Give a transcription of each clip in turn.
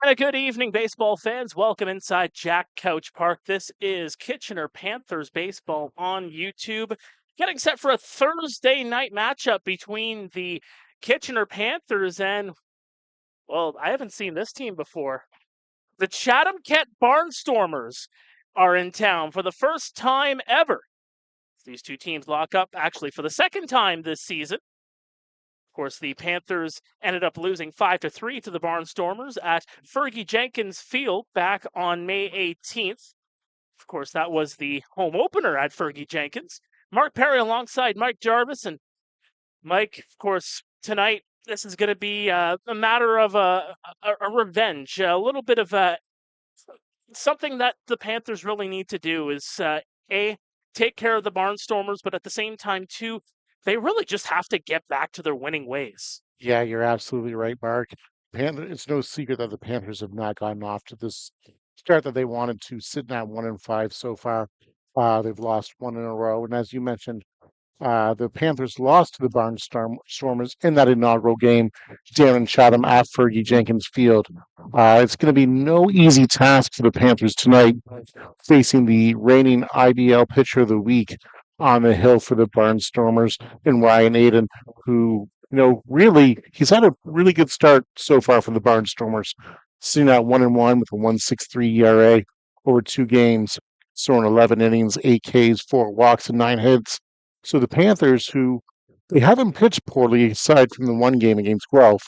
And a good evening, baseball fans. Welcome inside Jack Couch Park. This is Kitchener Panthers baseball on YouTube. Getting set for a Thursday night matchup between the Kitchener Panthers and, well, I haven't seen this team before. The Chatham-Kent Barnstormers are in town for the first time ever. These two teams lock up actually for the second time this season. Of course, the Panthers ended up losing 5-3 to the Barnstormers at Fergie Jenkins Field back on May 18th. Of course, that was the home opener at Fergie Jenkins. Mark Pare alongside Mike Gervais. And Mike, of course, tonight, this is going to be a matter of a revenge, a little bit of something that the Panthers really need to do is, A, take care of the Barnstormers, but at the same time, too, they really just have to get back to their winning ways. Yeah, you're absolutely right, Mark. It's no secret that the Panthers have not gotten off to this start that they wanted to, sitting at 1-5 so far. They've lost one in a row, and as you mentioned, the Panthers lost to the Barnstormers in that inaugural game down in Chatham at Fergie Jenkins Field. It's going to be no easy task for the Panthers tonight, facing the reigning IBL pitcher of the week on the hill for the Barnstormers in Ryan Aiden, who, really, he's had a really good start so far for the Barnstormers, sitting at 1-1 with a 1.63 ERA over 2 games, throwing 11 innings, 8 Ks, 4 walks, and 9 hits. So the Panthers, who they haven't pitched poorly aside from the one game against Guelph,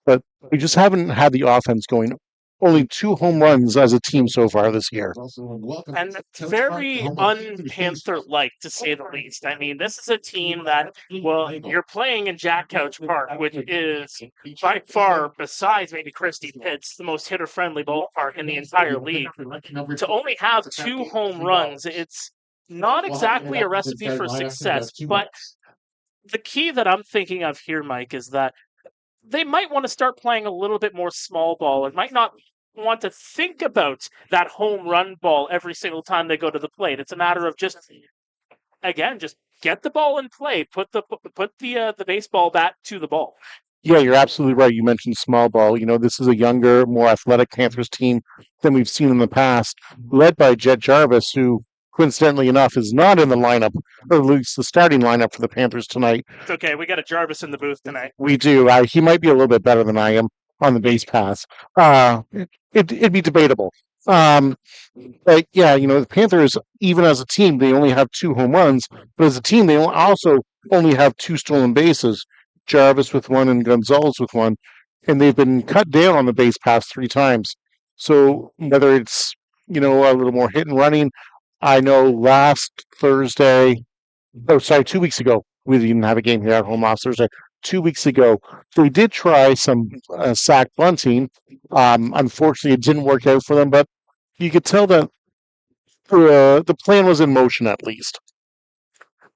but we just haven't had the offense going. Only 2 home runs as a team so far this year. And very un-Panther-like, to say the least. I mean, this is a team that, well, you're playing in Jack Couch Park, which is by far, besides maybe Christie Pitts, the most hitter-friendly ballpark in the entire league. To only have 2 home runs, it's not exactly a recipe for success. But the key that I'm thinking of here, Mike, is that they might want to start playing a little bit more small ball and might not want to think about that home run ball every single time they go to the plate. It's a matter of just get the ball in play, put the baseball bat to the ball. Yeah, you're absolutely right. You mentioned small ball. This is a younger, more athletic Panthers team than we've seen in the past, led by Jet Jarvis, who, coincidentally enough, is not in the lineup, or at least the starting lineup for the Panthers tonight. It's okay. We got a Jarvis in the booth tonight. We do. He might be a little bit better than I am on the base pass. It'd be debatable. But yeah, the Panthers, even as a team, they only have 2 home runs, but as a team, they also only have 2 stolen bases. Jarvis with 1 and Gonzalez with 1, and they've been cut down on the base pass 3 times. So whether it's a little more hit and running, I know last Thursday, 2 weeks ago, we didn't have a game here at home last Thursday. 2 weeks ago, they did try some sack bunting. Unfortunately, it didn't work out for them, but you could tell that the plan was in motion at least.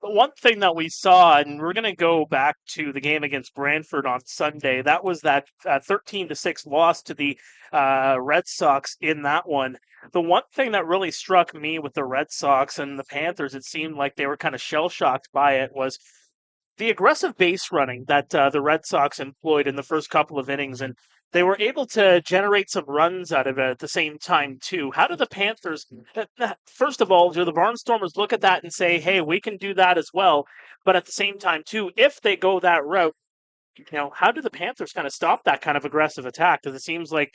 The one thing that we saw, and we're going to go back to the game against Brantford on Sunday, that was that 13-6 loss to the Red Sox in that one. The one thing that really struck me with the Red Sox and the Panthers, it seemed like they were kind of shell-shocked by it, was the aggressive base running that the Red Sox employed in the first couple of innings, and they were able to generate some runs out of it at the same time, too. How do the Panthers, first of all, do the Barnstormers look at that and say, hey, we can do that as well? But at the same time, too, if they go that route, how do the Panthers kind of stop that kind of aggressive attack? Because it seems like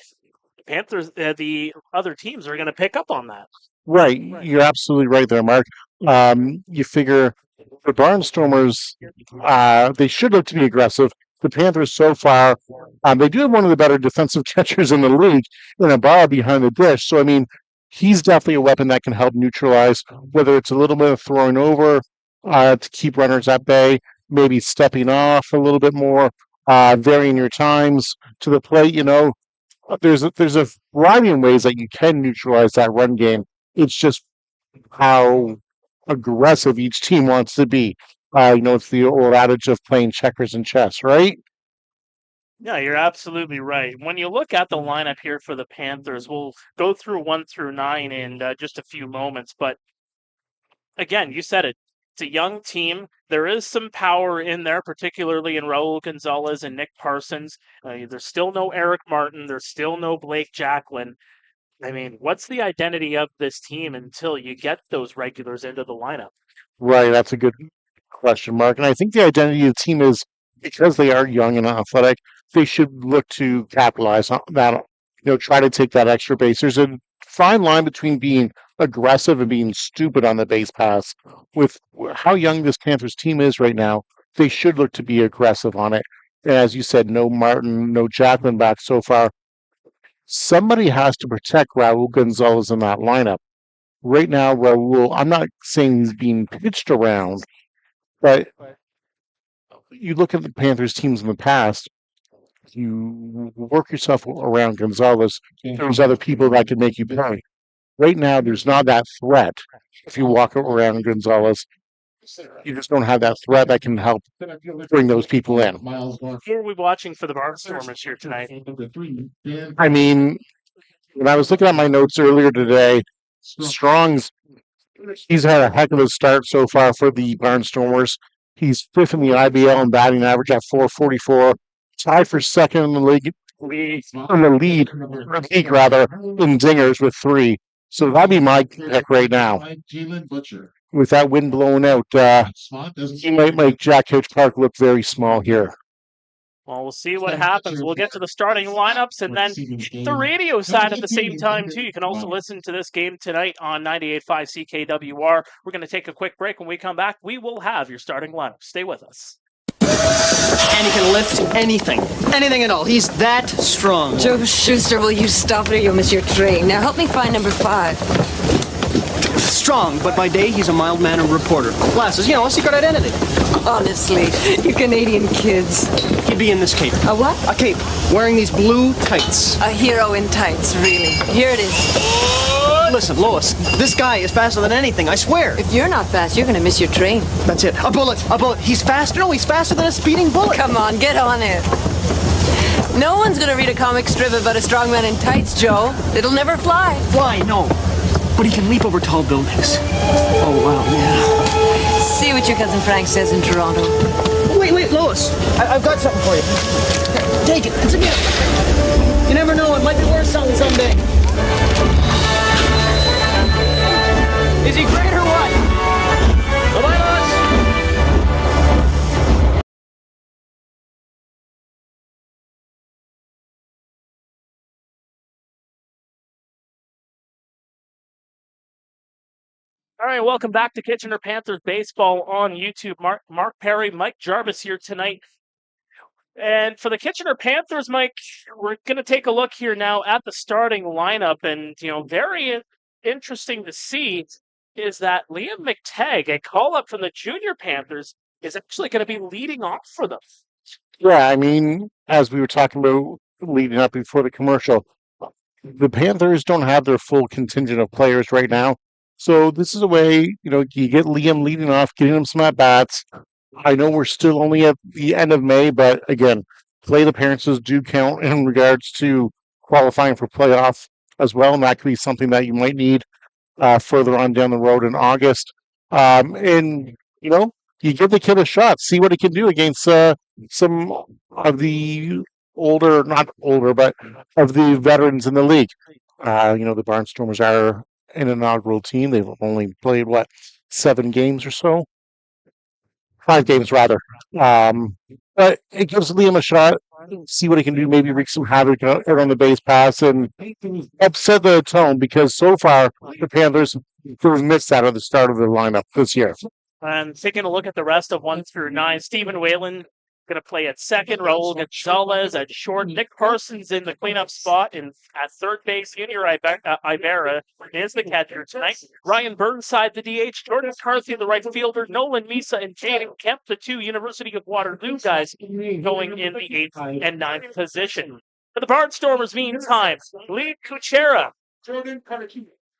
Panthers, the other teams are going to pick up on that. Right. You're absolutely right there, Mark. You figure the Barnstormers, they should look to be aggressive. The Panthers so far, they do have one of the better defensive catchers in the league in a bar behind the dish. So, I mean, he's definitely a weapon that can help neutralize, whether it's a little bit of throwing over to keep runners at bay, maybe stepping off a little bit more, varying your times to the plate. There's a variety of ways that you can neutralize that run game. It's just how aggressive each team wants to be. It's the old adage of playing checkers and chess, right? Yeah, you're absolutely right. When you look at the lineup here for the Panthers, we'll go through 1 through 9 in just a few moments. But again, you said it. It's a young team. There is some power in there, particularly in Raul Gonzalez and Nick Parsons. There's still no Eric Martin. There's still no Blake Jacklin. I mean, what's the identity of this team until you get those regulars into the lineup? Right, that's a good question mark. And I think the identity of the team is because they are young and athletic, they should look to capitalize on that. Try to take that extra base. There's a fine line between being aggressive and being stupid on the base pass. With how young this Panthers team is right now, they should look to be aggressive on it. And as you said, no Martin, no Jacklin back so far. Somebody has to protect Raul Gonzalez in that lineup. Right now, Raul, I'm not saying he's being pitched around, but you look at the Panthers teams in the past, you work yourself around Gonzalez, there's other people that can make you pay. Right now, there's not that threat. If you walk around Gonzalez, you just don't have that threat that can help bring those people in. Who are we watching for the Barnstormers here tonight? I mean, when I was looking at my notes earlier today, Strong's he's had a heck of a start so far for the Barnstormers. He's fifth in the IBL in batting average at 444, tied for second in the league rather, in dingers with 3. So that'd be my pick right now. With that wind blowing out, he might make Jack Coach Park look very small here. Well, we'll see what happens. We'll get to the starting lineups and then the radio side at the same time, too. You can also listen to this game tonight on 98.5 CKWR. We're going to take a quick break. When we come back, we will have your starting lineup. Stay with us. And he can lift anything. Anything at all. He's that strong. Joe Schuster, will you stop it or you'll miss your train? Now help me find number 5. Strong, but by day he's a mild-mannered reporter. Glasses, a secret identity. Honestly, you Canadian kids. He'd be in this cape. A what? A cape, wearing these blue tights. A hero in tights, really. Here it is. Listen, Lois, this guy is faster than anything, I swear. If you're not fast, you're gonna miss your train. That's it. A bullet. He's faster. No, he's faster than a speeding bullet. Come on, get on it. No one's gonna read a comic strip about a strong man in tights, Joe. It'll never fly. Fly, no. But he can leap over tall buildings. Oh, wow, yeah. See what your cousin Frank says in Toronto. Wait, Lois. I've got something for you. Take it. It's a gift. You never know. It might be worth something someday. Is he great or what? Bye-bye, Lois. All right, welcome back to Kitchener Panthers baseball on YouTube. Mark Pare, Mike Gervais here tonight. And for the Kitchener Panthers, Mike, we're going to take a look here now at the starting lineup. And, very interesting to see is that Liam McTagg, a call-up from the Junior Panthers, is actually going to be leading off for them. Yeah, I mean, as we were talking about leading up before the commercial, the Panthers don't have their full contingent of players right now. So this is a way, you get Liam leading off, getting him some at-bats. I know we're still only at the end of May, but again, plate appearances do count in regards to qualifying for playoffs as well, and that could be something that you might need further on down the road in August. And, you give the kid a shot, see what he can do against some of the not older, but of the veterans in the league. The Barnstormers are an inaugural team. They've only played, 7 games or so? 5 games, rather. But it gives Liam a shot, see what he can do, maybe wreak some havoc out on the base pass and upset the tone because so far the Panthers have missed out at the start of their lineup this year. And taking a look at the rest of 1 through 9, Stephen Whalen going to play at second, Raul Gonzalez at short, Nick Parsons in the cleanup spot, and at third base, Junior Ibarra is the catcher tonight. Ryan Burnside, the DH, Jordan McCarthy, the right fielder, Nolan Misa and Jaden Kemp, the 2 University of Waterloo guys, going in the 8th and 9th position. For the Barnstormers, meantime, Lee Kuchera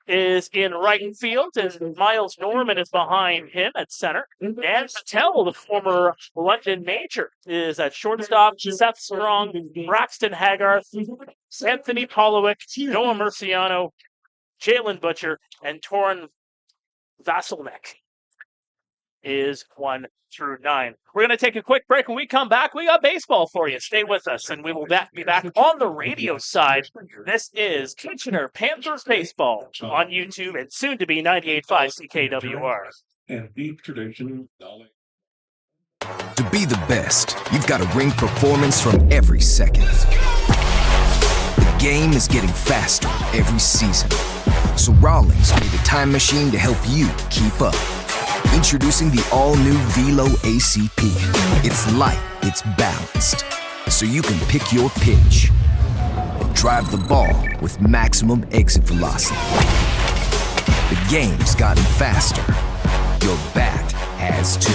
is in right field, and Miles Norman is behind him at center. Dan Patel, the former London Major, is at shortstop. Seth Strong, Braxton Hagarth, Anthony Polowick, Noah Murciano, Jalen Butcher, and Torin Vasilnek is 1 through 9. We're going to take a quick break. When we come back, we got baseball for you. Stay with us, and we will be back on the radio side. This is Kitchener Panthers Baseball on YouTube and soon to be 98.5 CKWR. And deep tradition. To be the best, you've got to bring performance from every second. The game is getting faster every season. So Rawlings made a time machine to help you keep up. Introducing the all-new Velo ACP. It's light, it's balanced, so you can pick your pitch and drive the ball with maximum exit velocity. The game's gotten faster. Your bat has too.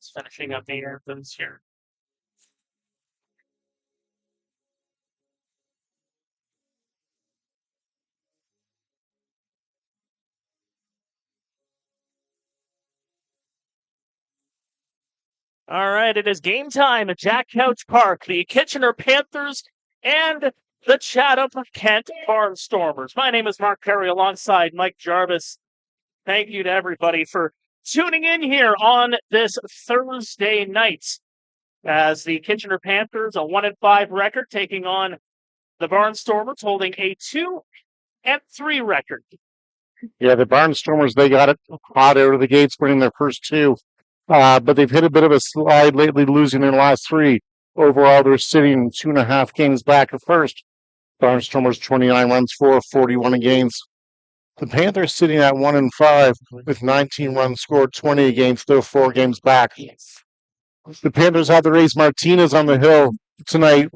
It's finishing up the anthems here. All right, it is game time at Jack Couch Park. The Kitchener Panthers and the Chatham-Kent Barnstormers. My name is Mark Pare alongside Mike Gervais. Thank you to everybody for tuning in here on this Thursday night as the Kitchener Panthers, a 1-5 record, taking on the Barnstormers, holding a 2-3 record. Yeah, the Barnstormers, they got it hot out of the gates, winning their first two. But they've hit a bit of a slide lately, losing their last three. Overall, they're sitting 2.5 games back at first. Barnstormers 29 runs for, 41 against. The Panthers sitting at 1-5 with 19 runs scored, 20 against. They're 4 games back. The Panthers have the Rays Martinez on the hill tonight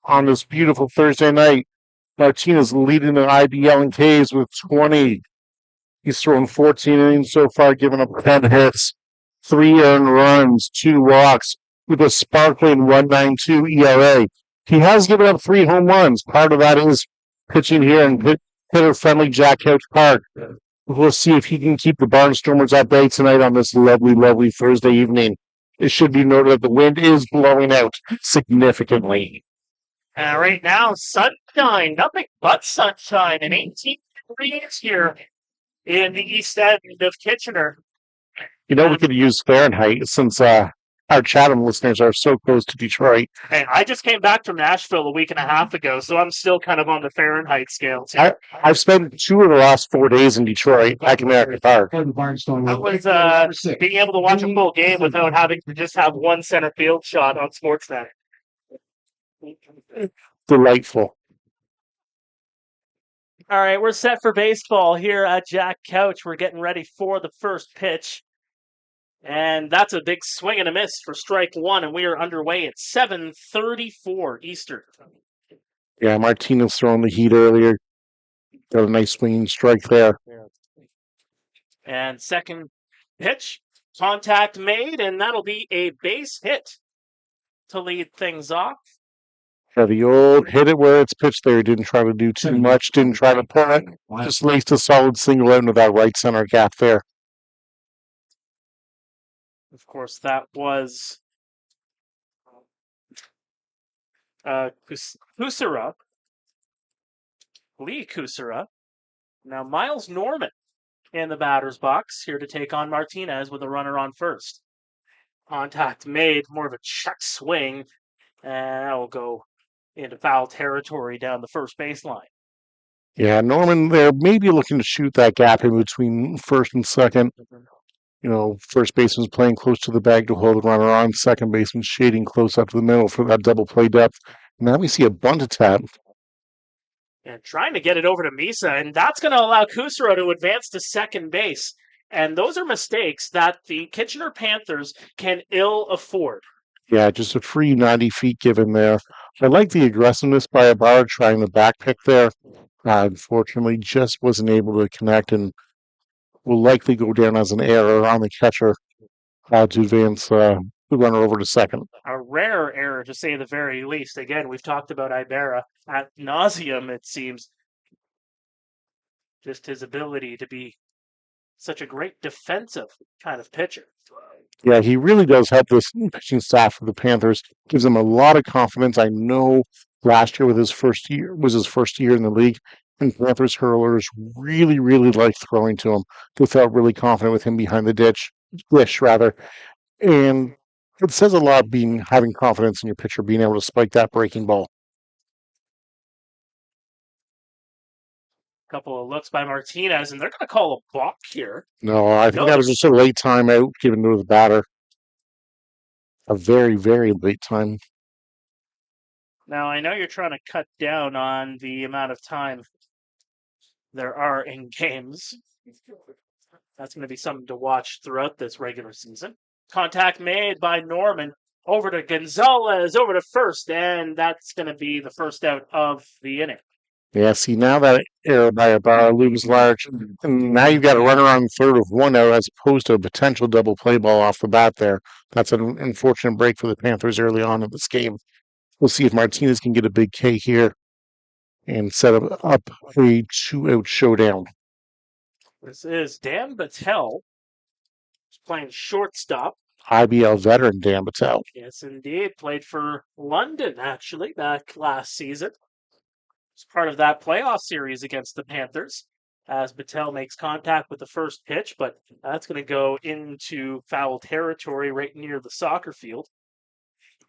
on this beautiful Thursday night. Martinez leading the IBL in Ks with 20. He's thrown 14 innings so far, giving up 10 hits, 3 earned runs, 2 walks, with a sparkling 1.92 ERA. He has given up 3 home runs. Part of that is pitching here in hitter-friendly Jack Couch Park. We'll see if he can keep the Barnstormers at bay tonight on this lovely, lovely Thursday evening. It should be noted that the wind is blowing out significantly. Right now, sunshine, nothing but sunshine, and 18 degrees here in the east end of Kitchener. You know, we could use Fahrenheit since our Chatham listeners are so close to Detroit. Hey, I just came back from Nashville a week and a half ago, so I'm still kind of on the Fahrenheit scale, too. I've spent 2 of the last 4 days in Detroit, back in American Park. That was being able to watch a full game without having to just have one center field shot on Sportsnet. Delightful. All right, we're set for baseball here at Jack Couch. We're getting ready for the first pitch. And that's a big swing and a miss for strike one, and we are underway at 7:34 Eastern. Yeah, Martinez throwing the heat earlier. Got a nice swinging strike there. And second pitch, contact made, and that'll be a base hit to lead things off. Yeah, the old hit it where it's pitched there. Didn't try to do too much, didn't try to pull it. Just laced a solid single out into that right center gap there. Of course, that was Lee Kusera. Now, Miles Norman in the batter's box, here to take on Martinez with a runner on first. Contact made, more of a check swing, and that will go into foul territory down the first baseline. Yeah, Norman, they're maybe looking to shoot that gap in between first and second. First baseman's playing close to the bag to hold the runner on. Second baseman shading close up to the middle for that double play depth. Now we see a bunt attempt. And trying to get it over to Misa, and that's going to allow Kusero to advance to second base. And those are mistakes that the Kitchener Panthers can ill afford. Yeah, just a free 90 feet given there. I like the aggressiveness by Ibarra trying the back pick there. Unfortunately, just wasn't able to connect and will likely go down as an error on the catcher to advance the runner over to second. A rare error, to say the very least. Again, we've talked about Ibarra ad nauseum, it seems. Just his ability to be such a great defensive kind of pitcher. Yeah, he really does help this pitching staff of the Panthers. Gives them a lot of confidence. I know last year was his first year in the league, and Panthers hurlers really, really liked throwing to him. They felt really confident with him behind the dish rather. And it says a lot having confidence in your pitcher being able to spike that breaking ball. Couple of looks by Martinez, and they're going to call a balk here. No, I think that was just a late timeout given to the batter. A very, very late time. Now, I know you're trying to cut down on the amount of time there are in games. That's going to be something to watch throughout this regular season. Contact made by Norman over to Gonzalez, over to first, and that's going to be the first out of the inning. Yeah, see, now that error by Ibarra looms large, and now you've got a runner on third with one out as opposed to a potential double play ball off the bat there. That's an unfortunate break for the Panthers early on in this game. We'll see if Martinez can get a big K here and set up a two-out showdown. This is Dan Battelle. He's playing shortstop. IBL veteran Dan Battelle. Yes, indeed. Played for London, actually, back last season. It's part of that playoff series against the Panthers as Battelle makes contact with the first pitch, but that's going to go into foul territory right near the soccer field.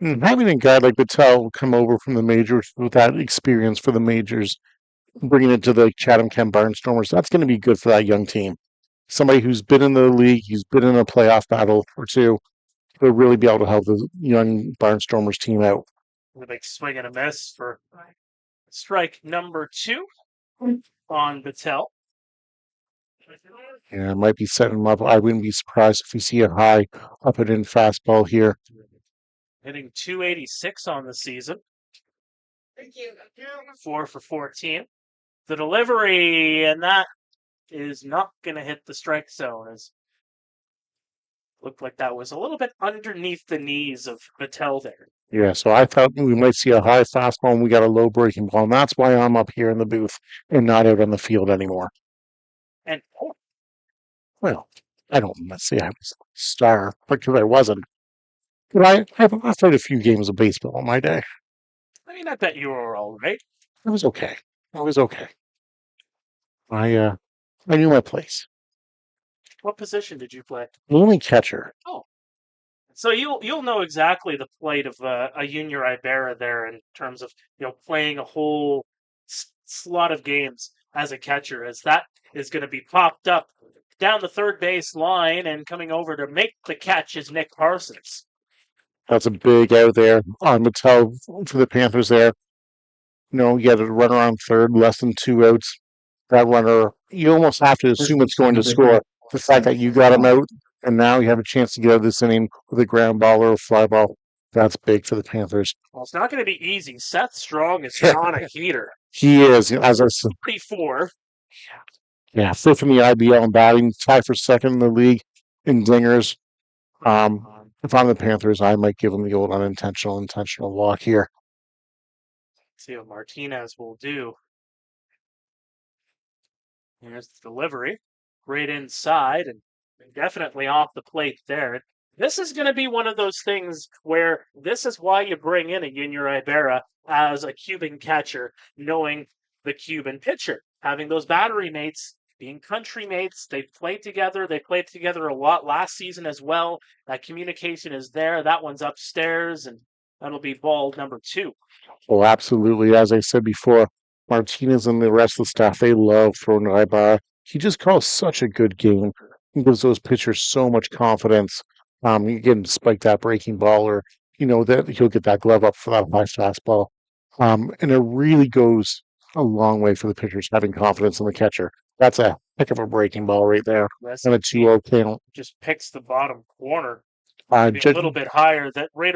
Having a guy like Battelle come over from the majors with that experience for the majors, bringing it to the Chatham-Kent Barnstormers, that's going to be good for that young team. Somebody who's been in the league, who's been in a playoff battle or two, will really be able to help the young Barnstormers team out. A big swing and a miss for strike number 2 on Battelle. Yeah, it might be setting him up. I wouldn't be surprised if we see a high up and in fastball here. Hitting 286 on the season. 4 for 14. The delivery, and that is not going to hit the strike zone. As looked like that was a little bit underneath the knees of Battelle there. Yeah, so I thought we might see a high fastball and we got a low breaking ball, and that's why I'm up here in the booth and not out on the field anymore. And well, I don't want to say I was a star because I wasn't. But I've played a few games of baseball in my day. I mean, I bet you were all right. It was okay. I knew my place. What position did you play? Only catcher. Oh, so you'll know exactly the plight of a Junior Ibarra there in terms of playing a whole slot of games as a catcher, as that is going to be popped up down the third base line, and coming over to make the catch is Nick Parsons. That's a big out there on Battelle for the Panthers there. You get a runner on third, less than 2 outs. That runner, you almost have to assume it's going to score. The fact that you got him out, and now you have a chance to get out of this inning with a ground ball or a fly ball, that's big for the Panthers. Well, it's not going to be easy. Seth Strong is on a heater. He is, as I said. 34. Yeah, 5th in the IBL in batting, tied for 2nd in the league in dingers. If I'm the Panthers, I might give them the old intentional walk here. See what Martinez will do. Here's the delivery. Right inside and definitely off the plate there. This is going to be one of those things where this is why you bring in a Junior Ibarra as a Cuban catcher, knowing the Cuban pitcher. Having those battery mates being country mates, they've played together. They played together a lot last season as well. That communication is there. That one's upstairs, and that'll be ball number 2. Oh, absolutely. As I said before, Martinez and the rest of the staff, they love throwing to Ibarra. He just calls such a good game. He gives those pitchers so much confidence. You can spike that breaking ball, or that he'll get that glove up for that high fastball. And it really goes a long way for the pitchers having confidence in the catcher. That's a heck of a breaking ball right there. And a 2-0 count. Just picks the bottom corner. A little bit higher, that right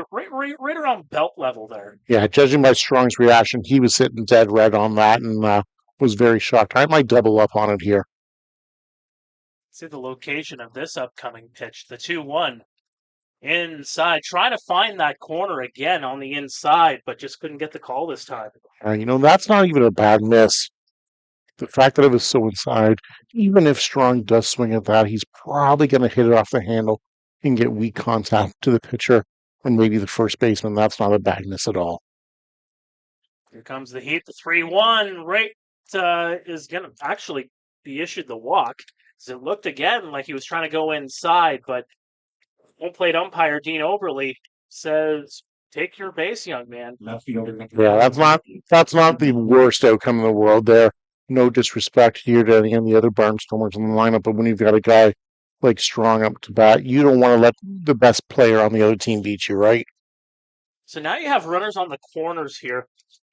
around belt level there. Yeah, judging by Strong's reaction, he was sitting dead red on that and was very shocked. I might double up on it here. See the location of this upcoming pitch, the 2-1. Inside, trying to find that corner again on the inside, but just couldn't get the call this time. That's not even a bad miss. The fact that it was so inside, even if Strong does swing at that, he's probably going to hit it off the handle and get weak contact to the pitcher and maybe the first baseman. That's not a bad miss at all. Here comes the heat, the 3-1. Wray is going to actually be issued the walk. It looked again like he was trying to go inside, but home plate umpire Dean Oberle says, "Take your base, young man." Yeah, that's not the worst outcome in the world there. No disrespect here to any of the other Barnstormers in the lineup, but when you've got a guy like Strong up to bat, you don't want to let the best player on the other team beat you, right? So now you have runners on the corners here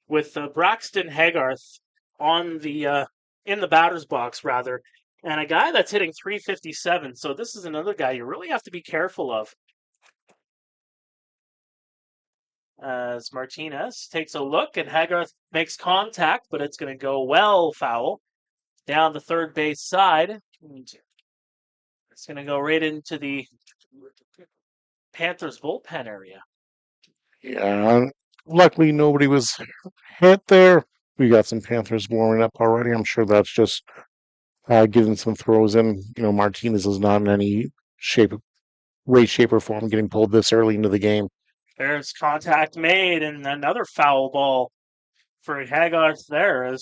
with Braxton Hagarth on the in the batter's box rather, and a guy that's hitting 357. So this is another guy you really have to be careful of. As Martinez takes a look and Hagarth makes contact, but it's going to go well foul down the third base side. It's going to go right into the Panthers bullpen area. Yeah, luckily nobody was hit there. We got some Panthers warming up already. I'm sure that's just getting some throws in. Martinez is not in any way, shape, or form getting pulled this early into the game. There's contact made and another foul ball for Hagarth there.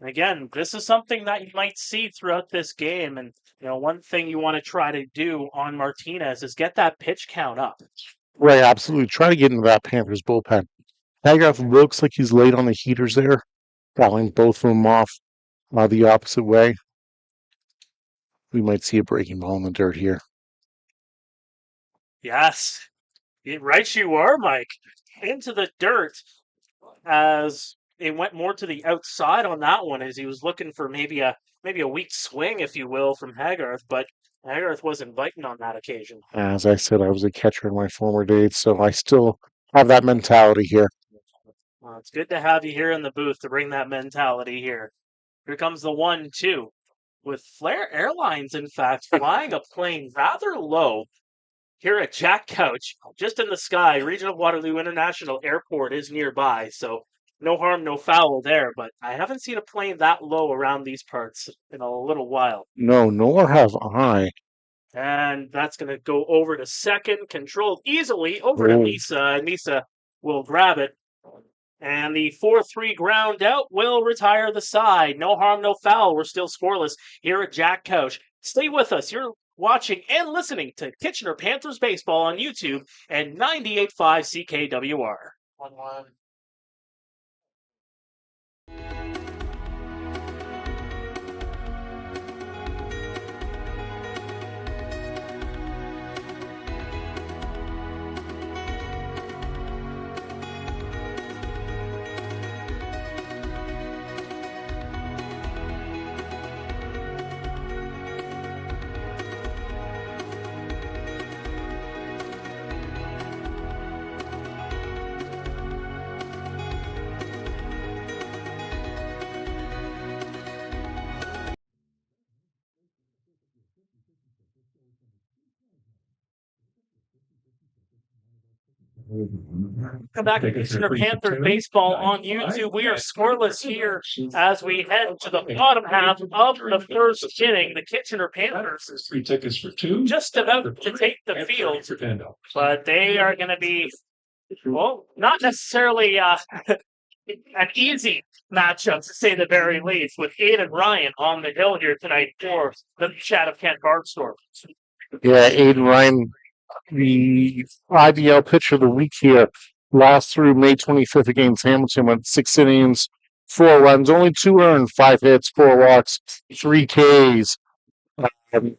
Again, this is something that you might see throughout this game. And, one thing you want to try to do on Martinez is get that pitch count up. Right, absolutely. Try to get into that Panthers bullpen. Hagarth looks like he's late on the heaters there, fouling both of them off the opposite way. We might see a breaking ball in the dirt here. Yes. Right you are, Mike. Into the dirt as it went more to the outside on that one as he was looking for maybe a weak swing, if you will, from Hagarth, but Hagarth wasn't biting on that occasion. As I said, I was a catcher in my former days, so I still have that mentality here. Well, it's good to have you here in the booth to bring that mentality here. Here comes the 1-2 with Flair Airlines, in fact, flying a plane rather low here at Jack Couch, just in the sky. Region of Waterloo International Airport is nearby, so no harm, no foul there. But I haven't seen a plane that low around these parts in a little while. No, nor have I. And that's going to go over to second, controlled easily over to Misa. Misa will grab it. And the 4-3 ground out will retire the side. No harm, no foul. We're still scoreless here at Jack Couch. Stay with us. You're watching and listening to Kitchener Panthers baseball on YouTube and 98.5 CKWR. 1-1. Come back to Kitchener Panthers baseball on YouTube. We are scoreless here as we head to the bottom half of the first inning. The Kitchener Panthers just about to take the field, but they are going to be, well, not necessarily an easy matchup, to say the very least, with Aiden Ryan on the hill here tonight for the Chatham-Kent Barnstormers. Yeah, Aiden Ryan, the IBL pitcher of the week here, last through May 25th against Hamilton, went 6 innings, 4 runs, only 2 earned, 5 hits, 4 walks, 3 Ks. Um,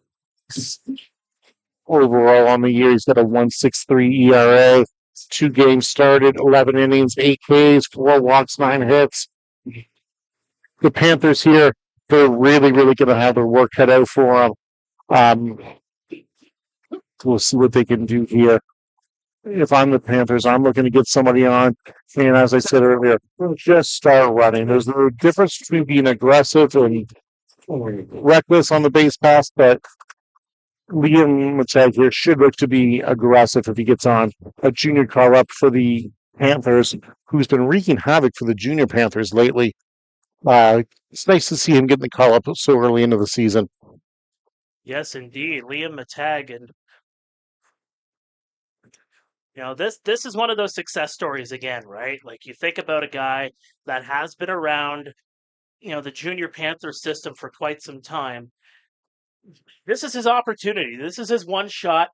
Overall on the year, he's got a 1.63 ERA. 2 games started, 11 innings, 8 Ks, 4 walks, 9 hits. The Panthers here, they're really, really going to have their work cut out for them. We'll see what they can do here. If I'm the Panthers, I'm looking to get somebody on. And as I said earlier, just start running. There's a difference between being aggressive and reckless on the base pass, but Liam Matag here should look to be aggressive if he gets on. A junior call up for the Panthers, who's been wreaking havoc for the junior Panthers lately. It's nice to see him getting the call up so early into the season. Yes, indeed. Liam Matag. And this is one of those success stories again, right? Like, you think about a guy that has been around, the junior Panther system for quite some time. This is his opportunity. This is his one shot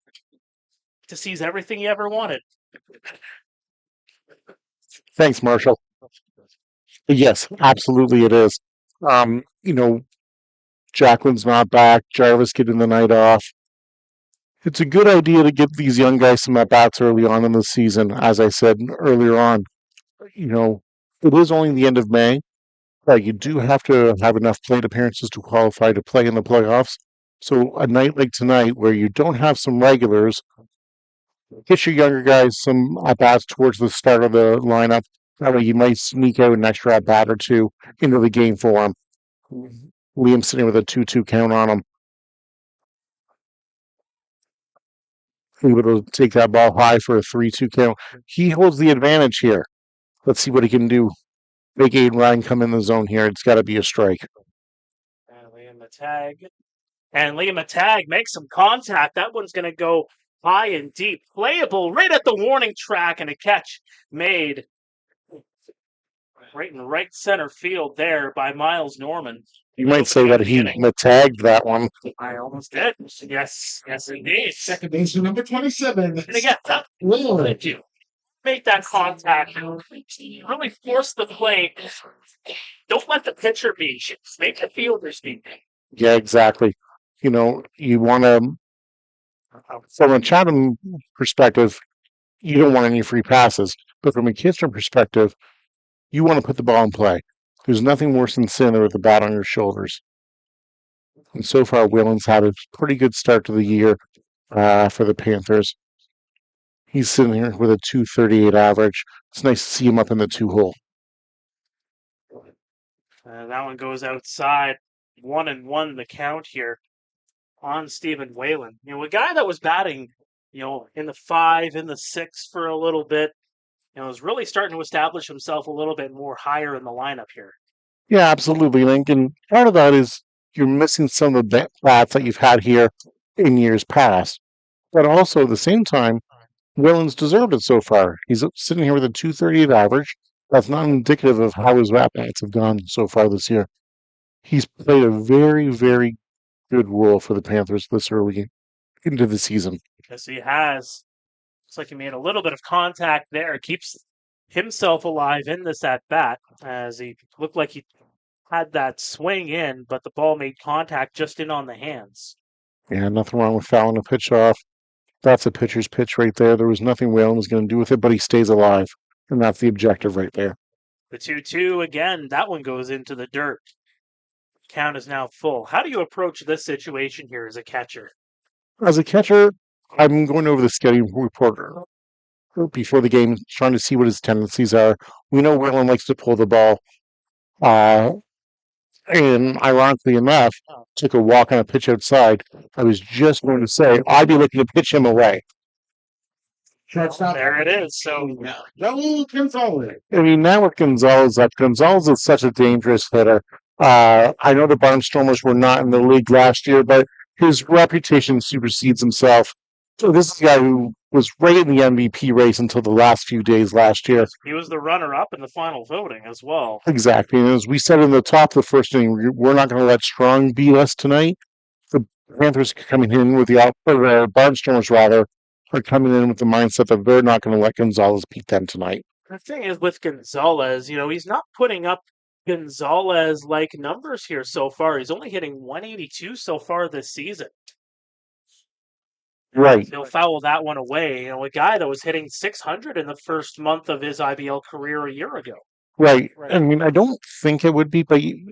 to seize everything he ever wanted. Thanks, Marshall. Yes, absolutely it is. Jacqueline's not back. Jarvis getting the night off. It's a good idea to give these young guys some at-bats early on in the season, as I said earlier on. It is only the end of May. You do have to have enough plate appearances to qualify to play in the playoffs. So a night like tonight, where you don't have some regulars, get your younger guys some at-bats towards the start of the lineup. That way you might sneak out an extra at-bat or two into the game for him. Liam sitting with a 2-2 count on him. Able to take that ball high for a 3-2 count. He holds the advantage here. Let's see what he can do. Make Aiden Ryan come in the zone here. It's got to be a strike. And Liam Matag makes some contact. That one's going to go high and deep. Playable right at the warning track, and a catch made right in right center field there by Miles Norman. You might say that he tagged that one. I almost did. Yes, indeed. Second baseman number 27. And again, thank you. Make that contact. Really force the play. Don't let the pitcher beat you. Make the fielders beat you. Yeah, exactly. You want to, from a Chatham perspective, you don't want any free passes. But from a Kitchener perspective, you want to put the ball in play. There's nothing worse than sitting there with the bat on your shoulders. And so far, Whelan's had a pretty good start to the year for the Panthers. He's sitting here with a 2.38 average. It's nice to see him up in the 2-hole. That one goes outside. 1-1 the count here on Stephen Whalen. A guy that was batting, in the 5, in the 6 for a little bit, is really starting to establish himself a little bit more higher in the lineup here. Yeah, absolutely, Link. And part of that is you're missing some of the bats that you've had here in years past. But also, at the same time, Whelan's deserved it so far. He's sitting here with a 2.38 average. That's not indicative of how his at-bats have gone so far this year. He's played a very, very good role for the Panthers this early into the season. Yes, he has. Looks like he made a little bit of contact there. Keeps himself alive in this at-bat, as he looked like he had that swing in, but the ball made contact just in on the hands. Yeah, nothing wrong with fouling a pitch off. That's a pitcher's pitch right there. There was nothing Whalen was going to do with it, but he stays alive. And that's the objective right there. The 2-2 again. That one goes into the dirt. Count is now full. How do you approach this situation here as a catcher? As a catcher, I'm going over the scouting report before the game, trying to see what his tendencies are. We know Whalen likes to pull the ball. And ironically enough, took a walk on a pitch outside. I was just going to say, I'd be looking to pitch him away. There it is. So, Gonzalez. I mean, now with Gonzalez up, Gonzalez is such a dangerous hitter. I know the Barnstormers were not in the league last year, but his reputation supersedes himself. So this is a guy who was right in the MVP race until the last few days last year. He was the runner-up in the final voting as well. Exactly. And as we said in the top of the first inning, we're not going to let Strong beat us tonight. The Panthers coming in with the Barnstormers, rather, are coming in with the mindset that they're not going to let Gonzalez beat them tonight. The thing is with Gonzalez, he's not putting up Gonzalez-like numbers here so far. He's only hitting 182 so far this season. Right. He'll foul that one away. A guy that was hitting 600 in the first month of his IBL career a year ago. Right. I mean, I don't think it would be, but you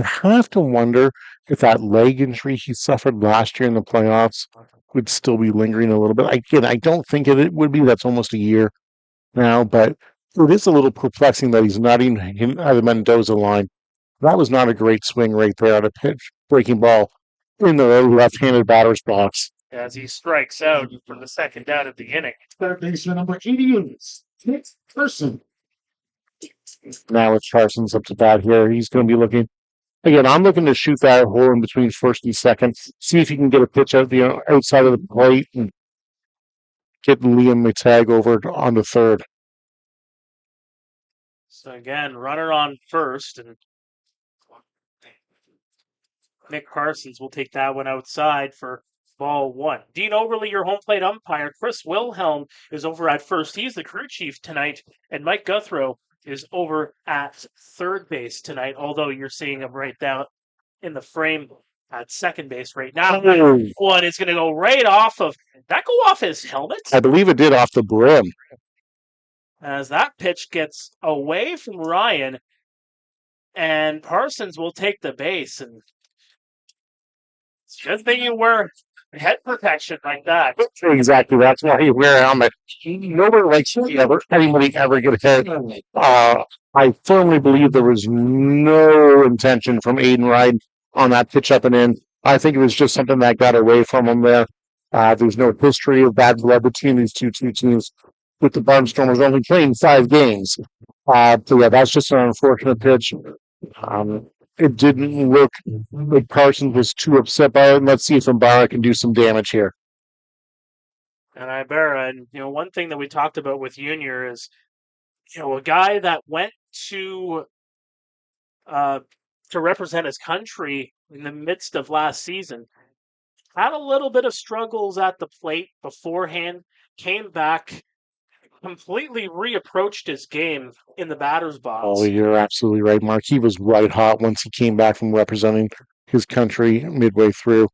have to wonder if that leg injury he suffered last year in the playoffs would still be lingering a little bit. Again, I don't think it would be. That's almost a year now, but it is a little perplexing that he's not even hitting the Mendoza line. That was not a great swing right there on a pitch breaking ball in the left-handed batter's box. As he strikes out for the second out of the inning. Third baseman number 88, Kit Person. Now it's Carson's up to bat here. He's going to be looking. Again, I'm looking to shoot that hole in between first and second. See if he can get a pitch out the outside of the plate and get Liam Matag over on the third. So again, runner on first, and Nick Carsons will take that one outside for ball one. Dean Overly, your home plate umpire. Chris Wilhelm is over at first. He's the crew chief tonight. And Mike Guthrow is over at third base tonight, although you're seeing him right down in the frame at second base right now. One is going to go right off of... Did that go off his helmet? I believe it did, off the brim. As that pitch gets away from Ryan, and Parsons will take the base. And it's a good thing you wear head protection like that. Exactly. That's why you wear a helmet. Nobody likes anybody ever get hit. I firmly believe there was no intention from Aiden Wright on that pitch up and in. I think it was just something that got away from him there. There's no history of bad blood between these two teams, with the Barnstormers only playing 5 games. So yeah, that's just an unfortunate pitch. It didn't look like Parsons was too upset by it. Let's see if Ibarra can do some damage here. And Ibarra, and one thing that we talked about with Junior is, a guy that went to represent his country in the midst of last season, had a little bit of struggles at the plate beforehand, came back, completely reapproached his game in the batter's box. Oh, you're absolutely right, Mark. He was white hot once he came back from representing his country midway through.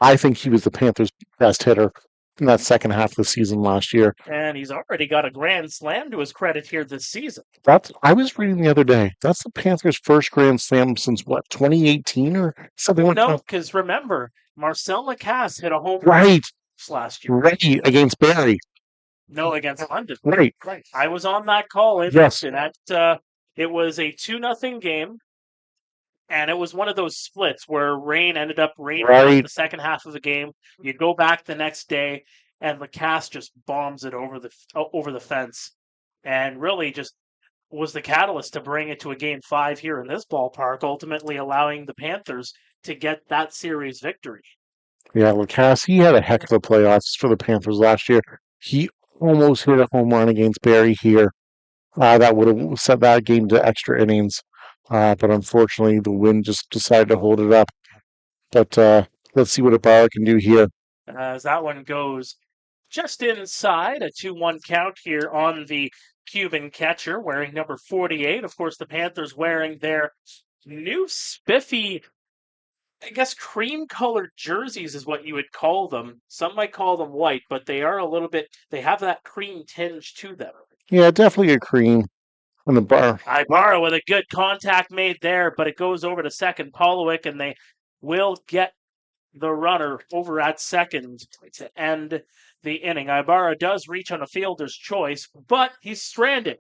I think he was the Panthers' best hitter in that second half of the season last year. And he's already got a grand slam to his credit here this season. I was reading the other day, that's the Panthers' first grand slam since, 2018 or something like that? No, because remember, Marcel Lacasse hit a home run Right. last year. Right, against Barry. No, against London. Right. I was on that call. Yes. And it was a 2-0 game, and it was one of those splits where rain ended up raining Right. the second half of the game. You go back the next day, and Lacasse just bombs it over the fence, and really just was the catalyst to bring it to a Game 5 here in this ballpark, ultimately allowing the Panthers to get that series victory. Yeah, Lacasse, he had a heck of a playoffs for the Panthers last year. He almost hit a home run against Barry here. That would have set that game to extra innings. But unfortunately, the wind just decided to hold it up. But let's see what Ibarra can do here. As that one goes just inside, a 2-1 count here on the Cuban catcher, wearing number 48. Of course, the Panthers wearing their new spiffy, I guess, cream-colored jerseys is what you would call them. Some might call them white, but they are they have that cream tinge to them. Yeah, definitely a cream on the bar. Ibarra with a good contact made there, but it goes over to second. Polowick, and they will get the runner over at second to end the inning. Ibarra does reach on a fielder's choice, but he's stranded.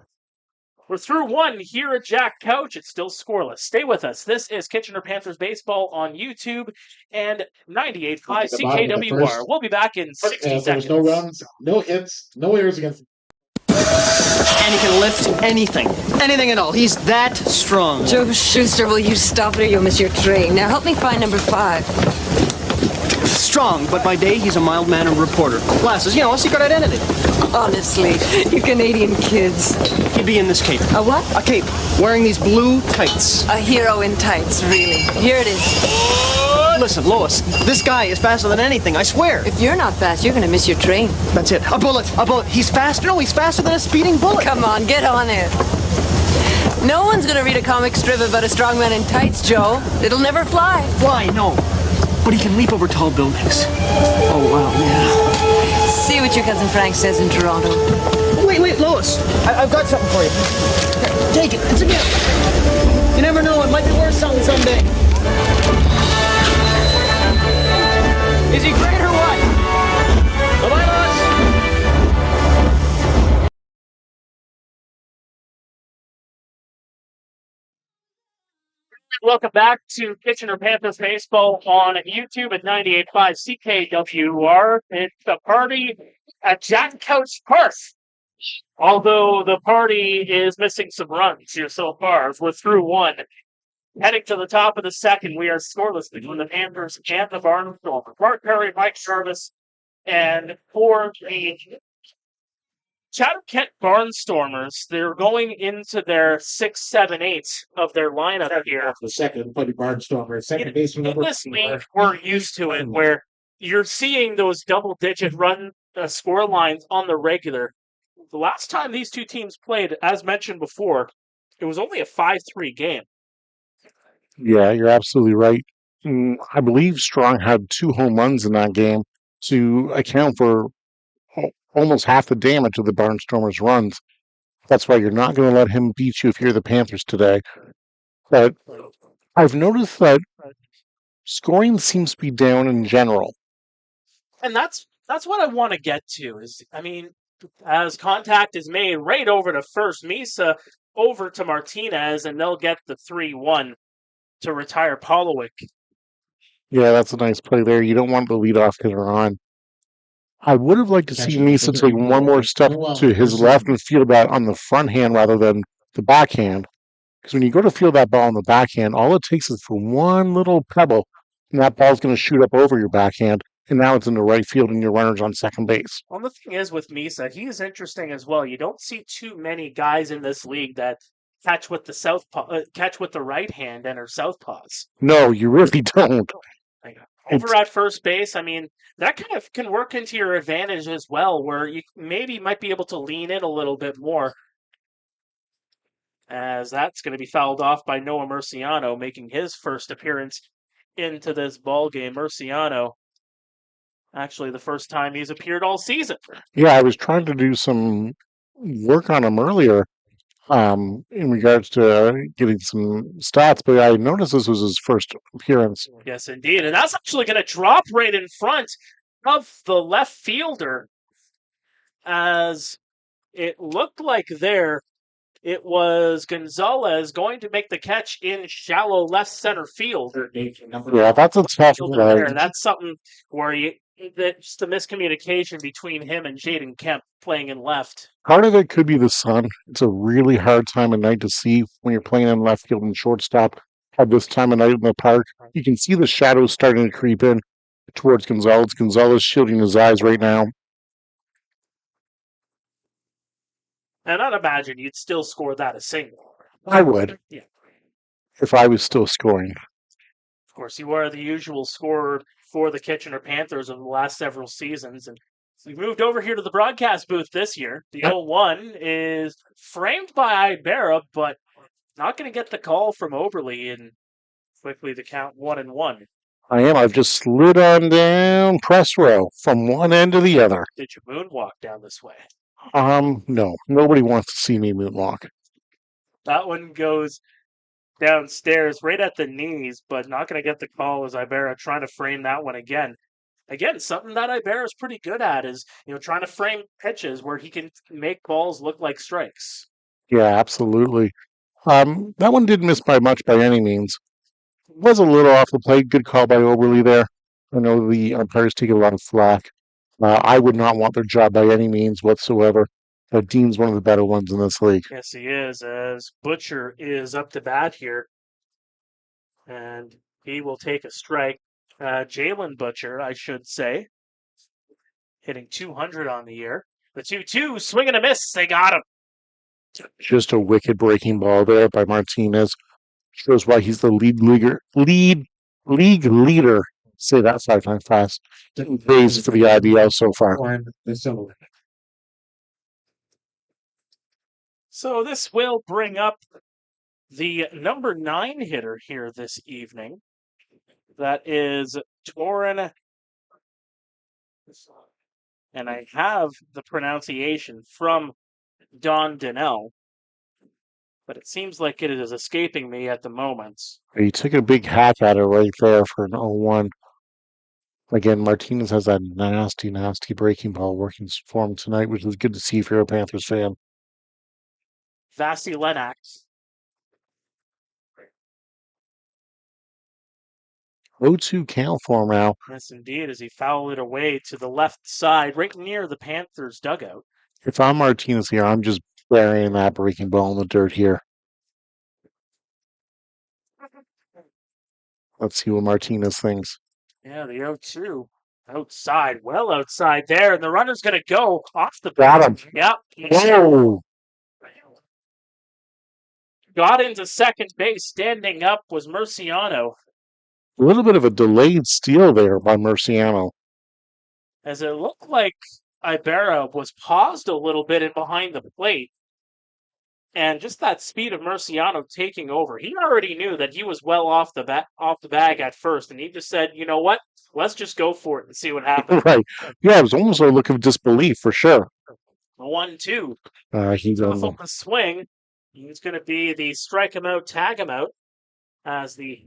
We're through one here at Jack Couch. It's still scoreless. Stay with us. This is Kitchener Panthers Baseball on YouTube and 98.5 CKWR. We'll be back in 60 There seconds. was no runs, no hits, no errors against. And he can lift anything. Anything at all. He's that strong. Joe Schuster, will you stop it or you'll miss your train? Now help me find number 5. strong, but by day he's a mild-mannered reporter. Glasses, a secret identity. Honestly, you Canadian kids. He'd be in this cape. A what? A cape, wearing these blue tights. A hero in tights, really. Here it is. Listen, Lois, this guy is faster than anything, I swear. If you're not fast, you're gonna miss your train. That's it. A bullet. He's faster. No, he's faster than a speeding bullet. Come on, get on it. No one's gonna read a comic strip about a strong man in tights, Joe. It'll never fly. Fly, no. But he can leap over tall buildings. Oh, wow, yeah. See what your cousin Frank says in Toronto. Wait, Lois. I've got something for you. Here, take it. It's a gift. You never know. It might be worth something someday. Is he great or what? Bye-bye, Lois. Welcome back to Kitchener Panthers baseball on YouTube at 98.5 CKWR. It's a party at Jack Couch Park. Although the party is missing some runs here so far, as we're through one. Heading to the top of the second, we are scoreless between the Panthers and the Barnstormers. Mark Pare, Mike Gervais, and for the Chatham-Kent Barnstormers, they're going into their 6, 7, 8 of their lineup here. The second, Buddy Barnstormer, second baseman In number this 4. league, we're used to it, where you're seeing those double-digit run score lines on the regular. The last time these two teams played, as mentioned before, it was only a 5-3 game. Yeah, you're absolutely right. I believe Strong had 2 home runs in that game to account for almost half the damage of the Barnstormers' runs. That's why you're not going to let him beat you if you're the Panthers today. But I've noticed that scoring seems to be down in general. And that's what I want to get to is, as contact is made right over to first, Misa over to Martinez, and they'll get the 3-1 to retire Polowick. Yeah, that's a nice play there. You don't want the leadoff hitter on. I would have liked to see Misa take one more step to his left and field that on the front hand rather than the backhand. Because when you go to field that ball on the backhand, all it takes is for one little pebble, and that ball's going to shoot up over your backhand, and now it's in the right field and your runner's on second base. Well, the thing is with Misa, he is interesting as well. You don't see too many guys in this league that catch with the right hand and are southpaws. No, you really don't. Over at first base, that kind of can work into your advantage as well, where you maybe might be able to lean in a little bit more. As that's going to be fouled off by Noah Murciano, making his first appearance into this ball game. Murciano, actually the first time he's appeared all season. Yeah, I was trying to do some work on him earlier in regards to getting some stats, but I noticed this was his first appearance. Yes, indeed. And that's actually going to drop right in front of the left fielder, as it looked like there it was Gonzalez going to make the catch in shallow left center field. Yeah, that's a tough play. That's something where that's the miscommunication between him and Jaden Kemp playing in left. Part of it could be the sun. It's a really hard time of night to see when you're playing in left field and shortstop at this time of night in the park. You can see the shadows starting to creep in towards Gonzalez. Gonzalez shielding his eyes right now. And I'd imagine you'd still score that a single. I would. Yeah. If I was still scoring. Of course, you are the usual scorer for the Kitchener Panthers of the last several seasons. And we moved over here to the broadcast booth this year. The 0-1 is framed by Ibarra, but not going to get the call from Oberle, and quickly the count 1-1. I am. I've just slid on down press row from one end to the other. Did you moonwalk down this way? No. Nobody wants to see me moonwalk. That one goes downstairs right at the knees, but not going to get the call as Ibarra trying to frame that one again. Again, something that Ibarra is pretty good at is, trying to frame pitches where he can make balls look like strikes. Yeah, absolutely. That one didn't miss by much by any means. It was a little off the plate. Good call by Oberle there. I know the umpires take a lot of flack. I would not want their job by any means whatsoever. Dean's one of the better ones in this league. Yes, he is, as Butcher is up to bat here. And he will take a strike. Jalen Butcher, I should say, hitting 200 on the year. The 2-2, swing and a miss. They got him. Just a wicked breaking ball there by Martinez. Shows why he's the league leader. Say that 5 times fast. Days for the IBL so far. So this will bring up the number 9 hitter here this evening. That is Torin. And I have the pronunciation from Don Donnell, but it seems like it is escaping me at the moment. He took a big hack at it right there for an 0-1. Again, Martinez has that nasty, nasty breaking ball working for him tonight, which is good to see if you're a Panthers fan. Vasi Lennox. 0-2 count for him now. Yes, indeed, as he fouled it away to the left side, right near the Panthers' dugout. If I'm Martinez here, I'm just burying that breaking ball in the dirt here. Let's see what Martinez thinks. Yeah, the 0-2. Outside, well outside there, and the runner's going to go off the Got him. Yep. Whoa! Got into second base. Standing up was Murciano. A little bit of a delayed steal there by Murciano. As it looked like Ibarra was paused a little bit in behind the plate. And just that speed of Murciano taking over. He already knew that he was well off the bag at first, and he just said, you know what? Let's just go for it and see what happens. Right. Yeah, it was almost a look of disbelief for sure. 1-2. He's Off of the swing. He's going to be the strike him out, tag him out, as the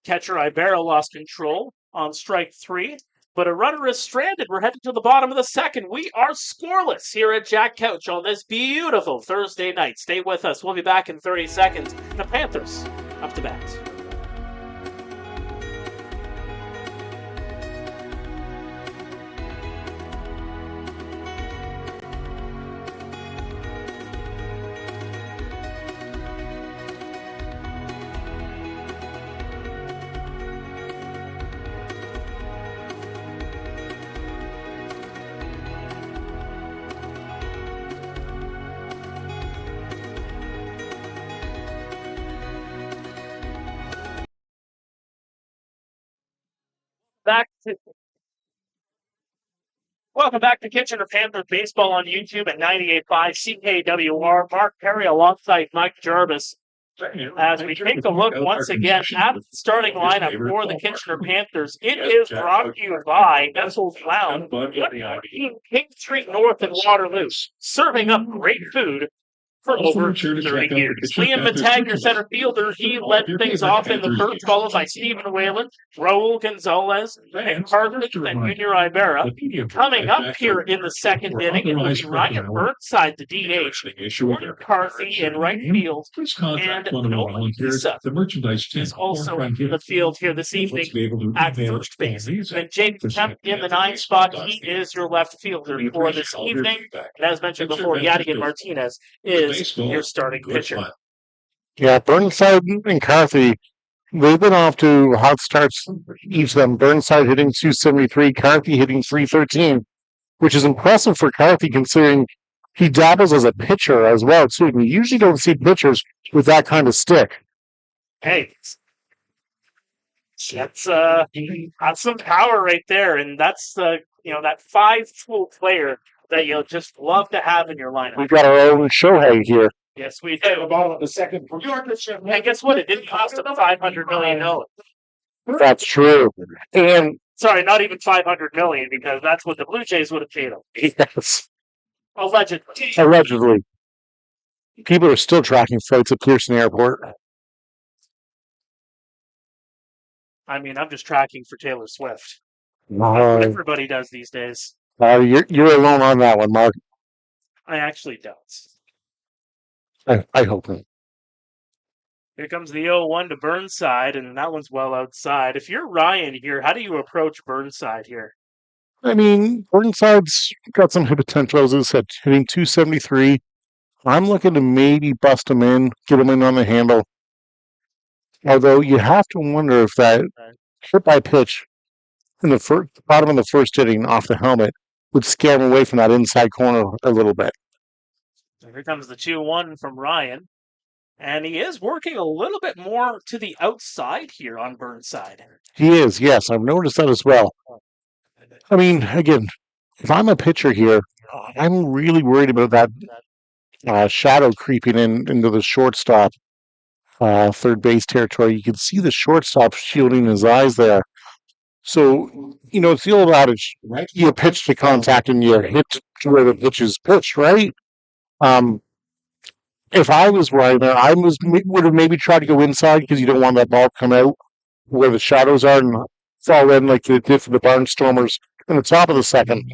catcher Ibarra lost control on strike 3. But a runner is stranded. We're headed to the bottom of the second. We are scoreless here at Jack Couch on this beautiful Thursday night. Stay with us. We'll be back in 30 seconds. The Panthers up to bat. Welcome back to Kitchener Panthers Baseball on YouTube at 98.5 CKWR. Mark Pare alongside Mike Gervais. As we take a look once again at the starting lineup for the Kitchener Panthers, it is brought to you by Messel's Lounge, 114 King Street North in Waterloo, serving up great food for over 30 years. Liam Matag, your center fielder, he led things off in the first, followed by Stephen Whalen, Raul Gonzalez, and Carter and Junior Ibarra. Coming up here in the second inning, it will be Ryan Burnside, the DH, Jordan McCarthy in right field, and Nolan Kisa is also in the field here this evening at first base. And Jake Kemp in the 9th spot, he is your left fielder for this evening. And as mentioned before, Yadigan Martinez is your starting pitcher. Yeah, Burnside and Carthy, they've been off to hot starts, each of them. Burnside hitting 273, Carthy hitting 313, which is impressive for Carthy considering he dabbles as a pitcher as well, too. And you usually don't see pitchers with that kind of stick. Hey, that's some power right there, and that's that 5-tool player that you'll just love to have in your lineup. We've got our own Shohei here. Yes, we do. The ball at the second. And guess what? It didn't cost him $500 million. That's true. And sorry, not even $500 million, because that's what the Blue Jays would have paid him. yes, Allegedly. People are still tracking flights at Pearson Airport. I mean, I'm just tracking for Taylor Swift. Uh, Everybody does these days. you're alone on that one, Mark. I actually don't. I hope not. Here comes the 0-1 to Burnside, and that one's well outside. If you're Ryan here, how do you approach Burnside here? I mean, Burnside's got some hit potential, as I said, hitting 273. I'm looking to maybe bust him in, get him in on the handle. Although you have to wonder if that hit by pitch in the bottom of the first inning off the helmet would scare him away from that inside corner a little bit. Here comes the 2-1 from Ryan. And he is working a little bit more to the outside here on Burnside. He is, yes. I've noticed that as well. I mean, again, if I'm a pitcher here, I'm really worried about that shadow creeping into the shortstop third base territory. You can see the shortstop shielding his eyes there. So, it's the old adage, Right. you pitch to contact and you hit to where the pitch is pitched, right? If I was right there, would have maybe tried to go inside because you don't want that ball to come out where the shadows are and fall in like they did for the Barnstormers in the top of the second.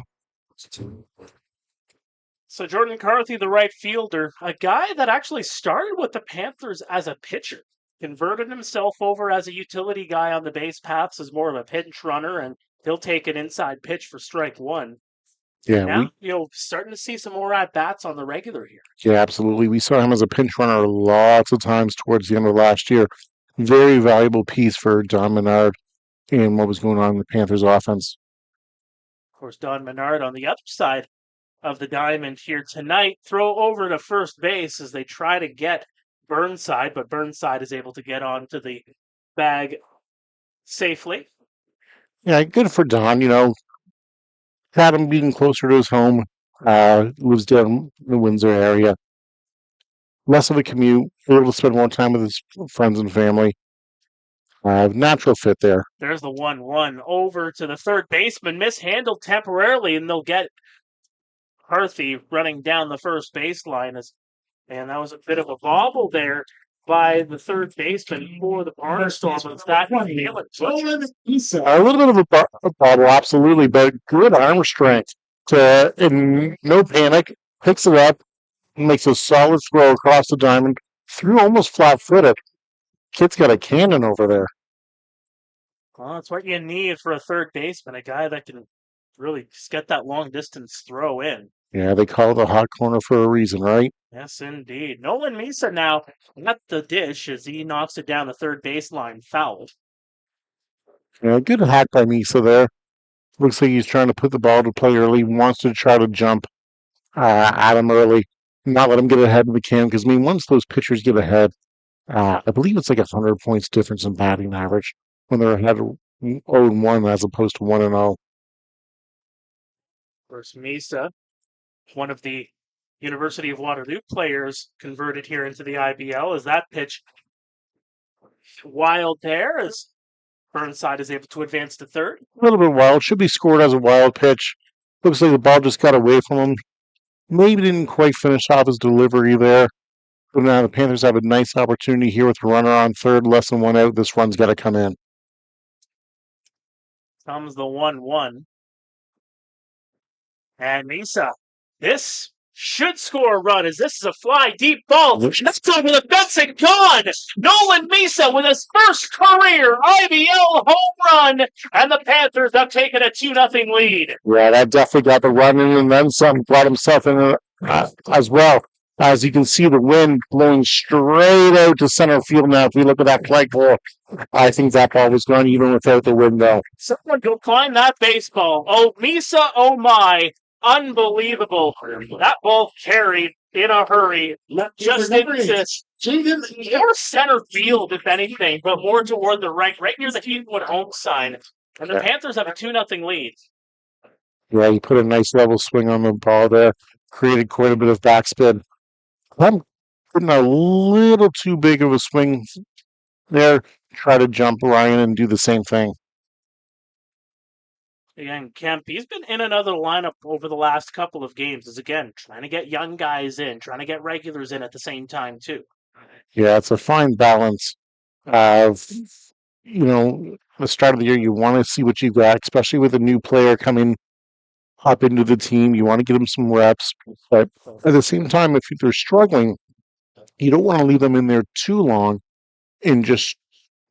So Jordan Carthy, the right fielder, a guy that actually started with the Panthers as a pitcher, converted himself over as a utility guy on the base paths as more of a pinch runner, and he'll take an inside pitch for strike one. Yeah, Now, starting to see some more at-bats on the regular here. yeah, absolutely. We saw him as a pinch runner lots of times towards the end of last year. Very valuable piece for Don Menard in what was going on in the Panthers offense. Of course, Don Menard on the other side of the diamond here tonight. Throw over to first base as they try to get Burnside, but Burnside is able to get onto the bag safely. Yeah, good for Don. Chatham being closer to his home, lives down in the Windsor area. Less of a commute, able to spend more time with his friends and family. Natural fit there. There's the 1-1 over to the third baseman, mishandled temporarily, and they'll get Carthy running down the first baseline. And that was a bit of a bobble there by the third baseman for the Barnstormers. A little bit of a bobble, absolutely, but good arm strength in no panic, picks it up, makes a solid throw across the diamond, threw almost flat-footed. Kid's got a cannon over there. Well, that's what you need for a third baseman, a guy that can really just get that long-distance throw in. Yeah, they call it a hot corner for a reason, right? Yes, indeed. Nolan Misa now at the dish as he knocks it down the third baseline, fouled. Yeah, good hack by Misa there. Looks like he's trying to put the ball to play early, wants to try to jump at him early, not let him get ahead of the can, because, once those pitchers get ahead, I believe it's like 100 points difference in batting average when they're ahead 0-1 as opposed to 1-0. First, Misa, one of the University of Waterloo players converted here into the IBL, as that pitch wild there as Burnside is able to advance to third. A little bit wild. Should be scored as a wild pitch. Looks like the ball just got away from him. Maybe didn't quite finish off his delivery there. But now the Panthers have a nice opportunity here with a runner on third, less than one out. This run's got to come in. Comes the 1-1. And Misa, this should score a run as this is a fly deep ball. That's over the fence and gone. Nolan Misa with his first career IBL home run, and the Panthers have taken a 2-0 lead. Yeah, that definitely got the run in, and then some. Brought himself in as well. As you can see, the wind blowing straight out to center field now. If we look at that flagpole, I think that ball was gone even without the wind, though. Someone go find that baseball. Oh, Misa, oh my. Unbelievable. That ball carried in a hurry. Just more center field, if anything, but more toward the right near the Heathwood home sign. And the Panthers have a 2-0 lead. Yeah, he put a nice level swing on the ball there. Created quite a bit of backspin. I'm putting a little too big of a swing there. Try to jump Ryan and do the same thing. Again, Kemp, he's been in another lineup over the last couple of games. Is again trying to get young guys in, trying to get regulars in at the same time, too. Yeah, it's a fine balance of, the start of the year, you want to see what you got, especially with a new player coming up into the team. You want to get them some reps. But at the same time, if they're struggling, you don't want to leave them in there too long and just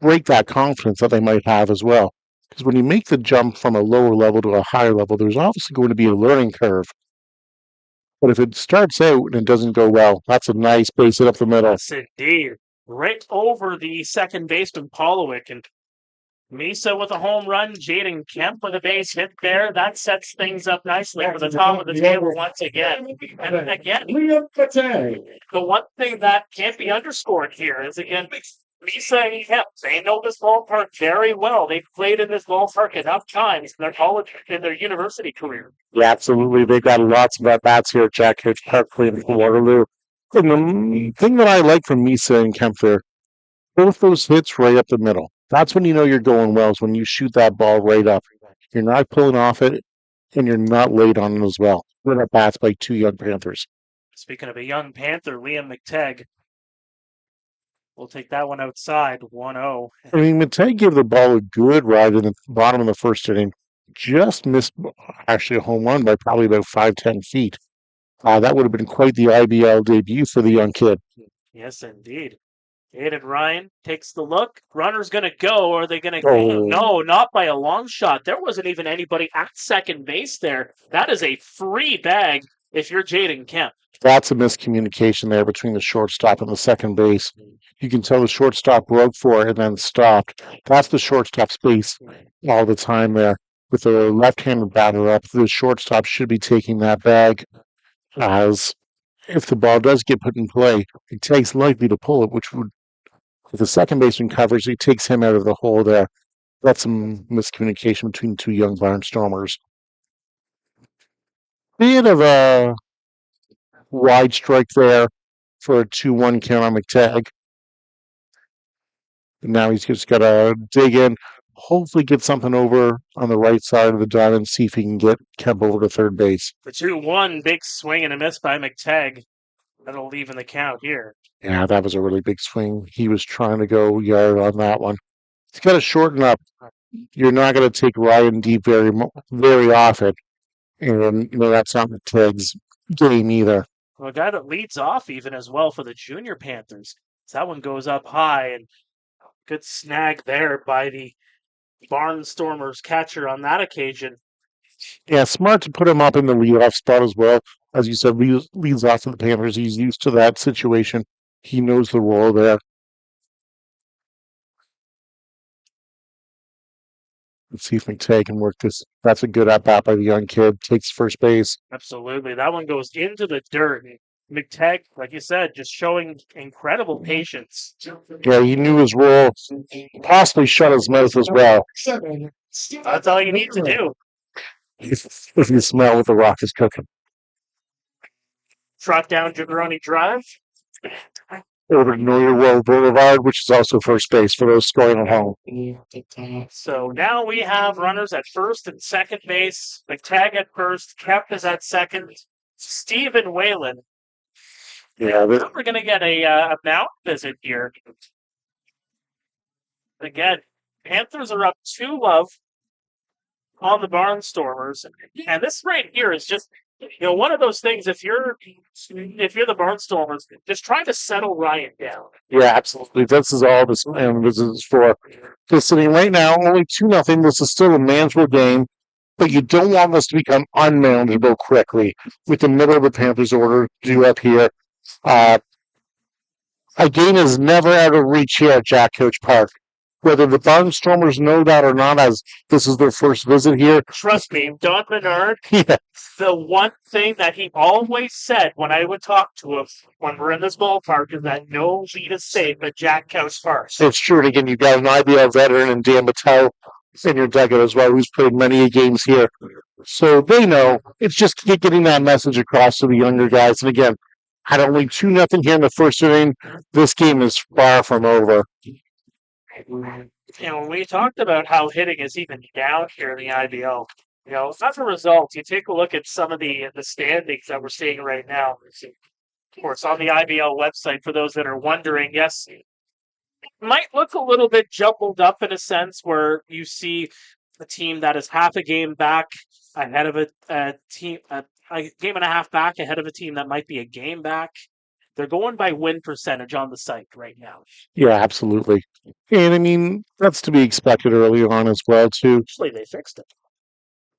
break that confidence that they might have as well. Because when you make the jump from a lower level to a higher level, there's obviously going to be a learning curve. But if it starts out and it doesn't go well, that's a nice base hit up the middle. Yes, indeed. Right over the second baseman, Polowick, and Misa with a home run, Jaden Kemp with a base hit there. That sets things up nicely for the top of the table once again. And again, the one thing that can't be underscored here is, again, Misa and Kemp, they know this ballpark very well. They've played in this ballpark enough times in their college, in their university career. Yeah, absolutely. They've got lots of at-bats here at Jack Coach Park playing for Waterloo. And the thing that I like from Misa and Kemp there, both those hits right up the middle. That's when you know you're going well, is when you shoot that ball right up. You're not pulling off it, and you're not late on it as well. Good at-bats by two young Panthers. Speaking of a young Panther, Liam McTagg. We'll take that one outside, 1-0. I mean, Matei gave the ball a good ride in the bottom of the first inning. Just missed, actually, a home run by probably about 5-10 feet. That would have been quite the IBL debut for the young kid. Yes, indeed. Aiden Ryan takes the look. Runner's going to go. Are they going to? No, not by a long shot. There wasn't even anybody at second base there. That is a free bag if you're Jaden Kemp. That's a miscommunication there between the shortstop and the second base. You can tell the shortstop broke for it and then stopped. That's the shortstop space all the time there. With the left-handed batter up, the shortstop should be taking that bag, as if the ball does get put in play, it takes likely to pull it, which would, if the second baseman covers, it takes him out of the hole there. That's some miscommunication between two young Barnstormers. Bit of a wide strike there for a 2-1 count on McTagg. And now he's just got to dig in, hopefully get something over on the right side of the diamond, see if he can get Kemp over to third base. The 2-1, big swing and a miss by McTagg. That'll leave in the count here. Yeah, that was a really big swing. He was trying to go yard on that one. He's got to shorten up. You're not going to take Ryan deep very often. And, that's not McTagg's game either. Well, a guy that leads off even as well for the junior Panthers. So that one goes up high, and good snag there by the Barnstormers catcher on that occasion. Yeah, smart to put him up in the leadoff spot as well. As you said, leads off to the Panthers. He's used to that situation. He knows the role there. Let's see if McTagg can work this. That's a good at-bat by the young kid. Takes first base. Absolutely. That one goes into the dirt. McTagg, like you said, just showing incredible patience. Yeah, he knew his role. Possibly shut his mouth as well. That's all you need to do. If you smell what the Rock is cooking. Trot down Jabroni Drive. Over to Norwell Boulevard, which is also first base for those scoring at home. So now we have runners at first and second base. McTagg at first. Kemp is at second. Stephen Whalen. Yeah, we're going to get a mound visit here. Again, Panthers are up 2-0 on the Barnstormers, and this right here is just, one of those things. If you're the Barnstormers, just try to settle Ryan down. Yeah, absolutely. This is all this is for. Just sitting right now, only 2-0. This is still a manageable game, but you don't want this to become unmanageable quickly. With the middle of the Panthers order due up here, a game is never out of reach here at Jack Coach Park. Whether the Barnstormers know that or not, as this is their first visit here. Trust me, Don Menard, the one thing that he always said when I would talk to him when we're in this ballpark is that no lead is safe at Jack Coach Park. It's true. And again, you've got an IBL veteran and Dan Mattel in your dugout as well, who's played many games here. So they know. It's just getting that message across to the younger guys. And again, had only 2-0 here in the first inning. This game is far from over. We talked about how hitting is even down here in the IBL. As a result, you take a look at some of the standings that we're seeing right now. Of course, on the IBL website, for those that are wondering, yes, it might look a little bit jumbled up in a sense where you see a team that is half a game back ahead of a team, a game and a half back ahead of a team that might be a game back. They're going by win percentage on the site right now. Yeah, absolutely. And I mean, that's to be expected early on as well, too. Actually, they fixed it.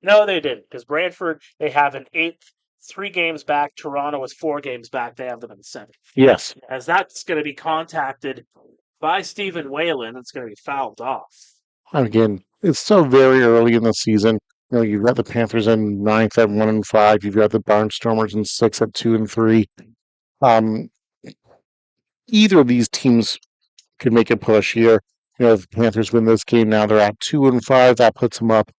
No, they didn't, because Brantford, they have an 8th, 3 games back. Toronto is 4 games back. They have them in the 7th. Yes. As that's going to be contacted by Stephen Whalen, it's going to be fouled off. Again, it's still very early in the season. You've got the Panthers in ninth at 1-5. You've got the Barnstormers in sixth at 2-3. Um, Either of these teams could make a push here. If the Panthers win this game now, they're at 2-5. That puts them up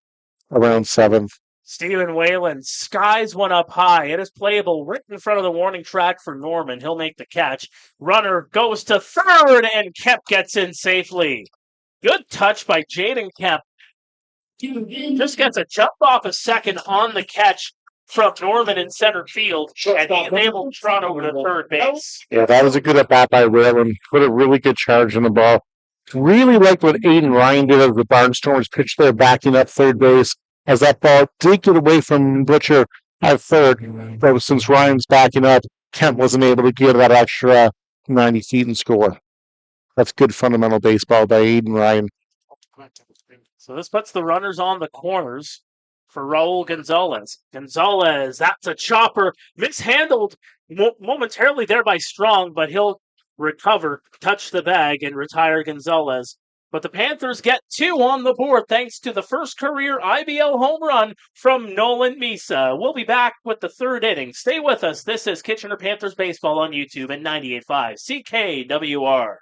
around seventh. Stephen Whalen skies one up high. It is playable right in front of the warning track for Norman. He'll make the catch. Runner goes to third, and Kemp gets in safely. Good touch by Jaden Kemp. Just gets a jump off a second on the catch from Norman in center field, and he's able to run over to third base. Yeah, that was a good at bat by Whalen. Put a really good charge on the ball. Really liked what Aiden Ryan did as the Barnstormers pitched there, backing up third base. As that ball did get away from Butcher at third, but since Ryan's backing up, Kent wasn't able to give that extra 90 feet and score. That's good fundamental baseball by Aiden Ryan. So this puts the runners on the corners for Raul Gonzalez. Gonzalez, that's a chopper. Mishandled momentarily there by Strong, but he'll recover, touch the bag, and retire Gonzalez. But the Panthers get 2 on the board thanks to the first career IBL home run from Nolan Misa. We'll be back with the third inning. Stay with us. This is Kitchener Panthers Baseball on YouTube at 98.5 CKWR.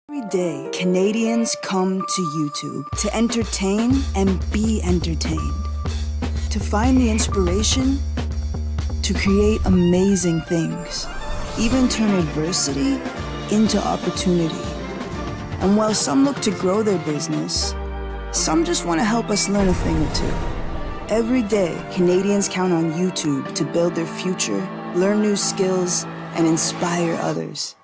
Every day, Canadians come to YouTube to entertain and be entertained, to find the inspiration to create amazing things, even turn adversity into opportunity. And while some look to grow their business, some just want to help us learn a thing or two. Every day, Canadians count on YouTube to build their future, learn new skills, and inspire others.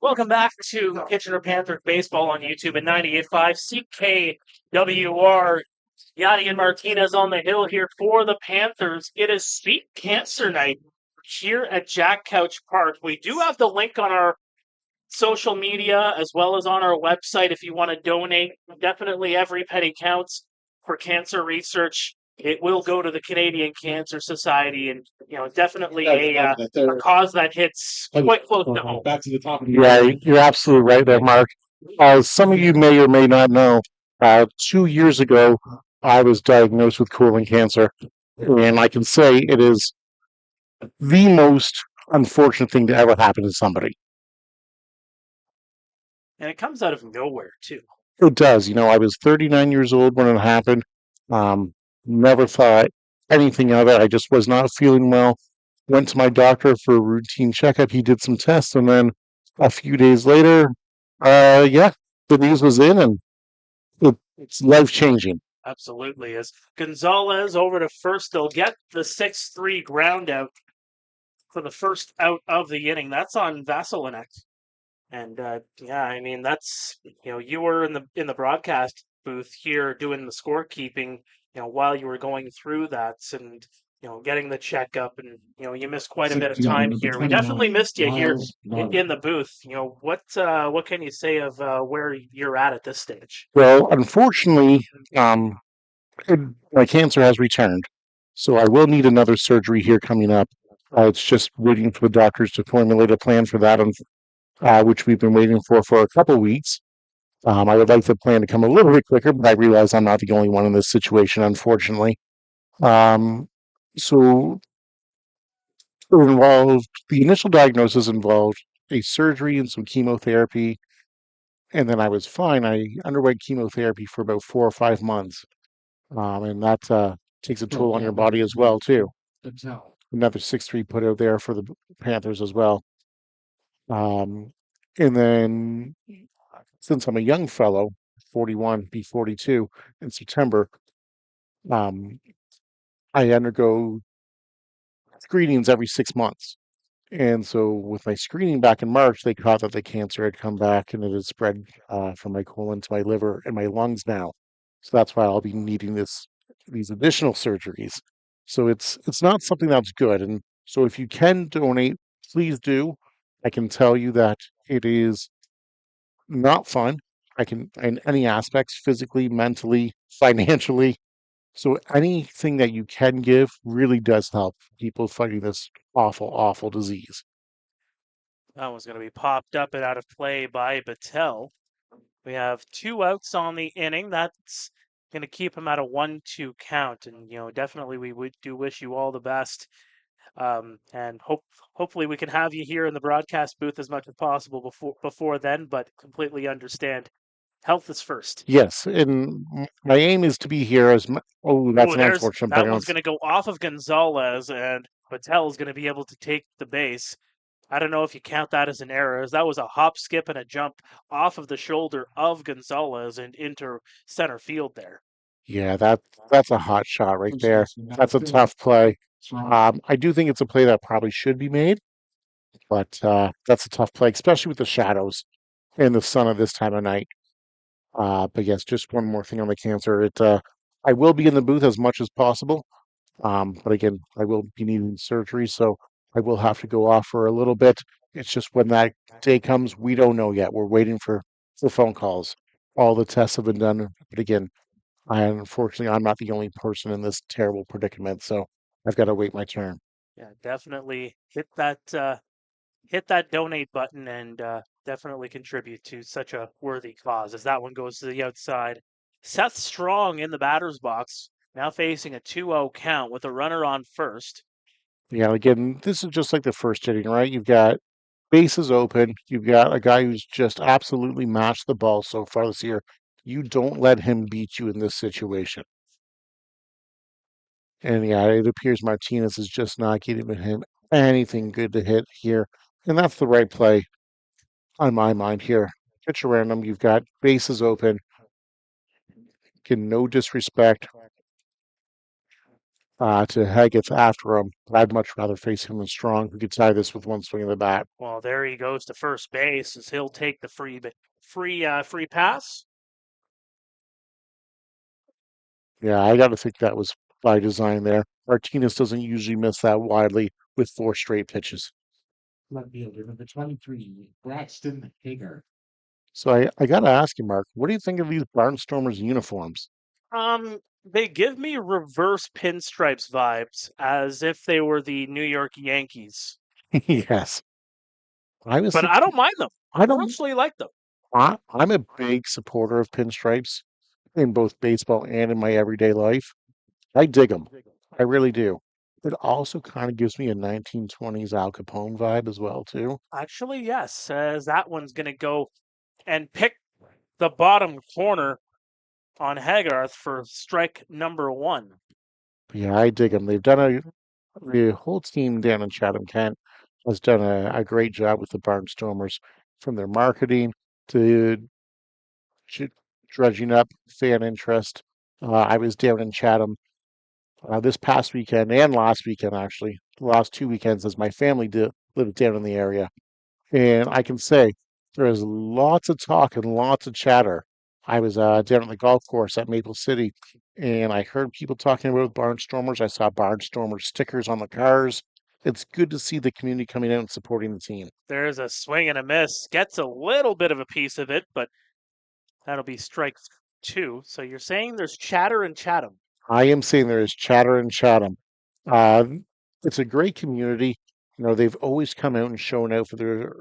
Welcome back to Kitchener Panthers Baseball on YouTube at 98.5 CKWR. Yadi and Martinez on the hill here for the Panthers. It is Speak Cancer Night here at Jack Couch Park. We do have the link on our social media as well as on our website if you want to donate. Definitely every penny counts for cancer research. It will go to the Canadian Cancer Society, and definitely a cause that hits quite close to home. Back to the top of Yeah, you're absolutely right there, Mark. Some of you may or may not know, 2 years ago, I was diagnosed with colon cancer, and I can say it is the most unfortunate thing to ever happen to somebody. And it comes out of nowhere, too. It does. I was 39 years old when it happened. Never thought anything of it. I just was not feeling well. Went to my doctor for a routine checkup. He did some tests, and then a few days later, the news was in, and it's life-changing. Absolutely. As Gonzalez over to first, they'll get the 6-3 ground out for the first out of the inning. That's on Vasilinek. And that's you were in the broadcast booth here doing the scorekeeping, while you were going through that and getting the checkup, and you missed quite a bit of time here. We definitely missed you here in the booth. What can you say of where you're at this stage? Well, unfortunately, my cancer has returned, so I will need another surgery here coming up. It's just waiting for the doctors to formulate a plan for that, which we've been waiting for a couple weeks. I would like the plan to come a little bit quicker, but I realize I'm not the only one in this situation, unfortunately. So the initial diagnosis involved a surgery and some chemotherapy, and then I was fine. I underwent chemotherapy for about 4 or 5 months, and that takes a toll on your body as well, too. Another 6-3 put out there for the Panthers as well. And then since I'm a young fellow, 41, be 42 in September, um, I undergo screenings every 6 months. And so with my screening back in March, they caught that the cancer had come back and it had spread from my colon to my liver and my lungs now. So that's why I'll be needing these additional surgeries. So it's not something that's good. And so if you can donate, please do. I can tell you that it is not fun. I can in any aspects, physically, mentally, financially. So anything that you can give really does help people fighting this awful, awful disease. That one's going to be popped up and out of play by Battelle. We have 2 outs on the inning. That's going to keep him at a 1-2 count. And, definitely we would do wish you all the best. And hopefully we can have you here in the broadcast booth as much as possible before then, but completely understand health is first. Yes, and my aim is to be here oh, that's Oh, an unfortunate that one's bounce. going to go off of Gonzalez, and Patel is going to be able to take the base. I don't know if you count that as an error, as that was a hop, skip, and a jump off of the shoulder of Gonzalez and into center field there. Yeah, that's a hot shot right there. That's a tough play. I do think it's a play that probably should be made, but that's a tough play, especially with the shadows and the sun at this time of night. But yes, just one more thing on the cancer. I will be in the booth as much as possible. But again, I will be needing surgery, so I will have to go off for a little bit. It's just when that day comes, we don't know yet. We're waiting for the phone calls. All the tests have been done, but again, unfortunately, I'm not the only person in this terrible predicament, so I've got to wait my turn. Yeah, definitely hit that donate button and definitely contribute to such a worthy cause as that one goes to the outside. Seth Strong in the batter's box, now facing a 2-0 count with a runner on first. Yeah, again, this is just like the first inning, right? You've got bases open. You've got a guy who's just absolutely mashed the ball so far this year. You don't let him beat you in this situation. And yeah, it appears Martinez is just not giving him anything good to hit here. And that's the right play on my mind here. Pitch a random. You've got bases open. Can no disrespect to Haggett after him. But I'd much rather face him than Strong, who could tie this with one swing of the bat. Well, there he goes to first base as he'll take the free pass. Yeah, I got to think that was by design there. Martinez doesn't usually miss that widely with four straight pitches. Left fielder number 23, Braxton Hager. So I got to ask you, Mark, what do you think of these Barnstormers uniforms? They give me reverse pinstripes vibes, as if they were the New York Yankees. Yes, I was But I don't mind them. I I don't. actually like them. I'm a big supporter of pinstripes in both baseball and in my everyday life. I dig them. I really do. It also kind of gives me a 1920s Al Capone vibe as well, too. Actually, yes, as that one's going to go and pick the bottom corner on Hagarth for strike number 1. But yeah, I dig them. The whole team down in Chatham-Kent has done a great job with the Barnstormers, from their marketing to j- dredging up fan interest. I was down in Chatham this past weekend and last weekend, actually, the last 2 weekends, as my family lived down in the area. And I can say there is lots of talk and lots of chatter. I was down at the golf course at Maple City, and I heard people talking about Barnstormers. I saw Barnstormers stickers on the cars. It's good to see the community coming out and supporting the team. There's a swing and a miss. Gets a little bit of a piece of it, but that'll be strike 2. So you're saying there's chatter in Chatham. I am saying there is chatter in Chatham. Uh, it's a great community. You know, they've always come out and shown out for their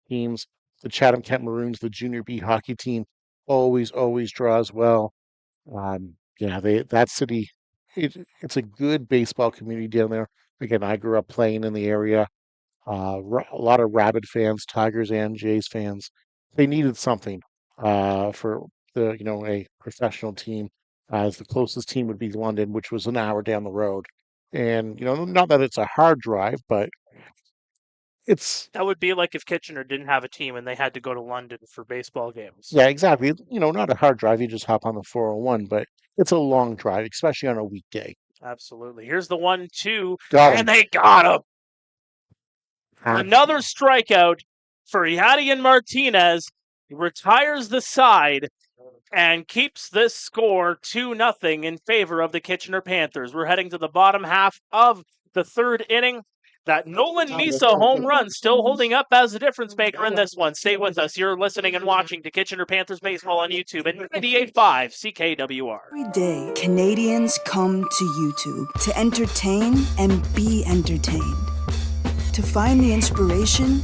teams. The Chatham-Kent Maroons, the junior B hockey team, always draws well. Yeah, that city, it's a good baseball community down there. Again, I grew up playing in the area. A lot of Rabbit fans, Tigers and Jays fans. They needed something for a professional team, as the closest team would be London, which was an hour down the road. And not that it's a hard drive, but it's That would be like if Kitchener didn't have a team and they had to go to London for baseball games. yeah, exactly. Not a hard drive. You just hop on the 401, but it's a long drive, especially on a weekday. Absolutely. Here's the 1-2, Got him. and they got him. Huh? Another strikeout for Yadian Martinez. He retires the side and keeps this score 2-0 in favor of the Kitchener Panthers. We're heading to the bottom half of the third inning. That Nolan Misa home run still holding up as the difference maker in this one. Stay with us. You're listening and watching to Kitchener Panthers Baseball on YouTube at 98.5 CKWR. Every day, Canadians come to YouTube to entertain and be entertained, to find the inspiration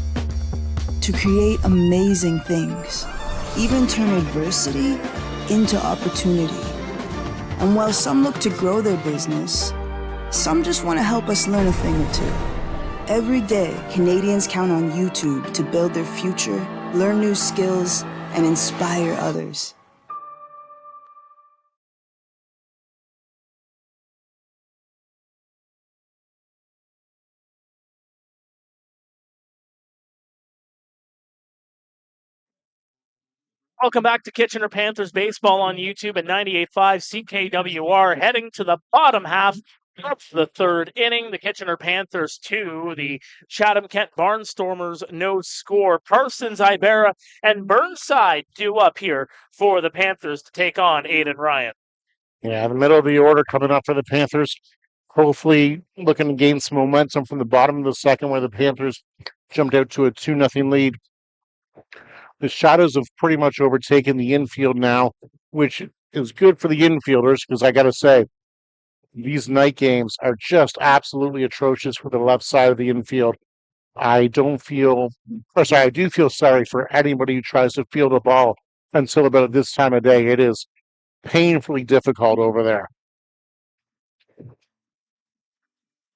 to create amazing things, even turn adversity into opportunity. And while some look to grow their business, some just want to help us learn a thing or two. Every day, Canadians count on YouTube to build their future, learn new skills, and inspire others. Welcome back to Kitchener Panthers Baseball on YouTube at 98.5 CKWR. Heading to the bottom half of the third inning. The Kitchener Panthers 2, the Chatham-Kent Barnstormers no score. Parsons, Ibarra, and Burnside due up here for the Panthers to take on Aiden Ryan. Yeah, the middle of the order coming up for the Panthers. Hopefully looking to gain some momentum from the bottom of the second where the Panthers jumped out to a 2-0 lead. The Shadows have pretty much overtaken the infield now, which is good for the infielders because I got to say, these night games are just absolutely atrocious for the left side of the infield. I do feel sorry for anybody who tries to field a ball until about this time of day. It is painfully difficult over there.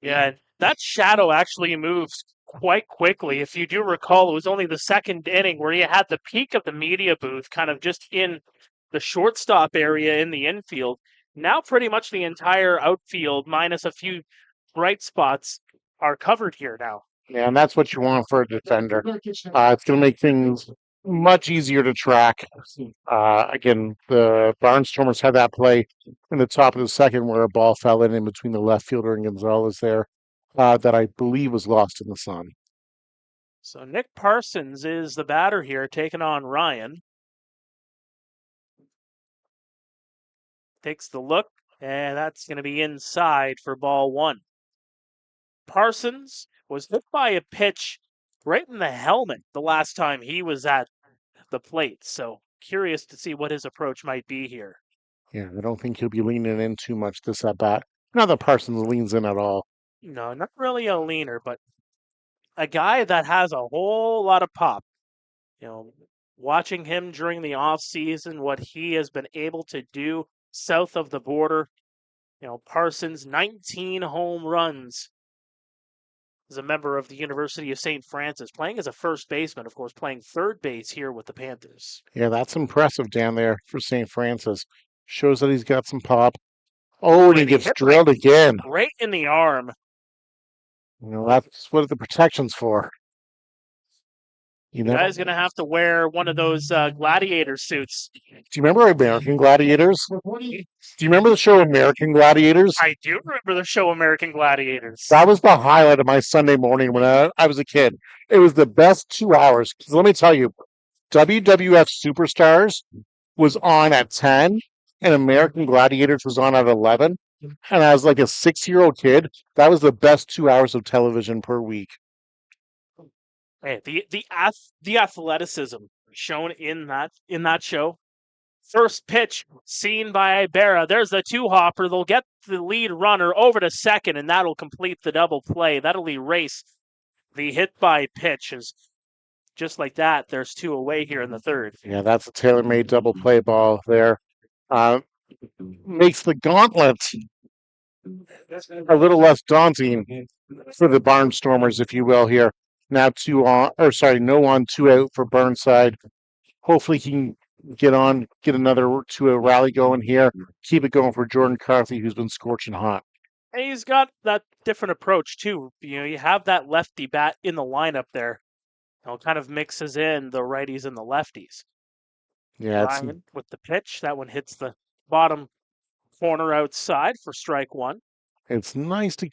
Yeah, that shadow actually moves quite quickly. If you do recall, it was only the second inning where you had the peak of the media booth kind of just in the shortstop area in the infield. Now pretty much the entire outfield, minus a few bright spots, are covered here now. Yeah, and that's what you want for a defender. It's going to make things much easier to track. Again, the Barnstormers had that play in the top of the second where a ball fell in between the left fielder and Gonzalez there that I believe was lost in the sun. So Nick Parsons is the batter here, taking on Ryan. Takes the look, and that's going to be inside for ball one. Parsons was hit by a pitch right in the helmet the last time he was at the plate. So curious to see what his approach might be here. Yeah, I don't think he'll be leaning in too much this at bat. Not that Parsons leans in at all. No, not really a leaner, but a guy that has a whole lot of pop. Watching him during the off season, what he has been able to do south of the border. Parsons, 19 home runs as a member of the University of St. Francis, playing as a first baseman, of course, playing third base here with the Panthers. Yeah, that's impressive down there for St. Francis. Shows that he's got some pop. Oh, and he gets drilled again. Right in the arm. That's what the protection's for. You guys going to have to wear one of those gladiator suits. Do you remember American Gladiators? Do you remember the show American Gladiators? I do remember the show American Gladiators. That was the highlight of my Sunday morning when I was a kid. It was the best 2 hours. Because let me tell you, WWF Superstars was on at 10, and American Gladiators was on at 11. And I was like a 6-year-old kid. That was the best 2 hours of television per week. Hey, the athleticism shown in that show. First pitch seen by Ibarra. There's the two-hopper. They'll get the lead runner over to second, and that'll complete the double play. That'll erase the hit by pitch. Just like that, there's two away here in the third. Yeah, that's a tailor-made double play ball there. Makes the gauntlet a little less daunting for the Barnstormers, if you will, here. Now no on, 2 out for Burnside. Hopefully he can get another 2-out rally going here. Keep it going for Jordan Carthy, who's been scorching hot. And he's got that different approach too. You have that lefty bat in the lineup there. Kind of mixes in the righties and the lefties. Yeah, Ryan with the pitch. That one hits the bottom corner outside for strike one. it's nice to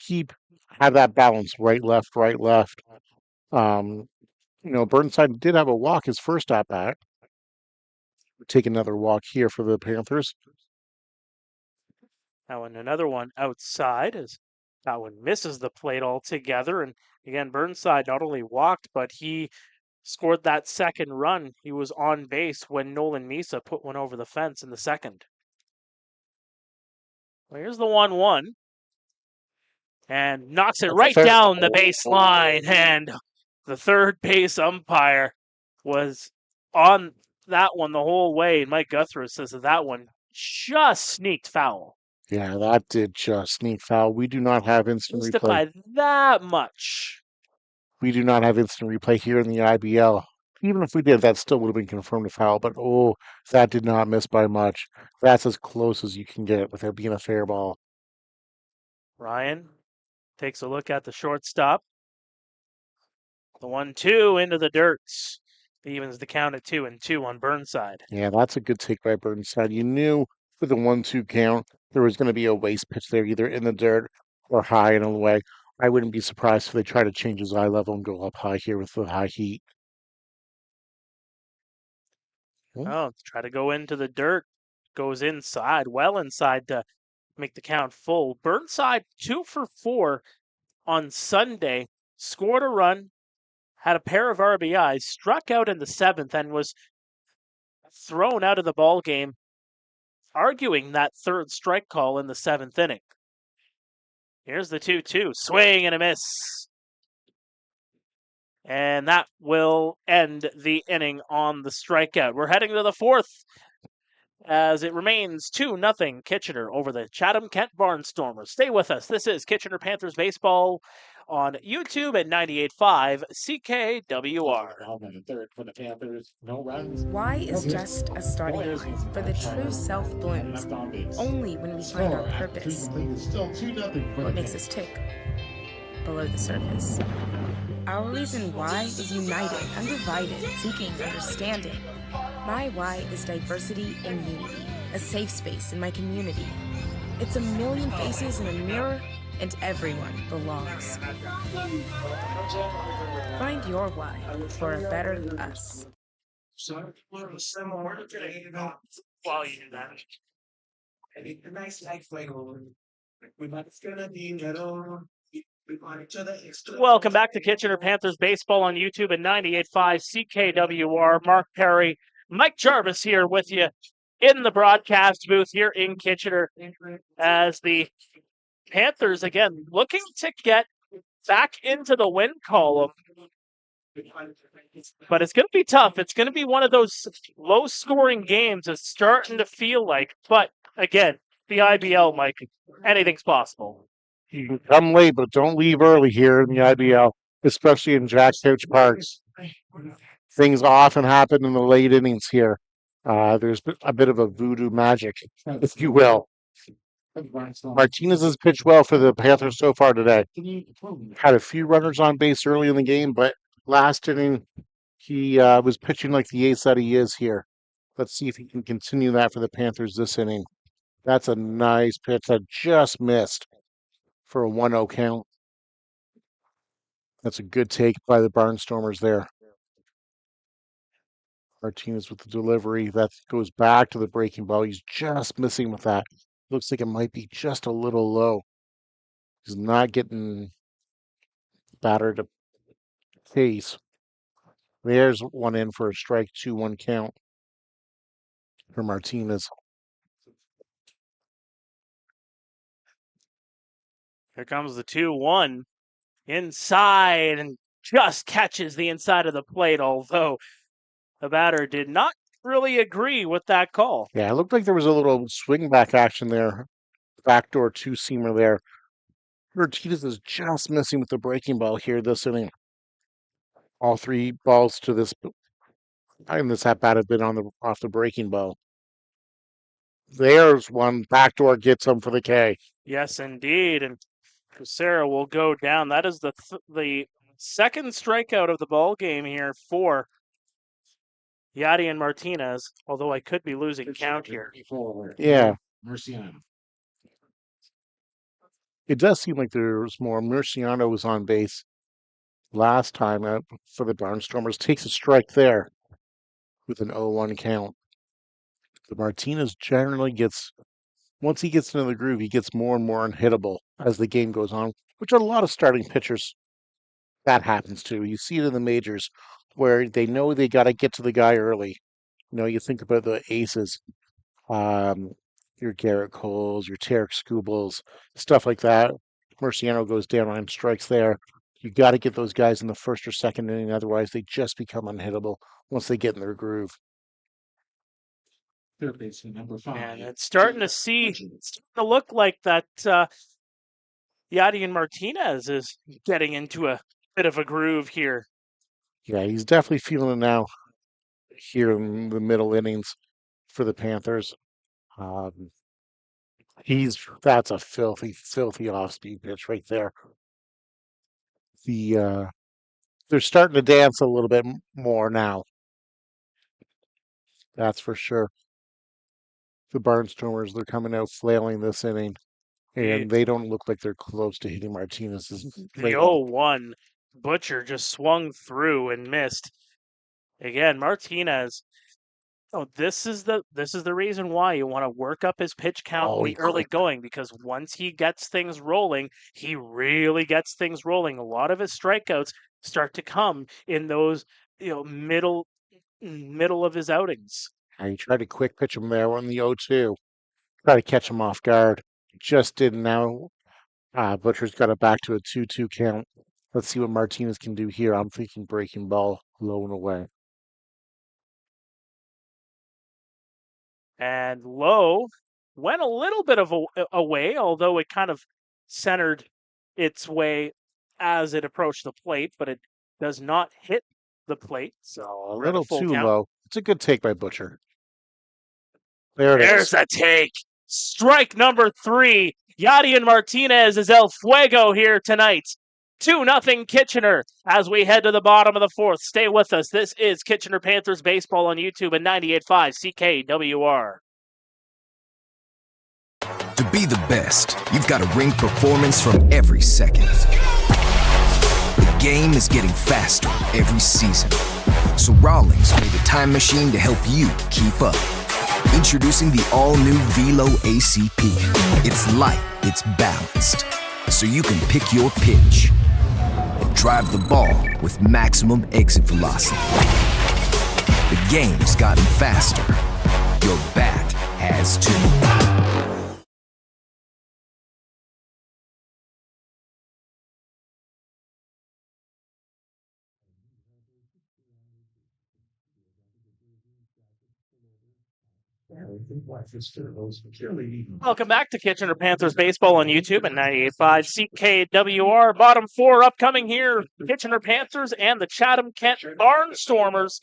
have that balance, right, left, right, left. Burnside did have a walk his first at bat. Take another walk here for the Panthers. Now, another one outside as that one misses the plate altogether. And again, Burnside not only walked, but he scored that second run. He was on base when Nolan Misa put one over the fence in the second. Well, here's the 1-1. And knocks it right down the baseline. And the third base umpire was on that one the whole way. And Mike Guthrie says that one just sneaked foul. Yeah, that did just sneak foul. We do not have instant Missed it replay. by that much. We do not have instant replay here in the IBL. Even if we did, that still would have been confirmed a foul. But that did not miss by much. That's as close as you can get without being a fair ball. Ryan takes a look at the shortstop. The 1-2 into the dirt. Evens the count at 2-2 on Burnside. Yeah, that's a good take by Burnside. You knew with the 1-2 count there was going to be a waste pitch there, either in the dirt or high and away. I wouldn't be surprised if they try to change his eye level and go up high here with the high heat. Try to go into the dirt. Goes inside, well inside to make the count full. Burnside 2 for 4 on Sunday. Scored a run, had a pair of RBIs, struck out in the 7th, and was thrown out of the ball game, arguing that third strike call in the 7th inning. Here's the 2-2, swing and a miss. And that will end the inning on the strikeout. We're heading to the 4th as it remains 2-0 Kitchener over the Chatham-Kent Barnstormers. Stay with us. This is Kitchener Panthers baseball on YouTube at 98.5 CKWR. For the Panthers, no runs. Why is just a starting line for the true self blooms only when we find our purpose? What makes us tick below the surface? Our reason why is united, undivided, seeking understanding. My why is diversity and unity, a safe space in my community. It's a million faces in a mirror, and everyone belongs. Find your why for a better us. While you do that. Welcome back to Kitchener Panthers baseball on YouTube at 98.5 CKWR. Mark Pare, Mike Gervais here with you in the broadcast booth here in Kitchener as the Panthers, again, looking to get back into the win column. But it's going to be tough. It's going to be one of those low-scoring games. It's starting to feel like. But, again, the IBL, Mike, anything's possible. You can come late, but don't leave early here in the IBL, especially in Jack Couch Parks. Things often happen in the late innings here. There's a bit of a voodoo magic, if you will. Martinez has pitched well for the Panthers so far today. Had a few runners on base early in the game, but last inning he was pitching like the ace that he is here. Let's see if he can continue that for the Panthers this inning. That's a nice pitch that just missed for a 1-0 count. That's a good take by the Barnstormers there. Martinez with the delivery. That goes back to the breaking ball. He's just missing with that. Looks like it might be just a little low. He's not getting battered to pace. There's one in for a strike, 2-1 count for Martinez. Here comes the 2-1 inside and just catches the inside of the plate, although the batter did not really agree with that call. Yeah, it looked like there was a little swing back action there. Backdoor two-seamer there. Martinez is just missing with the breaking ball here this inning. All three balls to this in this at bat have been off the breaking ball. There's one. Backdoor gets him for the K. Yes, indeed. And Sarah will go down. That is the second strikeout of the ball game here for Yadi and Martinez, although I could be losing count here. Yeah, Marciano. it does seem like there's more. Murciano was on base last time out for the Barnstormers. Takes a strike there with an 0-1 count. The Martinez generally gets, once he gets into the groove, he gets more and more unhittable as the game goes on, which a lot of starting pitchers that happens to. You see it in the majors where they know they got to get to the guy early. You think about the aces, um, your Garrett Coles, your Tarek Skubals, stuff like that. Murciano goes down on strikes there. You got to get those guys in the first or second inning, otherwise they just become unhittable once they get in their groove. Third baseman number 5. And it's starting to look like that Yadi and Martinez is getting into a bit of a groove here. Yeah, he's definitely feeling it now here in the middle innings for the Panthers. Um, that's a filthy, filthy off-speed pitch right there. They're starting to dance a little bit more now. That's for sure. The Barnstormers, they're coming out flailing this inning, and they don't look like they're close to hitting Martinez's. The 0-1 Butcher just swung through and missed. Again, Martinez. Oh, this is the reason why you want to work up his pitch count in the early going, because once he gets things rolling, he really gets things rolling. A lot of his strikeouts start to come in those middle of his outings. He tried to quick pitch him there on the 0-2. Try to catch him off guard. Just didn't now. Butcher's got it back to a 2-2 count. Let's see what Martinez can do here. I'm thinking breaking ball low and away. And low went a little bit of away, although it kind of centered its way as it approached the plate, but it does not hit the plate. So a little too low. It's a good take by Butcher. There's a take. Strike number 3. Yadi and Martinez is El Fuego here tonight. 2-0 Kitchener as we head to the bottom of the 4th. Stay with us. This is Kitchener Panthers baseball on YouTube at 98.5 CKWR. To be the best, you've got to ring performance from every second. The game is getting faster every season. So Rawlings made a time machine to help you keep up. Introducing the all-new Velo ACP. It's light, it's balanced, so you can pick your pitch and drive the ball with maximum exit velocity. The game's gotten faster. Your bat has too. Welcome back to Kitchener Panthers baseball on YouTube at 98.5 CKWR. Bottom 4 upcoming here. Kitchener Panthers and the Chatham-Kent Barnstormers.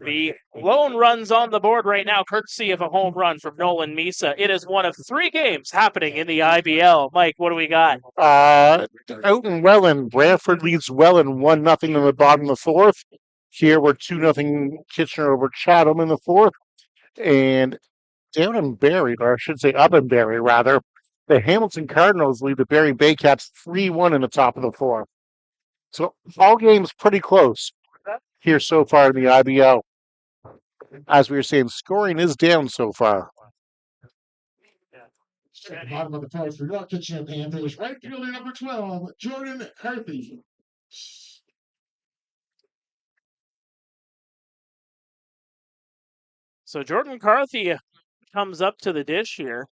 The lone runs on the board right now, courtesy of a home run from Nolan Misa. It is one of 3 games happening in the IBL. Mike, what do we got? Out in Welland, Brantford leads Welland 1-0 in the bottom of the 4th. Here we're 2-0 Kitchener over Chatham in the 4th. And down in Barrie, or I should say up in Barrie, rather, the Hamilton Cardinals lead the Barrie Baycats 3-1 in the top of the 4th. So all games pretty close here so far in the IBL. As we were saying, scoring is down so far. At the bottom of the 4th for your Kitchener Panthers, right fielder number 12, Jordan Carthy. So Jordan Carthy comes up to the dish here.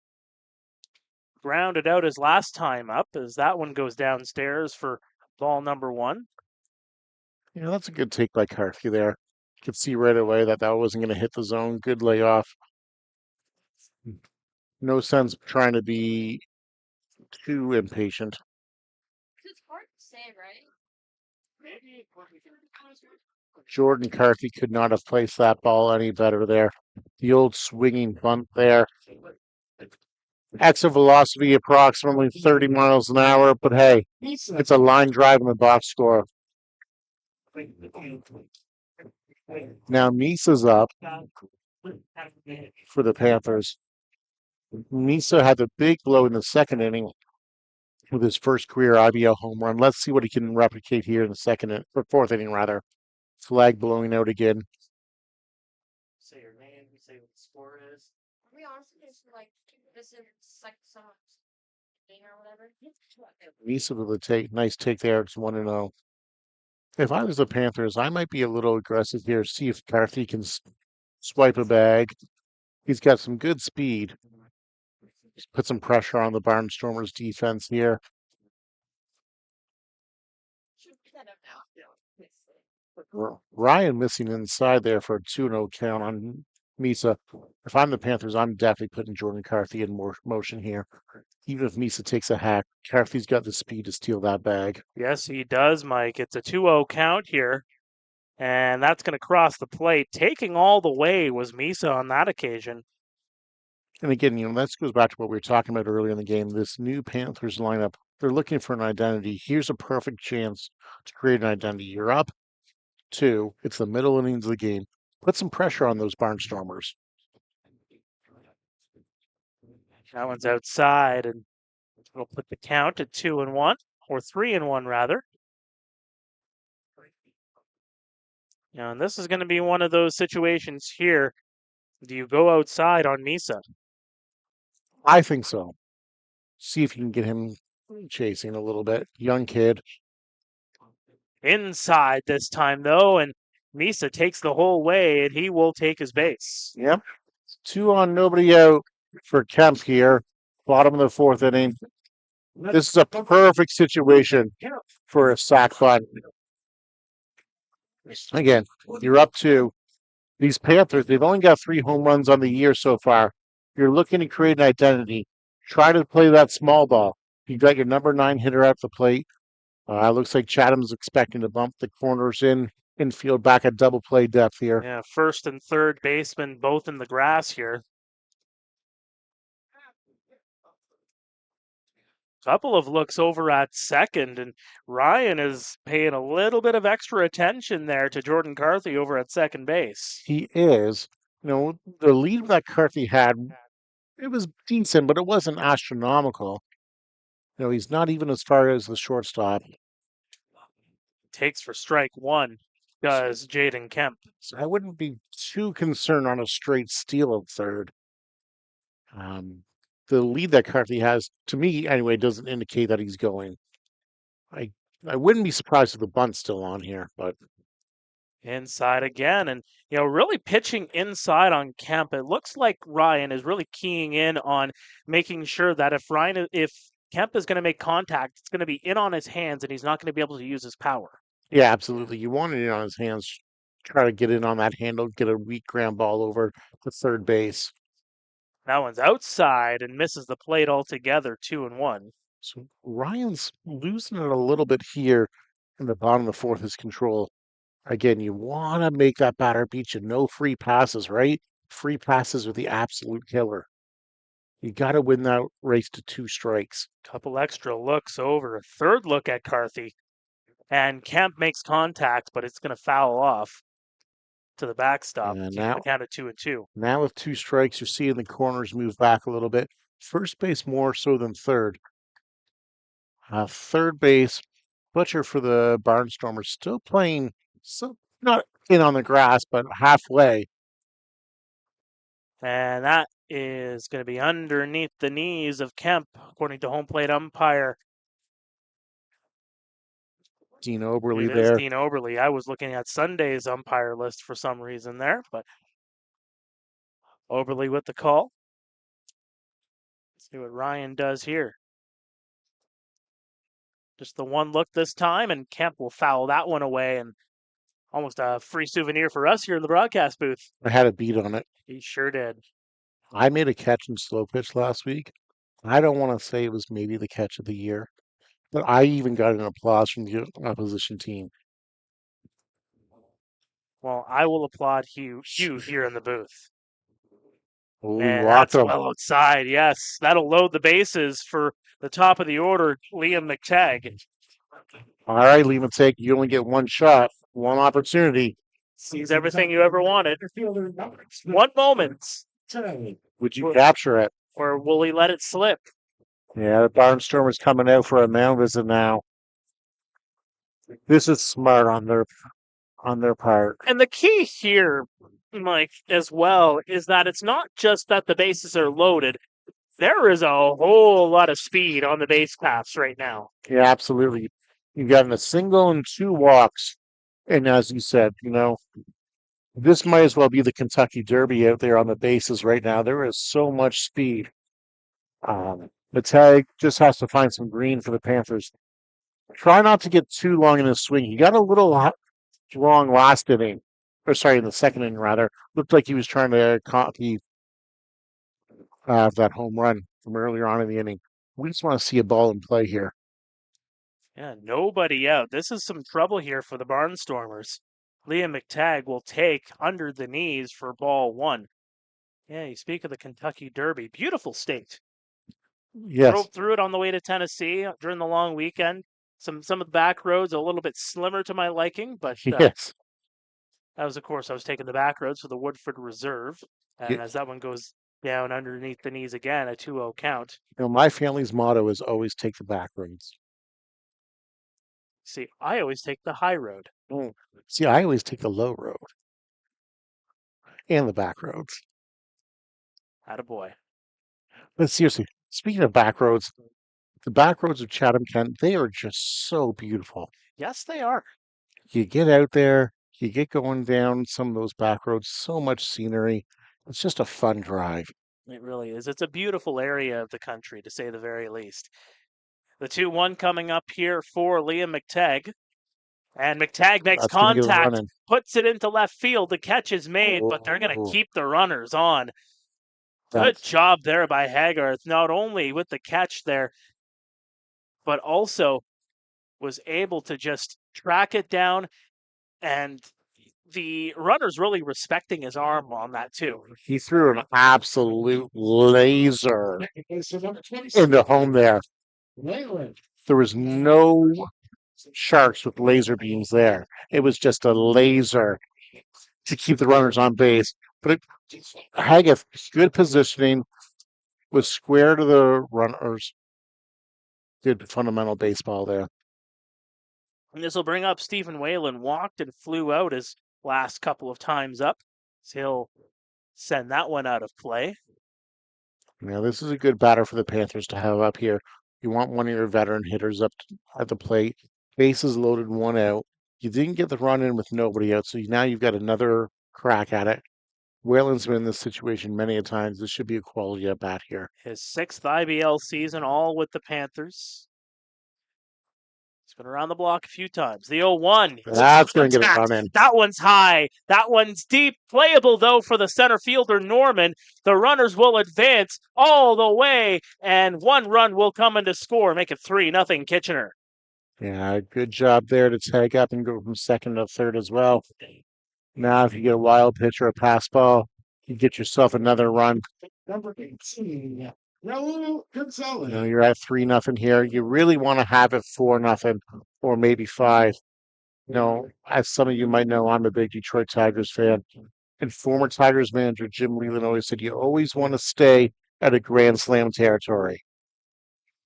Grounded out his last time up as that one goes downstairs for ball number 1. Yeah, that's a good take by Carthy there. You could see right away that wasn't going to hit the zone. Good layoff. No sense trying to be too impatient. It's hard to say, right? Jordan Carthy could not have placed that ball any better there. The old swinging bunt there. Exit velocity approximately 30 miles an hour, but hey, it's a line drive in the box score. Now Misa's up for the Panthers. Misa had the big blow in the second inning with his first career IBL home run. Let's see what he can replicate here in the or fourth inning rather. Flag blowing out again. Say your name, say what the score is. Are we honestly just like this is like some game or whatever? Misa with a nice take there. It's 1-0. If I was the Panthers, I might be a little aggressive here. See if Carthy can swipe a bag. He's got some good speed. Put some pressure on the Barnstormers defense here. Ryan missing inside there for a 2-0 count on Misa. If I'm the Panthers, I'm definitely putting Jordan Carthy in more motion here. Even if Misa takes a hack, Carthy's got the speed to steal that bag. Yes, he does, Mike. It's a 2-0 count here. And that's going to cross the plate. Taking all the way was Misa on that occasion. And again, that goes back to what we were talking about earlier in the game. This new Panthers lineup, they're looking for an identity. Here's a perfect chance to create an identity. You're up 2. It's the middle innings of the game. Put some pressure on those Barnstormers. That one's outside, and we'll put the count at 2-1, or 3-1 rather. And this is going to be one of those situations here. Do you go outside on Misa? I think so. See if you can get him chasing a little bit. Young kid. Inside this time, though, and Misa takes the whole way, and he will take his base. Yep. 2 on, nobody out for Kemp here. Bottom of the fourth inning. This is a perfect situation for a sack bunt. Again, you're up 2. These Panthers, they've only got 3 home runs on the year so far. You're looking to create an identity. Try to play that small ball. You got your number 9 hitter at the plate. Looks like Chatham's expecting to bump the corners infield back at double play depth here. Yeah, first and third baseman both in the grass here. Couple of looks over at second, and Ryan is paying a little bit of extra attention there to Jordan Carthy over at second base. He is. The lead that Carthy had, it was decent, but it wasn't astronomical. He's not even as far as the shortstop. Takes for strike 1, does Jaden Kemp. So I wouldn't be too concerned on a straight steal of third. The lead that Carthy has, to me anyway, doesn't indicate that he's going. I wouldn't be surprised if the bunt's still on here, but inside again, and really pitching inside on Kemp. It looks like Ryan is really keying in on making sure that if Kemp is going to make contact, it's going to be in on his hands, and he's not going to be able to use his power. Yeah, absolutely. You want it in on his hands. Try to get in on that handle, get a weak ground ball over to third base. That one's outside and misses the plate altogether, 2-1. So Ryan's losing it a little bit here in the bottom of the fourth is control. Again, you want to make that batter beat you. No free passes, right? Free passes are the absolute killer. You got to win that race to 2 strikes. Couple extra looks over. A third look at Carthy. And Kemp makes contact, but it's going to foul off to the backstop. Now, the count at 2-2. Now with 2 strikes, you're seeing the corners move back a little bit. First base more so than third. Third base, Butcher for the Barnstormers still playing, so not in on the grass, but halfway. And that is going to be underneath the knees of Kemp, according to home plate umpire Dean Oberly it there. Is Dean Oberly. I was looking at Sunday's umpire list for some reason there, but Oberly with the call. Let's see what Ryan does here. Just the one look this time, and Kemp will foul that one away, and almost a free souvenir for us here in the broadcast booth. I had a beat on it. He sure did. I made a catch in slow pitch last week. I don't want to say it was maybe the catch of the year, but I even got an applause from the opposition team. Well, I will applaud you here in the booth. Oh, he And walked that's him. well outside. Yes, that'll load the bases for the top of the order, Liam McTagg. All right, Lehman, take. You only get one shot, one opportunity. Sees everything you ever wanted. One moment. Would you capture it? Or will he let it slip? Yeah, the Barnstormers coming out for a mound visit now. This is smart on their part. And the key here, Mike, as well, is that it's not just that the bases are loaded. There is a whole lot of speed on the base paths right now. Yeah, absolutely. You've gotten a single and 2 walks. And as you said, this might as well be the Kentucky Derby out there on the bases right now. There is so much speed. The tag just has to find some green for the Panthers. Try not to get too long in his swing. He got a little long last inning. Or sorry, in the second inning, rather. Looked like he was trying to copy that home run from earlier on in the inning. We just want to see a ball in play here. Yeah, nobody out. This is some trouble here for the Barnstormers. Liam McTagg will take under the knees for ball 1. Yeah, you speak of the Kentucky Derby. Beautiful state. Yes. Drove through it on the way to Tennessee during the long weekend. Some of the back roads a little bit slimmer to my liking, but Yes. that was, of course, I was taking the back roads for the Woodford Reserve. And as that one goes down underneath the knees again, a 2-0 count. My family's motto is always take the back roads. See, I always take the high road. See, I always take the low road and the back roads. Attaboy. But seriously, speaking of back roads, the back roads of Chatham-Kent, they are just so beautiful. Yes, they are. You get out there, you get going down some of those back roads, so much scenery. It's just a fun drive. It really is. It's a beautiful area of the country, to say the very least. The 2-1 coming up here for Liam McTagg. And McTagg makes contact, puts it into left field. The catch is made, but they're going to keep the runners on. Good job there by Hagarth, not only with the catch there, but also was able to just track it down. And the runner's really respecting his arm on that, too. He threw an absolute laser into home there. There was no sharks with laser beams there. It was just a laser to keep the runners on base. But Haggith, good positioning, was square to the runners. Good fundamental baseball there. And this will bring up Stephen Whalen. Walked and flew out his last couple of times up. So he'll send that one out of play. Now, this is a good batter for the Panthers to have up here. You want one of your veteran hitters up at the plate. Bases loaded, 1 out. You didn't get the run in with nobody out, so now you've got another crack at it. Whalen's been in this situation many a times. This should be a quality at bat here. His 6th IBL season, all with the Panthers. He's been around the block a few times. The 0-1. That's going to get a run in. That one's high. That one's deep. Playable, though, for the center fielder, Norman. The runners will advance all the way, and 1 run will come in to score. Make it 3-0 Kitchener. Yeah, good job there to tag up and go from second to third as well. Now, if you get a wild pitch or a pass ball, you get yourself another run. Number 18, Raul Gonzalez. You're at 3-0 here. You really want to have it 4-0 or maybe 5. As some of you might know, I'm a big Detroit Tigers fan. And former Tigers manager Jim Leland always said, you always want to stay at a Grand Slam territory.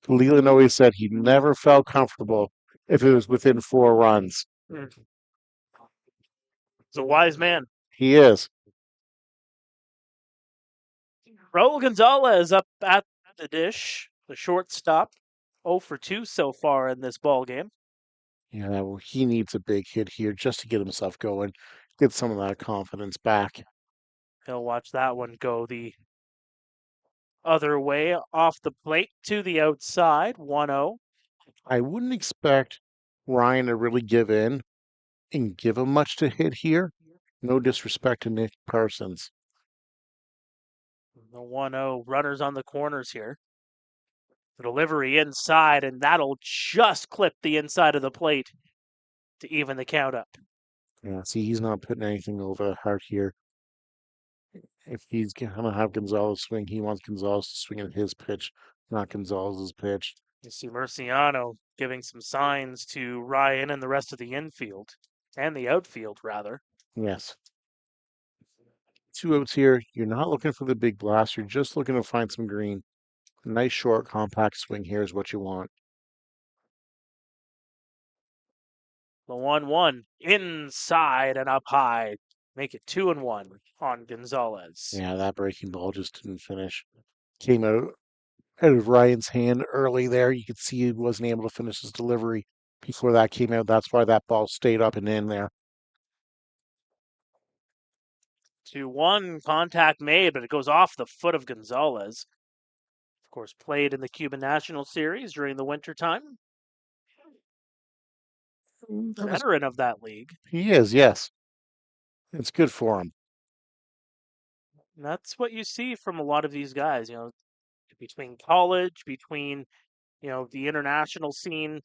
Leland always said he never felt comfortable if it was within 4 runs. He's a wise man. He is. Raul Gonzalez up at the dish, the shortstop. 0 for 2 so far in this ball game. Yeah, well, he needs a big hit here just to get himself going, get some of that confidence back. He'll watch that one go the other way off the plate to the outside. 1-0. I wouldn't expect Ryan to really give in and give him much to hit here. No disrespect to Nick Parsons. The 1-0 runners on the corners here. The delivery inside, and that'll just clip the inside of the plate to even the count up. Yeah, see, he's not putting anything over the heart here. If he's gonna have Gonzalez swing, he wants Gonzalez to swing at his pitch, not Gonzalez's pitch. You see Murciano giving some signs to Ryan and the rest of the infield, and the outfield, rather. Yes. 2 outs here. You're not looking for the big blast. You're just looking to find some green. A nice, short, compact swing here is what you want. The 1-1 inside and up high. Make it 2-1 on Gonzalez. Yeah, that breaking ball just didn't finish. Came out of Ryan's hand early there. You could see he wasn't able to finish his delivery before that came out. That's why that ball stayed up and in there. 2-1, contact made, but it goes off the foot of Gonzalez. Of course, played in the Cuban National Series during the wintertime. Veteran of that league. He is, yes. It's good for him. And that's what you see from a lot of these guys, between college, between, the international scene.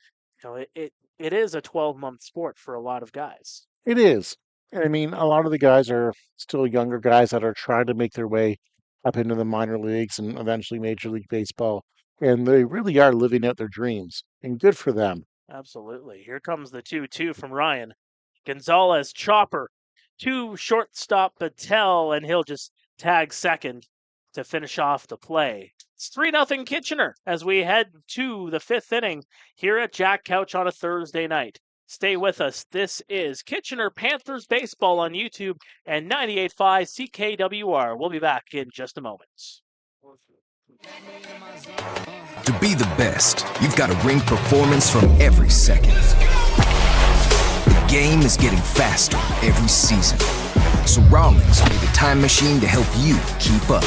It is a 12-month sport for a lot of guys. It is. And I mean, a lot of the guys are still younger guys that are trying to make their way up into the minor leagues and eventually Major League Baseball. And they really are living out their dreams. And good for them. Absolutely. Here comes the 2-2 from Ryan. Gonzalez, chopper, to shortstop Patel, and he'll just tag second to finish off the play. It's 3-0 Kitchener as we head to the 5th inning here at Jack Couch on a Thursday night. Stay with us. This is Kitchener Panthers Baseball on YouTube and 98.5 CKWR. We'll be back in just a moment. To be the best, you've got to bring performance from every second. The game is getting faster every season. So Rawlings made a time machine to help you keep up.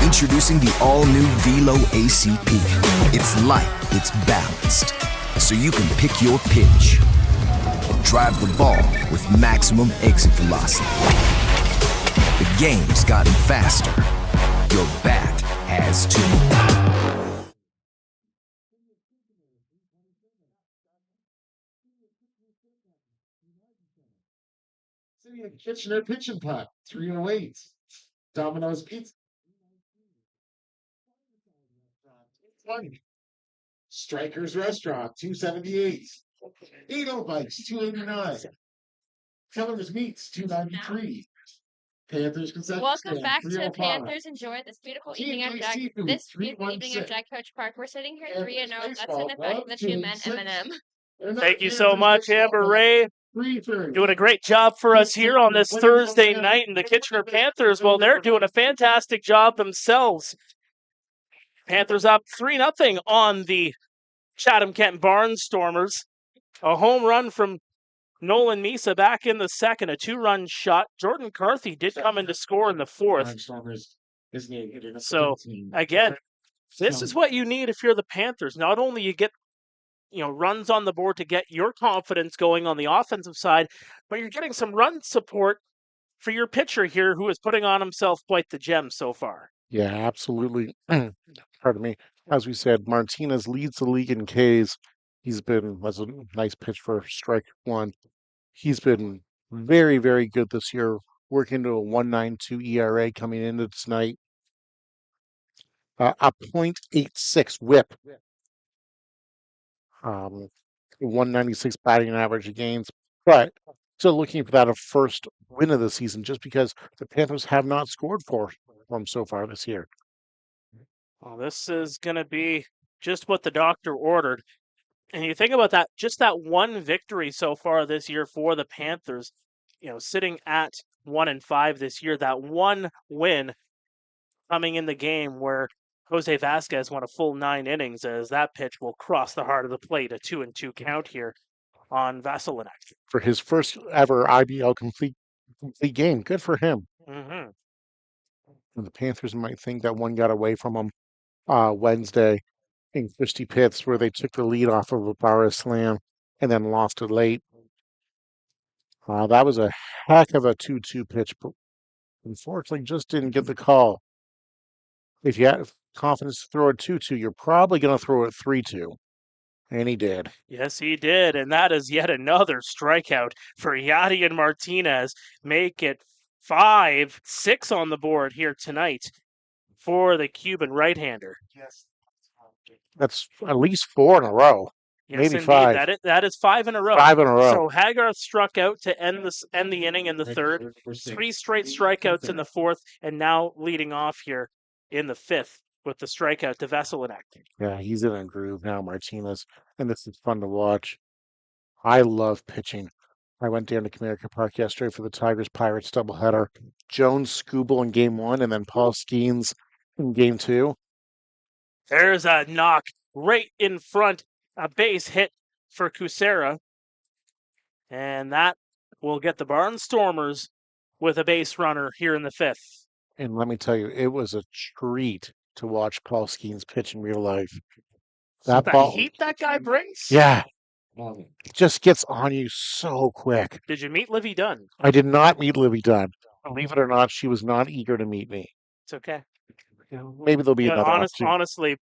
Introducing the all-new Velo ACP. It's light, it's balanced, so you can pick your pitch or drive the ball with maximum exit velocity. The game's gotten faster. Your bat has too. City of Kitchener Pitching Putt, 308. Domino's Pizza. 20. Strikers Restaurant, 278. Edelweiss, 289. Keller's Meats, 293. Panthers Concession Welcome Stand, back to 305. Panthers. Enjoy this beautiful evening at Jack. Seafood, This beautiful evening 316. at Jack Coach Park. We're sitting here Panthers 3-0. That's baseball, in effect the 2 men 1, 2, M&M. Thank you so much, Amber Ray. Doing a great job for us here on this Thursday night, and the Kitchener Panthers, well, they're doing a fantastic job themselves. Panthers up 3-0 on the Chatham-Kent Barnstormers. A home run from Nolan Misa back in the second, a 2-run shot. Jordan Carthy did come in to score in the 4th. So, again, this is what you need if you're the Panthers. Not only you get runs on the board to get your confidence going on the offensive side, but you're getting some run support for your pitcher here who is putting on himself quite the gem so far. Yeah, absolutely. Pardon me. As we said, Martinez leads the league in Ks. That's a nice pitch for strike one. He's been very, very good this year, working to a 1.92 ERA coming into tonight. A .86 whip. 196 batting average against, but still looking for that first win of the season just because the Panthers have not scored for him so far this year. Well, this is going to be just what the doctor ordered. And you think about that, just that one victory so far this year for the Panthers, sitting at 1-5 this year, that one win coming in the game where Jose Vasquez won a full 9 innings as that pitch will cross the heart of the plate, a 2-2 count here on Vasilinac. For his first ever IBL complete game. Good for him. Mm-hmm. And the Panthers might think that one got away from them Wednesday in Christie Pitts where they took the lead off of a Pare slam and then lost it late. That was a heck of a 2-2 pitch, but unfortunately just didn't get the call. If you have confidence to throw a 2-2, you're probably going to throw it 3-2. And he did. Yes, he did. And that is yet another strikeout for Yadier Martinez. Make it 5-6 on the board here tonight for the Cuban right-hander. That's at least 4 in a row. Yes, Maybe indeed. 5. That is 5 in a row. 5 in a row. So Hagar struck out to end the inning in the third. 3 straight strikeouts in the fourth, and now leading off here in the fifth with the strikeout to Veselinek. Yeah, he's in a groove now, Martinez, and this is fun to watch. I love pitching. I went down to Comerica Park yesterday for the Tigers Pirates doubleheader. Jones, Scooble in game 1, and then Paul Skeens in game 2. There's a knock right in front, a base hit for Kucera. And that will get the Barnstormers with a base runner here in the fifth. And let me tell you, it was a treat to watch Paul Skeens pitch in real life. That ball, heat that guy brings? Yeah. It just gets on you so quick. Did you meet Livy Dunn? I did not meet Livy Dunn. Believe it or not, she was not eager to meet me. It's okay. Maybe there'll be another opportunity. Honestly,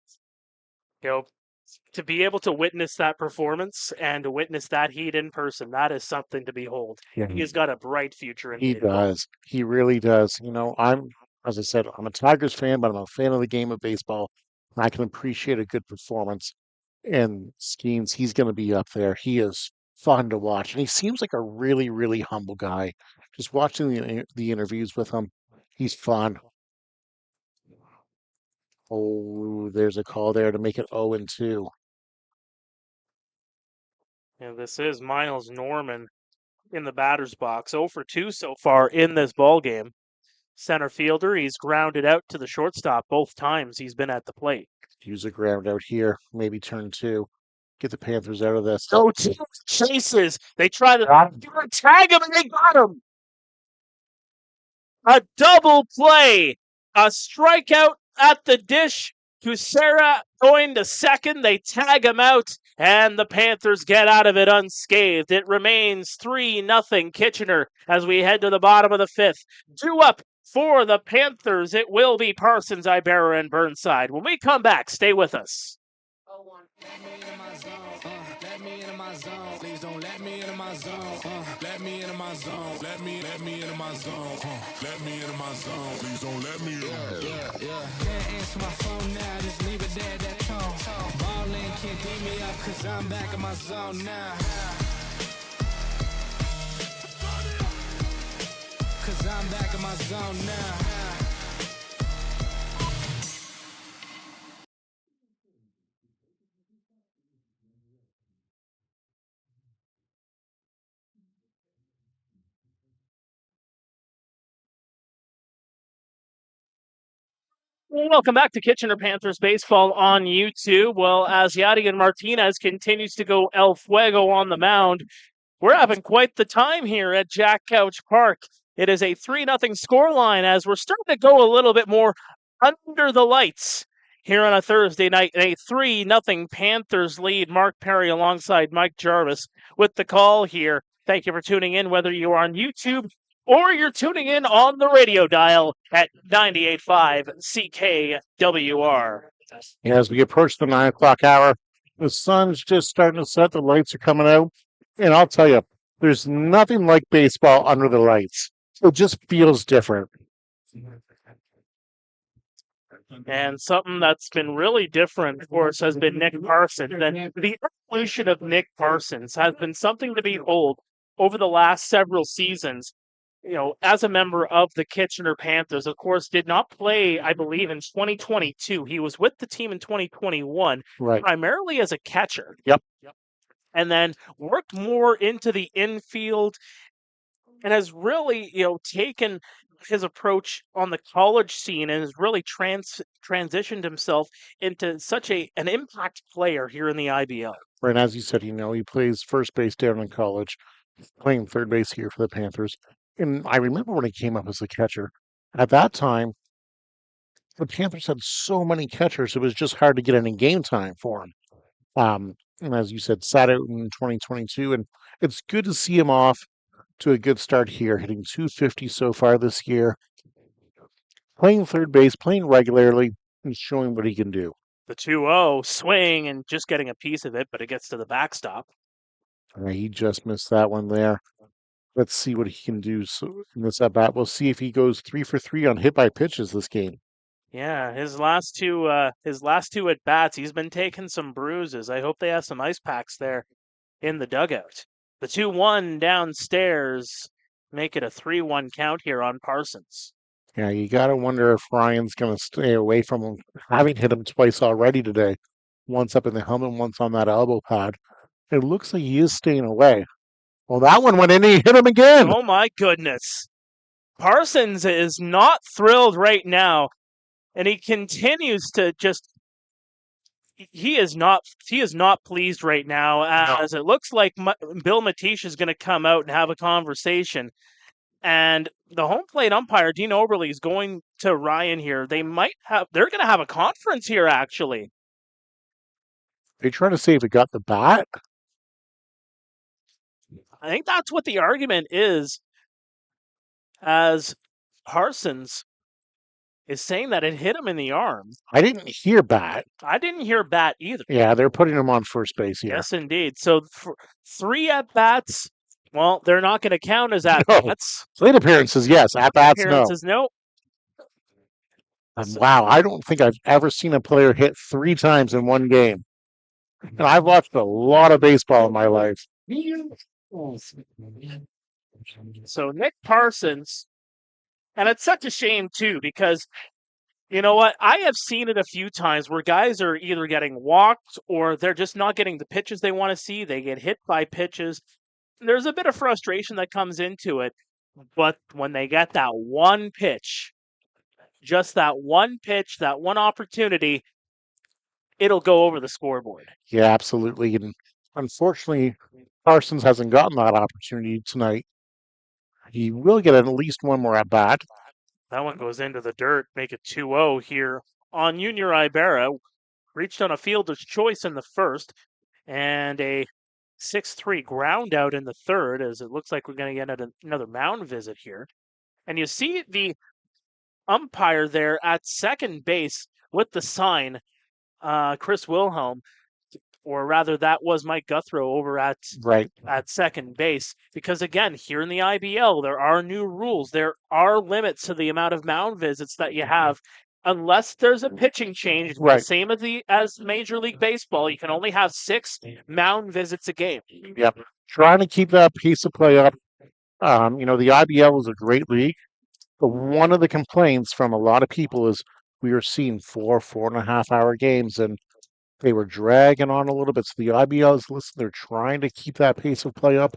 to be able to witness that performance and to witness that heat in person, that is something to behold. Yeah. He's got a bright future in baseball. He does. He really does. As I said, I'm a Tigers fan, but I'm a fan of the game of baseball. I can appreciate a good performance. And Skeens, he's going to be up there. He is fun to watch. And he seems like a really, really humble guy. Just watching the interviews with him, he's fun. Oh, there's a call there to make it 0-2. And this is Miles Norman in the batter's box. 0 for 2 so far in this ball game. Center fielder, he's grounded out to the shortstop both times he's been at the plate. Use a ground out here, maybe turn 2. Get the Panthers out of this. Oh, two chases. They try to tag him and they got him. A double play. A strikeout at the dish. Kucera going to second. They tag him out, and the Panthers get out of it unscathed. It remains 3-0 Kitchener as we head to the bottom of the fifth. Due up for the Panthers, it will be Parsons, Ibarra, and Burnside. When we come back, stay with us. Let me into my zone. Let me into my zone. Please don't let me into my zone. Let me into my zone. Let me into my zone. Let me into my zone. Please don't let me in. Yeah. Can't answer my phone now. Just leave it there. That tone. Ballin' can't beat me up 'cause I'm back in my zone now. 'Cause I'm back in my zone now. Welcome back to Kitchener Panthers Baseball on YouTube. Well, as Yadier Martinez continues to go El Fuego on the mound, we're having quite the time here at Jack Couch Park. It is a 3-0 scoreline as we're starting to go a little bit more under the lights here on a Thursday night. A 3-0 Panthers lead. Mark Pare alongside Mike Gervais with the call here. Thank you for tuning in, whether you are on YouTube or you're tuning in on the radio dial at 98.5 CKWR. As we approach the 9 o'clock hour, the sun's just starting to set, the lights are coming out. And I'll tell you, there's nothing like baseball under the lights. It just feels different. And something that's been really different, of course, has been Nick Parsons. And the evolution of Nick Parsons has been something to behold over the last several seasons. As a member of the Kitchener Panthers, of course, did not play, I believe, in 2022. He was with the team in 2021, right, primarily as a catcher. Yep. And then worked more into the infield and has really, taken his approach on the college scene and has really transitioned himself into such an impact player here in the IBL. Right, as you said, he plays first base down in college, playing third base here for the Panthers. And I remember when he came up as a catcher. At that time, the Panthers had so many catchers, it was just hard to get any game time for him. And as you said, sat out in 2022, and it's good to see him off to a good start here, hitting .250 so far this year, playing third base, playing regularly, and showing what he can do. The 2-0 swing and just getting a piece of it, but it gets to the backstop. He just missed that one there. Let's see what he can do in this at bat. We'll see if he goes 3 for 3 on hit by pitches this game. Yeah, his last two at bats, he's been taking some bruises. I hope they have some ice packs there in the dugout. The 2-1 downstairs make it a 3-1 count here on Parsons. Yeah, you got to wonder if Ryan's going to stay away from him, having hit him twice already today. Once up in the helmet, once on that elbow pad. It looks like he is staying away. Well, that one went in and he hit him again. Oh my goodness. Parsons is not thrilled right now, and he continues to just he is not pleased right now, as it looks like Bill Matish is going to come out and have a conversation. And the home plate umpire, Dean Oberle, is going to Ryan here. They're going to have a conference here, actually. They trying to see if it got the bat. I think that's what the argument is, as Parsons is saying that it hit him in the arm. I didn't hear bat. I didn't hear bat either. Yeah, they're putting him on first base here. Yes, indeed. So 3 at-bats, well, they're not going to count as at-bats. No. Plate appearances, yes. At-bats, no. Wow, I don't think I've ever seen a player hit 3 times in one game. And I've watched a lot of baseball in my life. So Nick Parsons, and it's such a shame, too, because you know what? I have seen it a few times where guys are either getting walked or they're just not getting the pitches they want to see. They get hit by pitches. There's a bit of frustration that comes into it. But when they get that one pitch, just that one pitch, that one opportunity, it'll go over the scoreboard. Yeah, absolutely. And unfortunately, Parsons hasn't gotten that opportunity tonight. He will get at least one more at bat. That one goes into the dirt, make it 2-0 here on Junior Ibarra. Reached on a fielder's choice in the first, and a 6-3 ground out in the third, as it looks like we're going to get another mound visit here. And you see the umpire there at second base with the sign, Chris Wilhelm, or rather that was Mike Guthrow over at second base. Because again, here in the IBL, there are new rules. There are limits to the amount of mound visits that you have. Unless there's a pitching change, the same as Major League Baseball, you can only have 6 mound visits a game. Yep. Trying to keep that pace of play up. The IBL is a great league, but one of the complaints from a lot of people is we were seeing 4.5 hour games, and they were dragging on a little bit. So the IBL is they're trying to keep that pace of play up.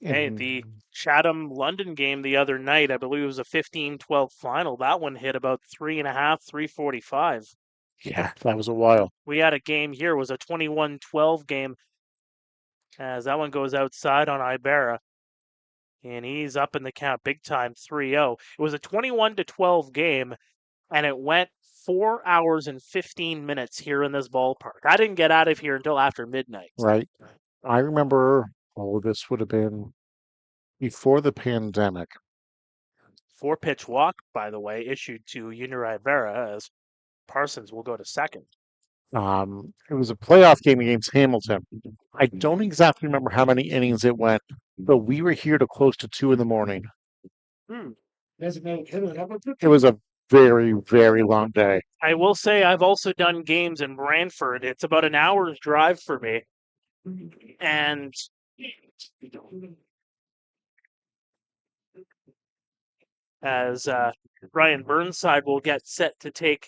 Hey, the Chatham-London game the other night, I believe it was a 15-12 final. That one hit about 3.5, 3:45. Yeah, that was a while. We had a game here, it was a 21-12 game, as that one goes outside on Ibarra. And he's up in the count big time, 3-0. It was a 21-12 game, and it went 4 hours and 15 minutes here in this ballpark. I didn't get out of here until after midnight. Right. I remember, this would have been before the pandemic. 4-pitch walk, by the way, issued to Junior Ibarra, as Parsons will go to second. It was a playoff game against Hamilton. I don't exactly remember how many innings it went, but we were here till close to 2 a.m. It was a very, very long day. I will say I've also done games in Brantford. It's about an hour's drive for me. And as Ryan Burnside will get set to take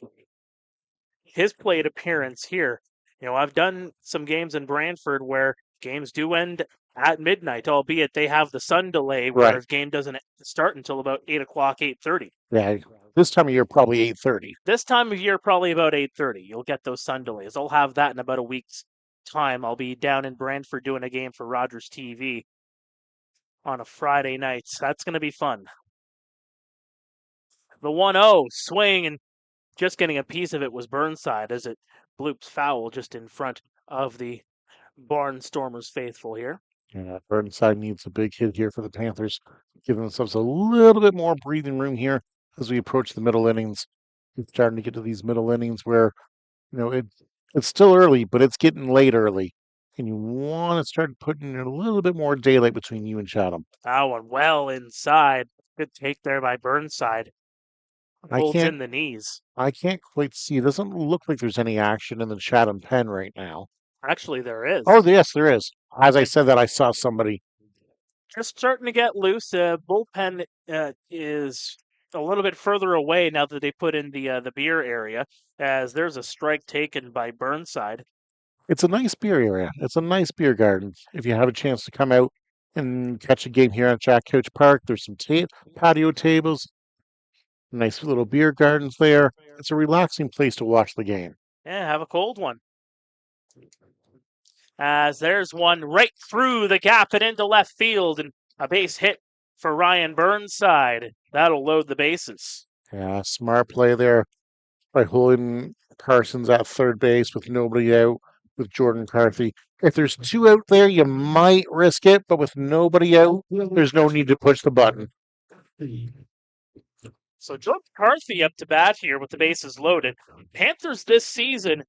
his plate appearance here. I've done some games in Brantford where games do end at midnight, albeit they have the sun delay where the game doesn't start until about 8 o'clock, 8:30. Yeah, this time of year, probably 8:30. This time of year, probably about 8:30. You'll get those sun delays. I'll have that in about a week's time. I'll be down in Brantford doing a game for Rogers TV on a Friday night. That's going to be fun. The 1-0 swing, and just getting a piece of it was Burnside as it bloops foul just in front of the Barnstormers faithful here. Yeah, Burnside needs a big hit here for the Panthers, giving themselves a little bit more breathing room here as we approach the middle innings. It's starting to get to these middle innings where, it's still early, but it's getting late early. and you want to start putting in a little bit more daylight between you and Chatham. That one well inside. Good take there by Burnside. Holds in the knees. I can't quite see. It doesn't look like there's any action in the Chatham pen right now. Actually, there is. Oh, yes, there is. As I said that, I saw somebody. Just starting to get loose. Bullpen is a little bit further away now that they put in the beer area, as there's a strike taken by Burnside. It's a nice beer area. It's a nice beer garden. If you have a chance to come out and catch a game here at Jack Couch Park, there's some patio tables, nice little beer gardens there. It's a relaxing place to watch the game. Yeah, have a cold one. As there's one right through the gap and into left field, and a base hit for Ryan Burnside. That'll load the bases. Yeah, smart play there by holding Parsons at third base with nobody out, with Jordan McCarthy. If there's two out there, you might risk it, but with nobody out, there's no need to push the button. So Jordan McCarthy up to bat here with the bases loaded. Panthers this season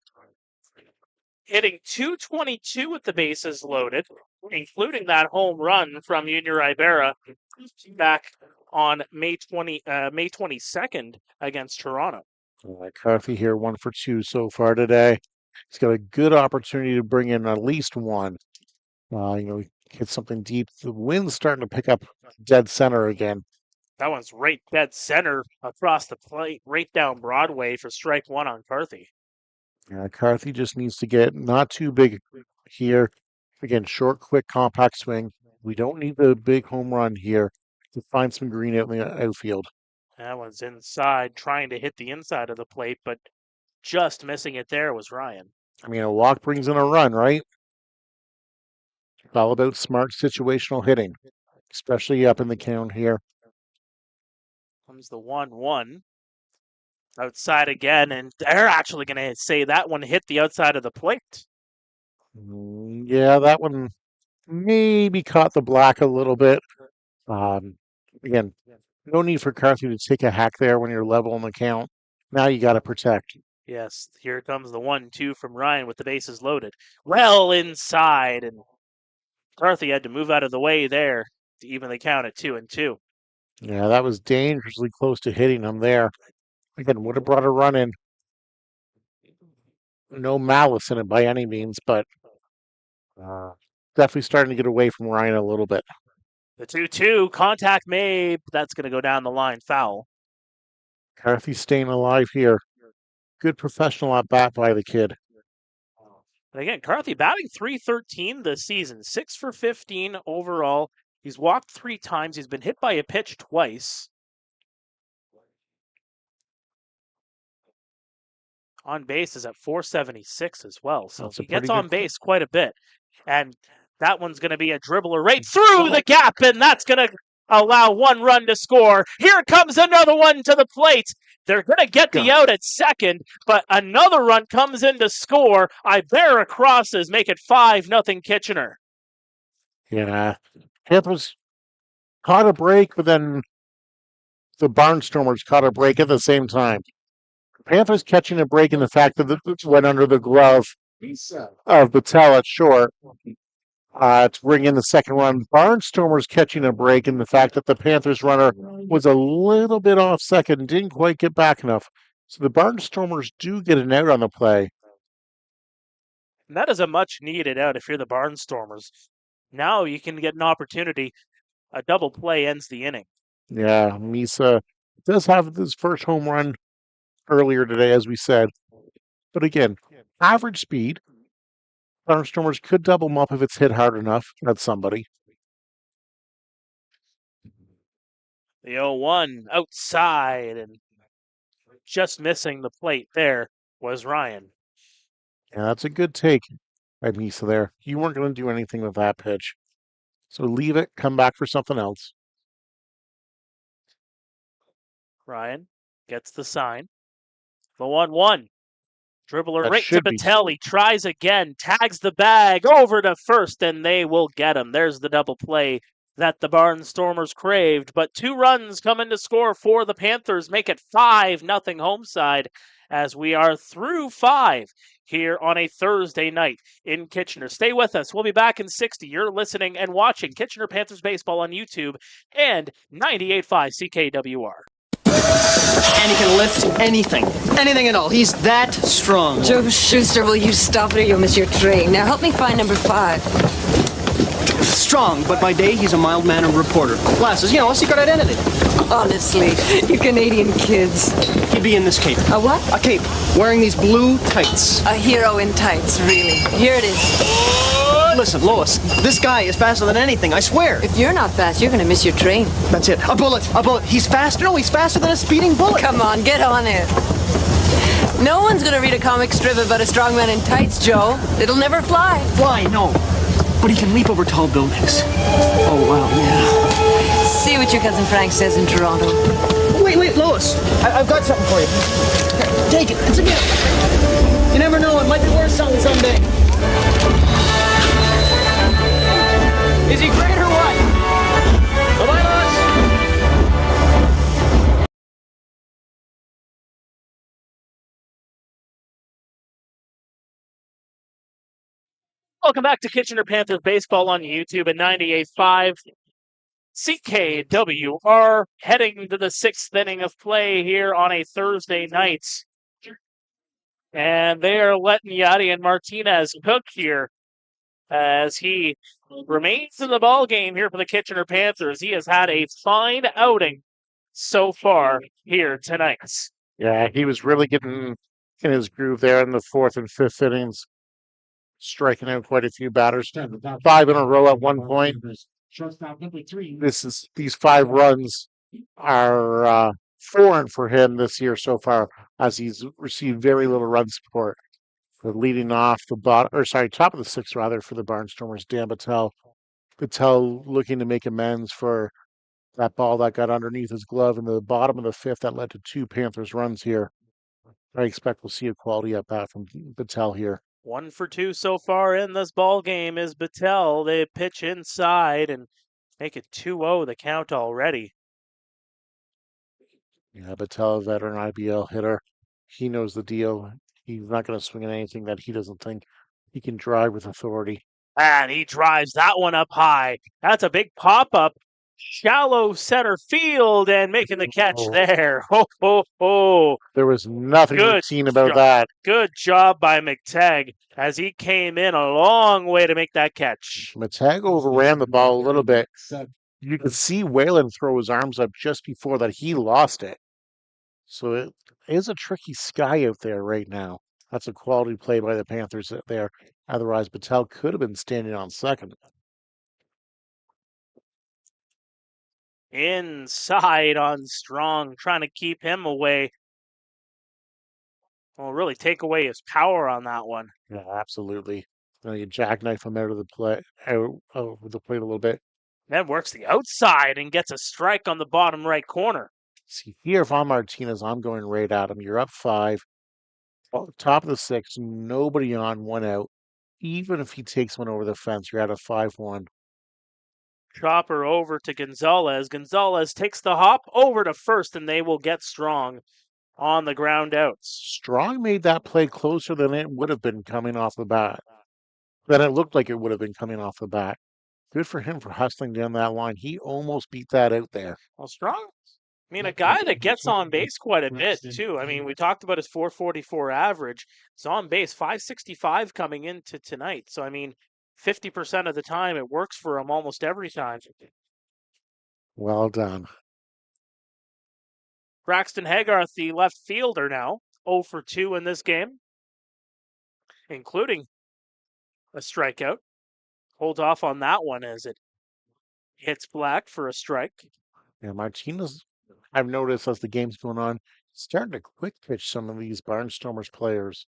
hitting .222 with the bases loaded, including that home run from Junior Ibarra back on May 22nd against Toronto. McCarthy here 1 for 2 so far today. He's got a good opportunity to bring in at least one. Hit something deep. The wind's starting to pick up dead center again. That one's right dead center across the plate, right down Broadway for strike one on Carthy. Carthy just needs to get not too big here. Again, short, quick, compact swing. We don't need the big home run here to find some green out in the outfield. That one's inside, trying to hit the inside of the plate, but just missing it there was Ryan. I mean, a walk brings in a run, right? It's all about smart situational hitting, especially up in the count here. Comes the 1-1. Outside again, and they're actually going to say that one hit the outside of the plate. Yeah, that one maybe caught the black a little bit. Again, no need for Carthy to take a hack there when you're level in the count. Now you got to protect. Yes, here comes the 1-2 from Ryan with the bases loaded. Well inside, and Carthy had to move out of the way there to even the count at 2-2. Yeah, that was dangerously close to hitting him there. Again, would have brought a run in. No malice in it by any means, but definitely starting to get away from Ryan a little bit. The 2-2, contact made. That's going to go down the line, foul. Carthy staying alive here. Good professional at bat by the kid. And again, Carthy batting .313 this season, 6 for 15 overall. He's walked 3 times. He's been hit by a pitch twice. On base is at .476 as well. So he gets on base quite a bit. And that one's going to be a dribbler right through the gap, and that's going to allow 1 run to score. Here comes another one to the plate. They're going to get the out at second, but another run comes in to score. Ibarra crosses, make it 5-0 Kitchener. Yeah. Panthers caught a break, but then the Barnstormers caught a break at the same time. Panthers catching a break in the fact that it went under the glove of Battelle at short to bring in the second run. Barnstormers catching a break in the fact that the Panthers runner was a little bit off second and didn't quite get back enough. So the Barnstormers do get an out on the play. And that is a much needed out if you're the Barnstormers. Now you can get an opportunity. A double play ends the inning. Yeah, Misa does have his first home run earlier today, as we said. But again, average speed. Barnstormers could double him up if it's hit hard enough at somebody. The 0-1 outside, and just missing the plate there was Ryan. Yeah, that's a good take by Misa there. You weren't going to do anything with that pitch. So leave it, come back for something else. Ryan gets the sign. The 1-1. Dribbler right to Battelle. He tries again, tags the bag over to first, and they will get him. There's the double play that the Barnstormers craved. But 2 runs come in to score for the Panthers, make it 5-0 home side. as we are through 5 here on a Thursday night in Kitchener. Stay with us. We'll be back in 60. You're listening and watching Kitchener Panthers baseball on YouTube and 98.5 CKWR. And he can lift anything. Anything at all. He's that strong. Joe Schuster, will you stop it or you'll miss your train? Now help me find number 5. Strong, but by day he's a mild-mannered reporter. Glasses, a secret identity. Honestly, you Canadian kids. He'd be in this cape. A what? A cape. Wearing these blue tights. A hero in tights, really. Here it is. Listen, Lois, this guy is faster than anything, I swear. If you're not fast, you're gonna miss your train. That's it. A bullet. He's faster. No, he's faster than a speeding bullet. Come on, get on it. No one's gonna read a comic strip about a strong man in tights, Joe. It'll never fly. Fly, no. But he can leap over tall buildings. Oh, wow, yeah. See what your cousin Frank says in Toronto. Wait, Lois. I've got something for you. Here, take it. It's a gift. You never know, it might be worth something someday. Is he great or what? Bye-bye, Lois. Welcome back to Kitchener Panthers baseball on YouTube at 98.5 CKWR, heading to the 6th inning of play here on a Thursday night. And they are letting Yadi and Martinez cook here as he remains in the ball game here for the Kitchener Panthers. He has had a fine outing so far here tonight. Yeah, he was really getting in his groove there in the 4th and 5th innings, striking out quite a few batters. 5 in a row at one point. These 5 runs are foreign for him this year so far, as he's received very little run support. For leading off the top of the 6th rather, for the Barnstormers, Dan Battelle. Battelle looking to make amends for that ball that got underneath his glove in the bottom of the 5th that led to 2 Panthers runs here. I expect we'll see a quality at bat from Battelle here. 1 for 2 so far in this ball game is Battelle. They pitch inside and make it 2-0 the count already. Yeah, Battelle, veteran IBL hitter. He knows the deal. He's not going to swing at anything that he doesn't think he can drive with authority. And he drives that one up high. That's a big pop-up. Shallow center field and making the catch there. Ho, ho, ho. There was nothing routine about that. Good job by McTagg as he came in a long way to make that catch. McTagg overran the ball a little bit. You could see Whalen throw his arms up just before that. He lost it. So it is a tricky sky out there right now. That's a quality play by the Panthers there. Otherwise, Battelle could have been standing on second. Inside on Strong, trying to keep him away. Well, really take away his power on that one. Yeah, absolutely. You jackknife him out of the play, out over the plate a little bit. Then works the outside and gets a strike on the bottom right corner. See, here, if I'm Martinez, I'm going right at him. You're up 5. Top of the 6th, nobody on, 1 out. Even if he takes one over the fence, you're at a 5-1. Chopper over to Gonzalez. Gonzalez takes the hop over to first, and they will get Strong on the ground outs. Strong made that play closer than it would have been coming off the bat. Than it looked like it would have been coming off the bat. Good for him for hustling down that line. He almost beat that out there. Well, Strong, I mean, a guy that gets on base quite a bit, too. I mean, we talked about his .444 average. He's on base, .565 coming into tonight. So, I mean, 50% of the time, it works for him almost every time. Well done. Braxton Hagarth, the left fielder now, 0 for 2 in this game, including a strikeout. Hold off on that one as it hits Black for a strike. Yeah, Martinez, I've noticed as the game's going on, starting to quick pitch some of these Barnstormers players.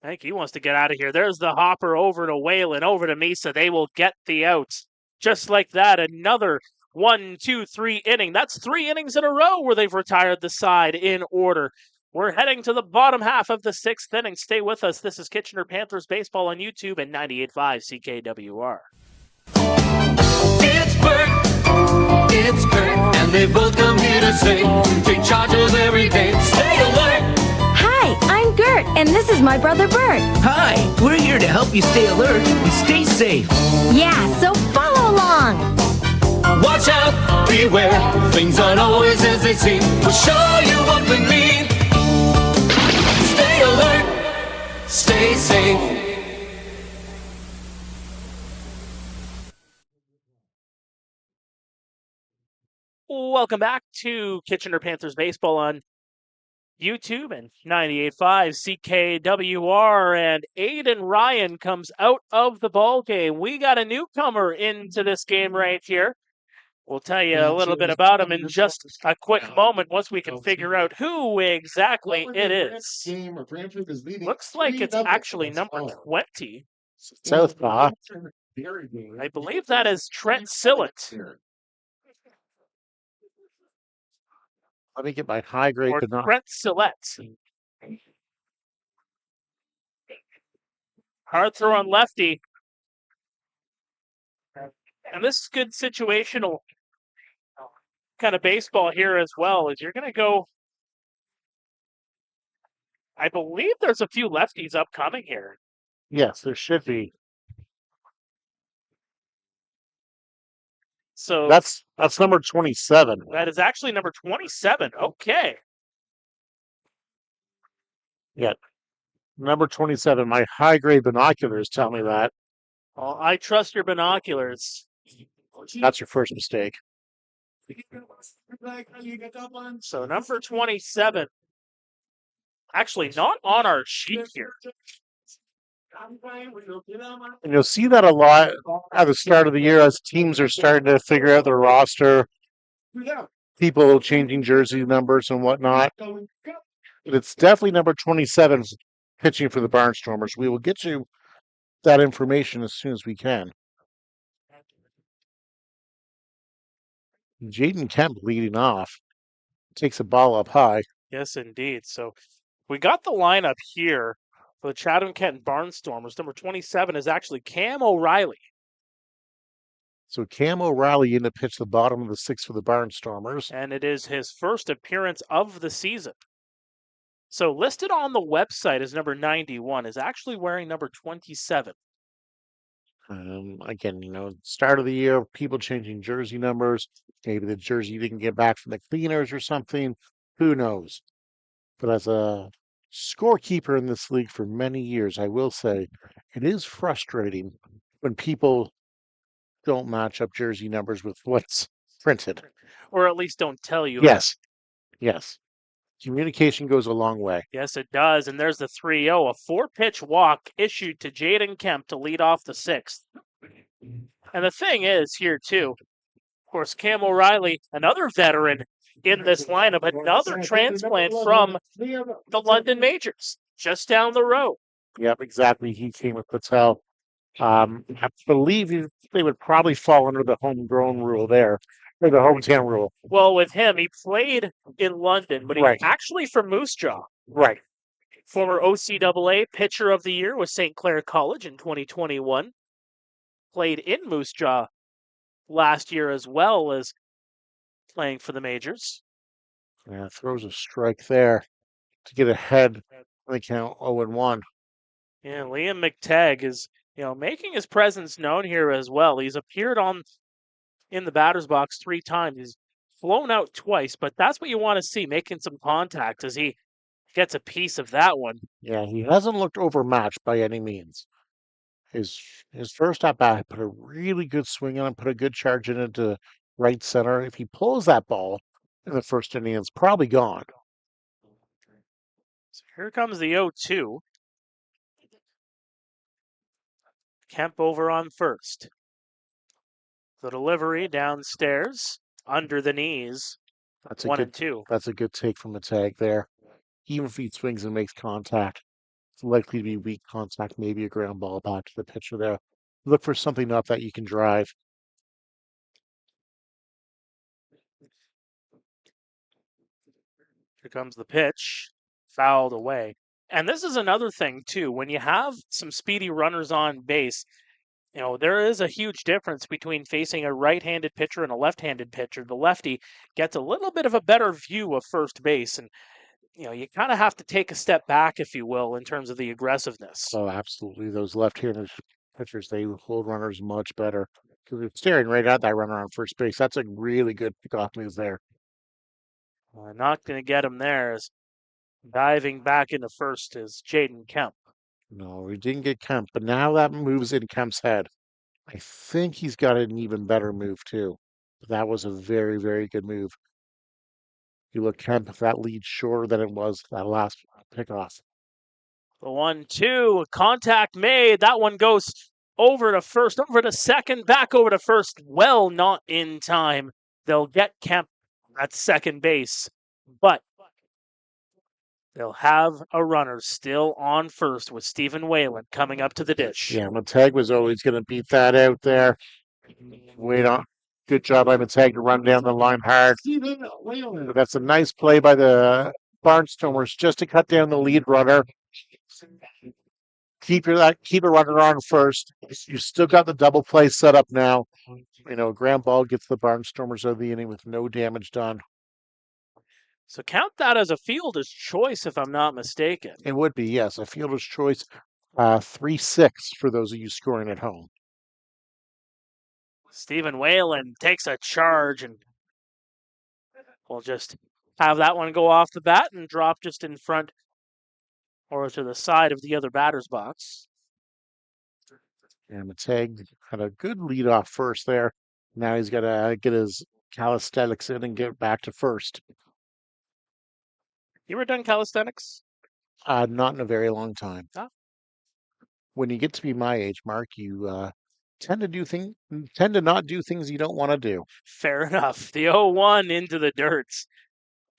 I think he wants to get out of here. There's the hopper over to Whalen, over to Mesa. They will get the outs. Just like that, another 1, 2, 3 inning. That's 3 innings in a row where they've retired the side in order. We're heading to the bottom half of the 6th inning. Stay with us. This is Kitchener Panthers baseball on YouTube and 98.5 CKWR. It's Kurt, and they both come here to say, take charge of every day, stay alert. Hi, and this is my brother Bert. Hi, we're here to help you stay alert and stay safe. Yeah, so follow along. Watch out, beware, things aren't always as they seem. We'll show you what we mean. Stay alert, stay safe. Welcome back to Kitchener Panthers baseball on YouTube and 98.5 CKWR, and Aiden Ryan comes out of the ball game. We got a newcomer into this game right here. We'll tell you a little bit about him in just a quick moment once we can figure out who exactly it is. Looks like it's actually number 20. Southpaw. I believe that is Trent Sillett. Let me get my high grade Or binoculars. Trent Sillett. Hard throw on lefty. And this is good situational kind of baseball here as well, as you're going to go. I believe there's a few lefties upcoming here. Yes, there should be. So that's number 27. That is actually number 27. Okay. Yeah. Number 27. My high grade binoculars tell me that. Well, I trust your binoculars. That's your first mistake. So number 27. Actually, not on our sheet here. And you'll see that a lot at the start of the year as teams are starting to figure out their roster. People changing jersey numbers and whatnot. But it's definitely number 27 pitching for the Barnstormers. We will get you that information as soon as we can. Jaden Kemp leading off. Takes a ball up high. Yes, indeed. So we got the lineup here for the Chatham-Kent Barnstormers. Number 27 is actually Cam O'Reilly. So Cam O'Reilly in to pitch the bottom of the sixth for the Barnstormers. And it is his first appearance of the season. So listed on the website as number 91, is actually wearing number 27. Again, start of the year, people changing jersey numbers. Maybe the jersey didn't get back from the cleaners or something. Who knows? But as a scorekeeper in this league for many years, I will say it is frustrating when people don't match up jersey numbers with what's printed. Or at least don't tell you. Yes. Yes. Communication goes a long way. Yes, it does. And there's the 3-0, a 4-pitch walk issued to Jaden Kemp to lead off the sixth. And the thing is here, too, of course, Cam O'Reilly, another veteran in this lineup, another transplant from the London Majors, just down the road. Yep, exactly. He came with Patel. I believe they would probably fall under the homegrown rule there, or the hometown rule. Well, with him, he played in London, but he's actually from Moose Jaw. Right. Former OCAA Pitcher of the Year with St. Clair College in 2021. Played in Moose Jaw last year as well as playing for the Majors. Yeah, throws a strike there to get ahead. They count 0-1. Yeah, Liam McTagg is, making his presence known here as well. He's appeared in the batter's box 3 times. He's flown out twice, but that's what you want to see, making some contact as he gets a piece of that one. Yeah, he hasn't looked overmatched by any means. His first at bat put a really good swing on, put a good charge in into right center. If he pulls that ball in the first inning, it's probably gone. So here comes the 0-2. Kemp over on first. The delivery downstairs, under the knees. That's 1-2. That's a good take from the tag there. Even if he swings and makes contact, it's likely to be weak contact, maybe a ground ball back to the pitcher there. Look for something up that you can drive. Here comes the pitch, fouled away. And this is another thing, too. When you have some speedy runners on base, there is a huge difference between facing a right-handed pitcher and a left-handed pitcher. The lefty gets a little bit of a better view of first base. And, you kind of have to take a step back, if you will, in terms of the aggressiveness. Oh, absolutely. Those left-handed pitchers, they hold runners much better because they're staring right at that runner on first base. That's a really good pickoff move there. Not going to get him there. As diving back into first is Jaden Kemp. No, he didn't get Kemp, but now that moves in Kemp's head. I think he's got an even better move too. That was a very, very good move. You look, Kemp, if that lead's shorter than it was that last pickoff. The 1-2, contact made. That one goes over to first, over to second, back over to first. Well, not in time. They'll get Kemp at second base, but they'll have a runner still on first with Stephen Whalen coming up to the dish. Yeah, Mateg was always going to beat that out there. Wait on. Good job by Mateg to run down the line hard. But that's a nice play by the Barnstormers just to cut down the lead runner. Keep a runner on first. You still got the double play set up now. Ground ball gets the Barnstormers out of the inning with no damage done. So count that as a fielder's choice, if I'm not mistaken. It would be, yes, a fielder's choice. 3-6 for those of you scoring at home. Stephen Whalen takes a charge, and we'll just have that one go off the bat and drop just in front or to the side of the other batter's box. And Mateg had a good lead off first there. Now he's got to get his calisthenics in and get back to first. You ever done calisthenics? Not in a very long time. Huh? When you get to be my age, Mark, you tend to not do things you don't want to do. Fair enough. The 0-1 into the dirt.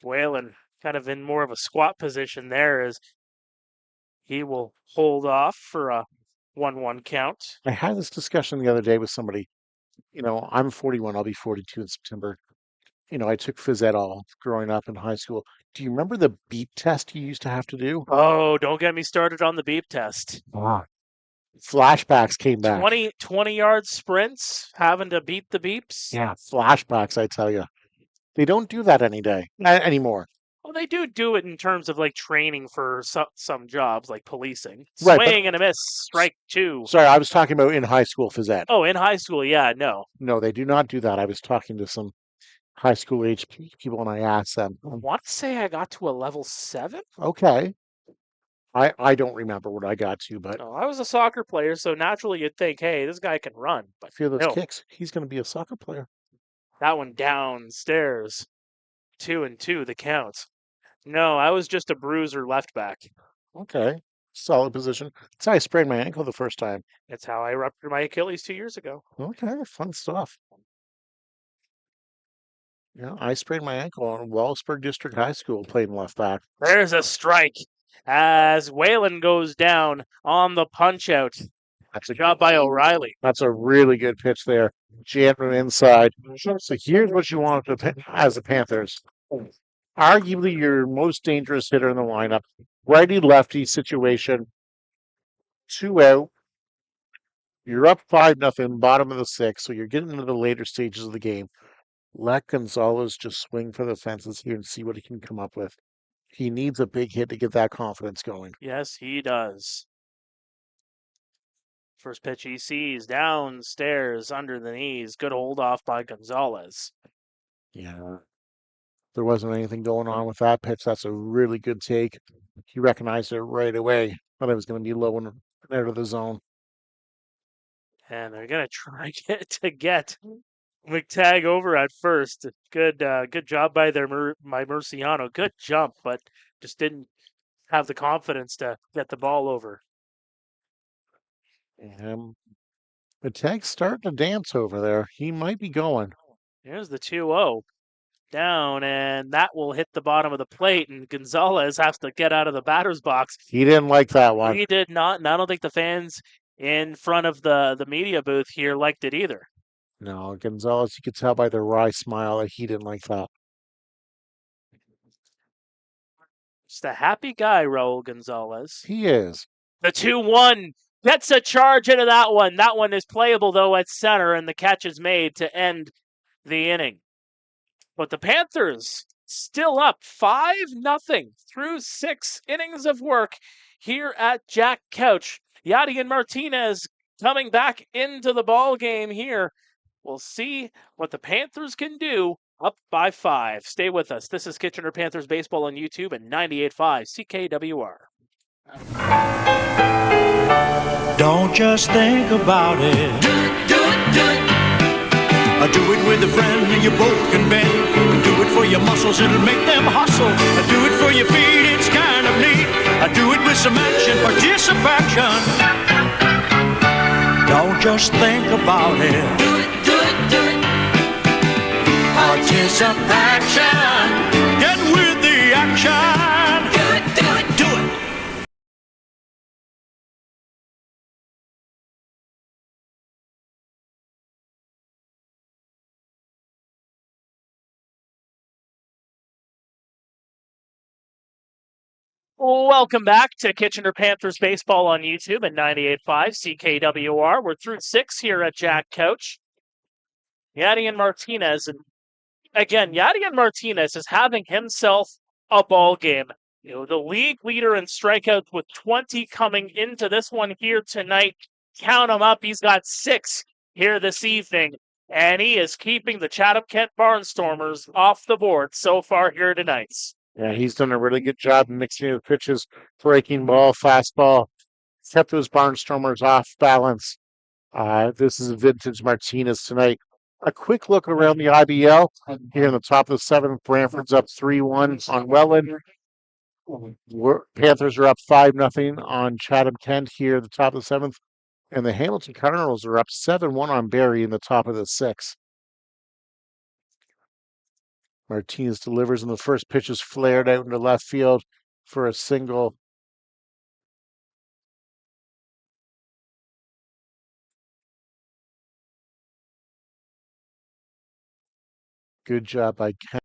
Whalen kind of in more of a squat position there as he will hold off for a 1-1 count. I had this discussion the other day with somebody. I'm 41. I'll be 42 in September. I took phys ed all growing up in high school. Do you remember the beep test you used to have to do? Oh, don't get me started on the beep test. Flashbacks came back. 20-yard sprints, having to beat the beeps. Yeah, flashbacks, I tell you. They don't do that anymore. Well, they do it in terms of like training for some jobs like policing. Right, Swing and a miss, strike 2. Sorry, I was talking about in high school phys ed. Oh, in high school, yeah, no. No, they do not do that. I was talking to some high school age people and I asked them. I want to say I got to a level 7. Okay. I don't remember what I got to, but No, I was a soccer player, so naturally you'd think, hey, this guy can run. But I feel those no. kicks. He's going to be a soccer player. That one downstairs. 2-2, the count. No, I was just a bruiser left back. Okay. Solid position. That's how I sprained my ankle the first time. That's how I ruptured my Achilles 2 years ago. Okay, fun stuff. Yeah, I sprained my ankle on Wallsburg District High School playing left back. There's a strike as Whalen goes down on the punch out. That's a job by O'Reilly. That's a really good pitch there. Jamming inside. So here's what you want as the Panthers. Arguably your most dangerous hitter in the lineup. Righty-lefty situation. 2 out. You're up 5-0, bottom of the 6th, so you're getting into the later stages of the game. Let Gonzalez just swing for the fences here and see what he can come up with. He needs a big hit to get that confidence going. Yes, he does. First pitch he sees downstairs under the knees. Good hold off by Gonzalez. Yeah. There wasn't anything going on with that pitch. That's a really good take. He recognized it right away. Thought it was going to be low and out of the zone. And they're going to try to get McTagg over at first. Good job by Murciano. Good jump, but just didn't have the confidence to get the ball over. And McTagg's starting to dance over there. He might be going. Here's the 2-0. Down, and that will hit the bottom of the plate, and Gonzalez has to get out of the batter's box. He didn't like that one. He did not, and I don't think the fans in front of the media booth here liked it either. No, Gonzalez, you could tell by the wry smile that he didn't like that. Just a happy guy, Raul Gonzalez. He is. The 2-1 gets a charge into that one. That one is playable, though, at center, and the catch is made to end the inning. But the Panthers still up 5-0 through 6 innings of work here at Jack Couch. Yadian Martinez coming back into the ball game here. We'll see what the Panthers can do, up by 5. Stay with us. This is Kitchener Panthers Baseball on YouTube at 98.5 CKWR. Don't just think about it. Do it. Do it with a friend and you both can bend. Do it for your muscles, it'll make them hustle. Do it for your feet, it's kind of neat. Do it with some action, participation. Don't just think about it. Do it. Participation. Get with the action. Do it. Welcome back to Kitchener Panthers Baseball on YouTube at 98.5 CKWR. We're through 6 here at Jack Couch. Yadian Martinez, and again, Yadian Martinez is having himself a ball game. The league leader in strikeouts with 20 coming into this one here tonight. Count him up. He's got 6 here this evening, and he is keeping the Chatham-Kent Barnstormers off the board so far here tonight. Yeah, he's done a really good job mixing the pitches, breaking ball, fastball, kept those Barnstormers off balance. This is vintage Martinez tonight. A quick look around the IBL here in the top of the 7th. Brantford's up 3-1 on Welland. Panthers are up 5-0 on Chatham-Kent here at the top of the 7th. And the Hamilton Cardinals are up 7-1 on Barrie in the top of the 6th. Martinez delivers, and the first pitch is flared out into left field for a single. Good job by Kemp.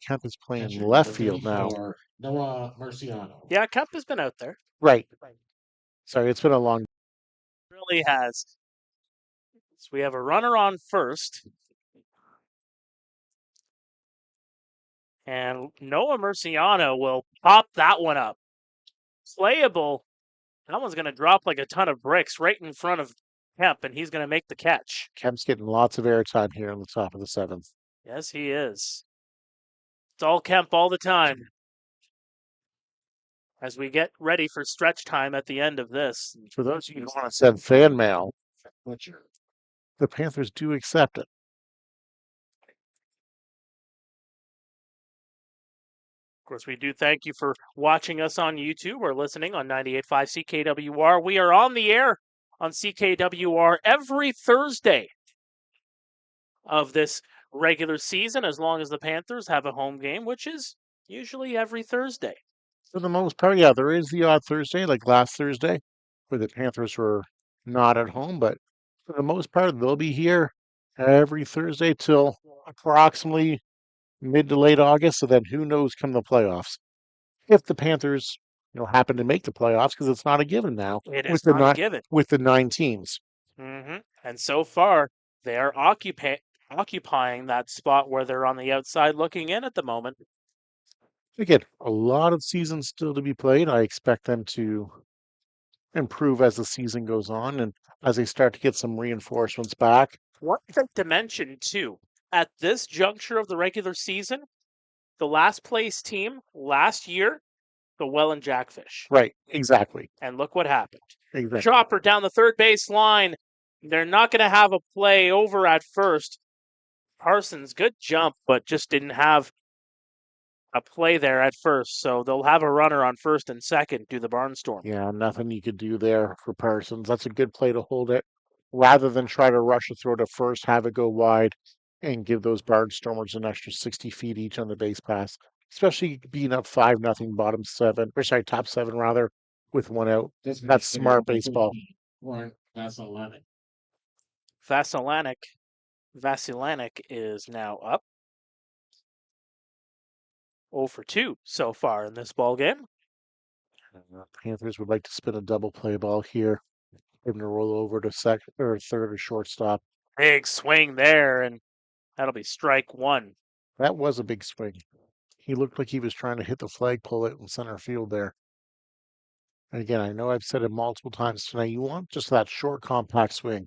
Kemp is playing left field now. Noah Marciano. Yeah, Kemp has been out there. Right. Sorry, it's been a long. It really has. So we have a runner on first. And Noah Marciano will pop that one up. Playable. That one's going to drop like a ton of bricks right in front of Kemp, and he's going to make the catch. Kemp's getting lots of airtime here on the top of the 7th. Yes, he is. It's all Kemp all the time. As we get ready for stretch time at the end of this. For those of you who want to send fan mail, the Panthers do accept it. Of course, we do thank you for watching us on YouTube or listening on 98.5 CKWR. We are on the air on CKWR every Thursday of this regular season, as long as the Panthers have a home game, which is usually every Thursday. For the most part, yeah, there is the odd Thursday, like last Thursday, where the Panthers were not at home, but for the most part, they'll be here every Thursday till approximately mid to late August. So then who knows come the playoffs. If the Panthers, happen to make the playoffs, because it's not a given now. It is not a given. With the 9 teams. Mm-hmm. And so far, they are occupying that spot where they're on the outside looking in at the moment. Again, a lot of seasons still to be played. I expect them to improve as the season goes on and as they start to get some reinforcements back. One thing to mention, too, at this juncture of the regular season, the last place team last year, the Welland Jackfish. Right, exactly. And look what happened. Exactly. Chopper down the third base line. They're not going to have a play over at first. Parsons, good jump, but just didn't have a play there at first. So they'll have a runner on first and second to the Barnstorm. Yeah, nothing you could do there for Parsons. That's a good play to hold it. Rather than try to rush a throw to first, have it go wide and give those Barnstormers an extra 60 feet each on the base pass. Especially being up 5-0 bottom 7, or sorry, top 7 rather, with 1 out. That's smart baseball. Vasilanic. Vasilanic is now up. 0 for 2 so far in this ball game. Panthers would like to spin a double play ball here. Give them to roll over to second or third or shortstop. Big swing there, and that'll be strike 1. That was a big swing. He looked like he was trying to hit the flagpole out in center field there. And again, I know I've said it multiple times tonight. You want just that short, compact swing.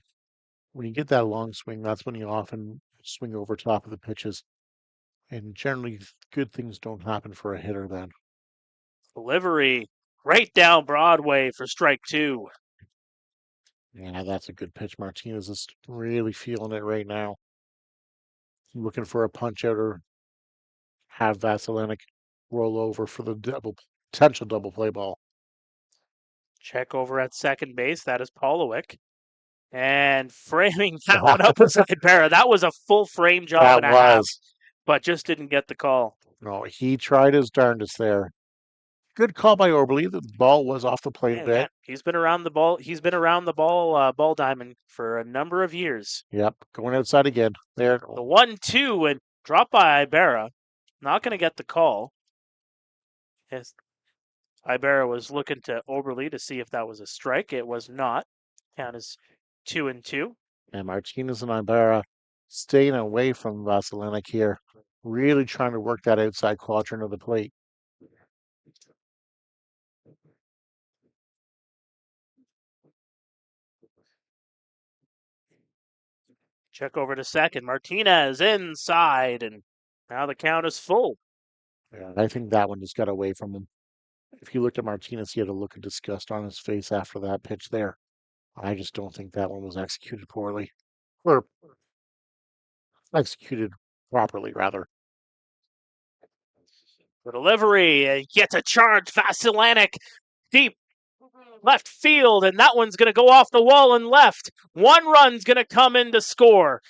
When you get that long swing, that's when you often swing over top of the pitches. And generally, good things don't happen for a hitter then. Delivery right down Broadway for strike 2. Yeah, that's a good pitch. Martinez is really feeling it right now. Looking for a punch out or have Vasilanic roll over for the potential double play ball. Check over at second base. That is Polowick. And framing that one up was Pare. That was a full frame job and a half, but just didn't get the call. No, he tried his darndest there. Good call by Oberle. The ball was off the plate a bit. Yeah, he's been around the ball. He's been around the ball diamond for a number of years. Yep, going outside again. There. The 1-2 and dropped by Ibarra. Not going to get the call. Yes, Ibarra was looking to Oberle to see if that was a strike. It was not. Count is 2-2. And Martinez and Ibarra staying away from Vasilanic here. Really trying to work that outside quadrant of the plate. Check over to second. Martinez inside, and now the count is full. Yeah, I think that one just got away from him. If you looked at Martinez, he had a look of disgust on his face after that pitch there. I just don't think that one was executed poorly. Or executed properly, rather. The delivery gets a charge. Vasilanic deep left field, and that one's going to go off the wall and left. 1 run's going to come in to score,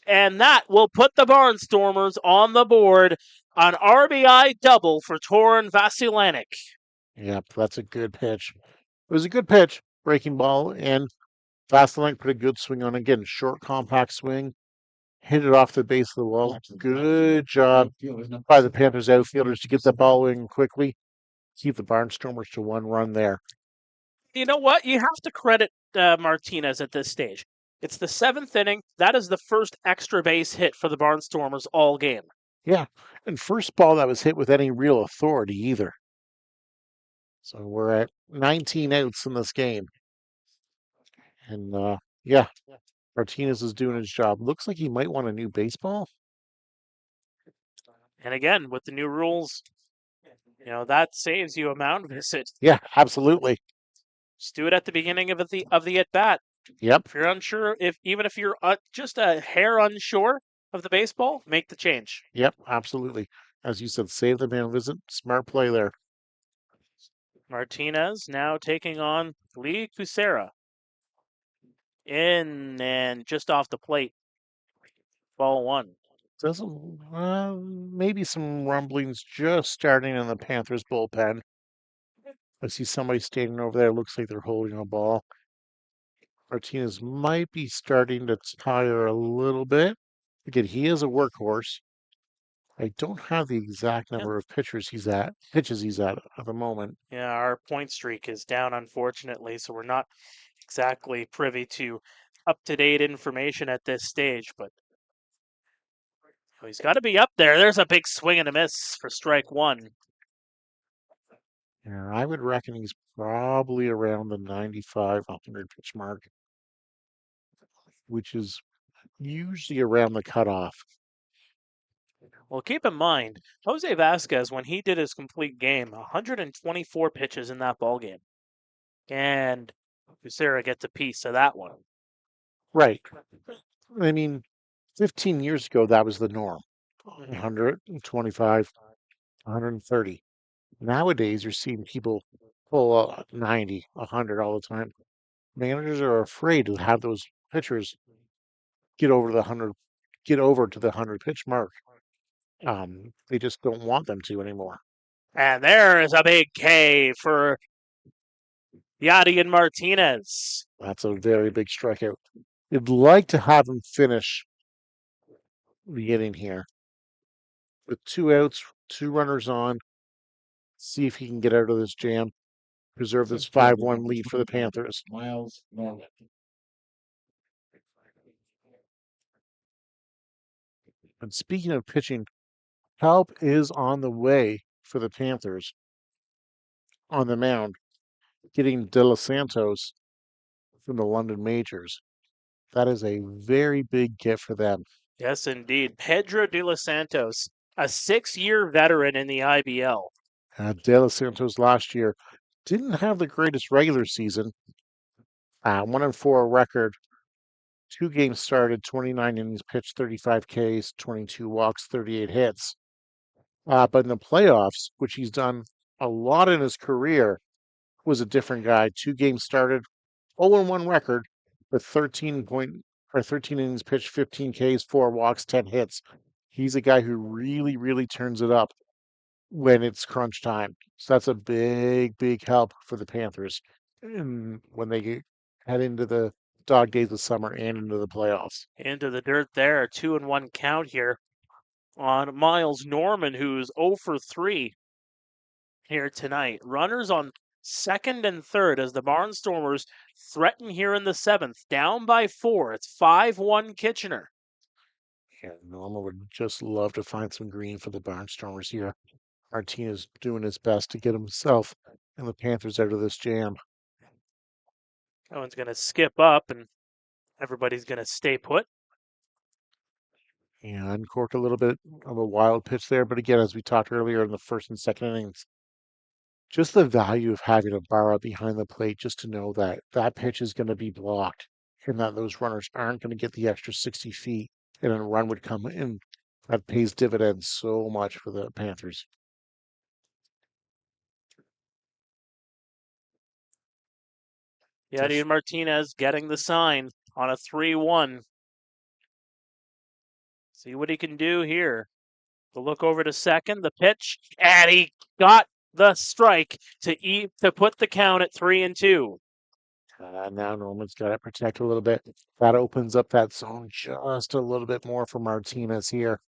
and that will put the Barnstormers on the board. An RBI double for Torin Vasilanic. Yep, that's a good pitch. It was a good pitch, breaking ball, and Vasilanic put a good swing on. Again, short, compact swing. Hit it off the base of the wall. Good job by the Panthers outfielders to get the ball in quickly. Keep the Barnstormers to 1 run there. You know what? You have to credit Martinez at this stage. It's the 7th inning. That is the first extra base hit for the Barnstormers all game. Yeah, and first ball that was hit with any real authority either. So we're at 19 outs in this game. And yeah, Martinez is doing his job. Looks like he might want a new baseball. And again, with the new rules, that saves you a mound visit. Yeah, absolutely. Just do it at the beginning of the at bat. Yep. If you're unsure, even if you're just a hair unsure of the baseball, make the change. Yep, absolutely. As you said, save the man visit. Smart play there. Martinez now taking on Lee Kucera. In and just off the plate. Ball 1. Maybe some rumblings just starting in the Panthers bullpen. I see somebody standing over there. Looks like they're holding a ball. Martinez might be starting to tire a little bit. Again, he is a workhorse. I don't have the exact number of pitches he's at the moment. Yeah, our point streak is down, unfortunately, so we're not exactly privy to up-to-date information at this stage, but he's got to be up there. There's a big swing and a miss for strike 1. Yeah, I would reckon he's probably around the 95, 100 pitch mark, which is usually around the cutoff. Well, keep in mind, Jose Vasquez, when he did his complete game, 124 pitches in that ball game. And Kucera gets a piece of that one. Right. I mean, 15 years ago, that was the norm. 125, 130. Nowadays, you're seeing people pull 90, 100 all the time. Managers are afraid to have those pitchers get over to the 100 pitch mark. They just don't want them to anymore. And there is a big K for Yadier Martinez. That's a very big strikeout. You'd like to have him finish the inning here with 2 outs, 2 runners on. See if he can get out of this jam. Preserve this 5-1 lead for the Panthers. Miles Norman. And speaking of pitching, help is on the way for the Panthers on the mound, getting De Los Santos from the London Majors. That is a very big get for them. Yes, indeed. Pedro de los Santos, a 6-year veteran in the IBL. De Los Santos last year didn't have the greatest regular season. 1-4 record, 2 games started, 29 innings pitched, 35 Ks, 22 walks, 38 hits. But in the playoffs, which he's done a lot in his career, was a different guy. 2 games started, 0-1 record, with 13 innings pitched, 15 Ks, 4 walks, 10 hits. He's a guy who really, really turns it up when it's crunch time. So that's a big, big help for the Panthers when they head into the dog days of summer and into the playoffs. Into the dirt there. 2-1 count here on Miles Norman, who's 0 for 3 here tonight. Runners on second and third as the Barnstormers threaten here in the 7th. Down by 4. It's 5-1 Kitchener. Yeah, Norman would just love to find some green for the Barnstormers here. Martinez doing his best to get himself and the Panthers out of this jam. That one's going to skip up, and everybody's going to stay put. Yeah, uncorked a little bit of a wild pitch there, but again, as we talked earlier in the first and second innings, just the value of having a bar behind the plate just to know that that pitch is going to be blocked and that those runners aren't going to get the extra 60 feet and a run would come in. That pays dividends so much for the Panthers. Yadier Martinez getting the sign on a 3-1. See what he can do here. The look over to second, the pitch, and he got the strike to put the count at 3-2. Now Norman's got to protect a little bit. That opens up that zone just a little bit more for Martinez here.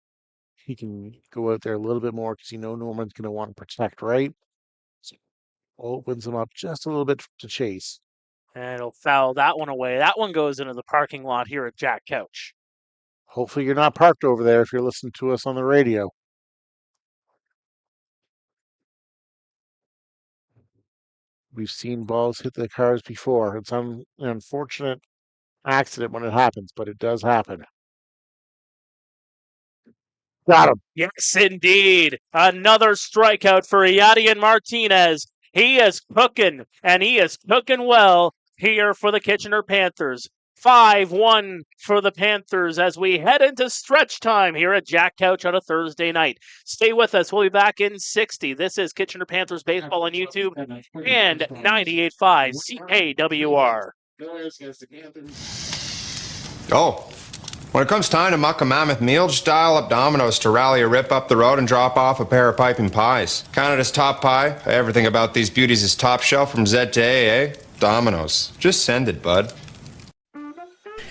He can go out there a little bit more because Norman's going to want to protect, right? So opens him up just a little bit to chase. And he'll foul that one away. That one goes into the parking lot here at Jack Couch. Hopefully you're not parked over there if you're listening to us on the radio. We've seen balls hit the cars before. It's an unfortunate accident when it happens, but it does happen. Got him. Yes, indeed. Another strikeout for Yadier Martinez. He is cooking, and he is cooking well here for the Kitchener Panthers. 5-1 for the Panthers as we head into stretch time here at Jack Couch on a Thursday night. Stay with us. We'll be back in 60. This is Kitchener Panthers Baseball on YouTube and 98.5 CKWR. Oh, when it comes time to muck a mammoth meal, just dial up Domino's to rally a rip up the road and drop off a pair of piping pies. Canada's top pie. Everything about these beauties is top shelf from Z to AA. Domino's. Just send it, bud.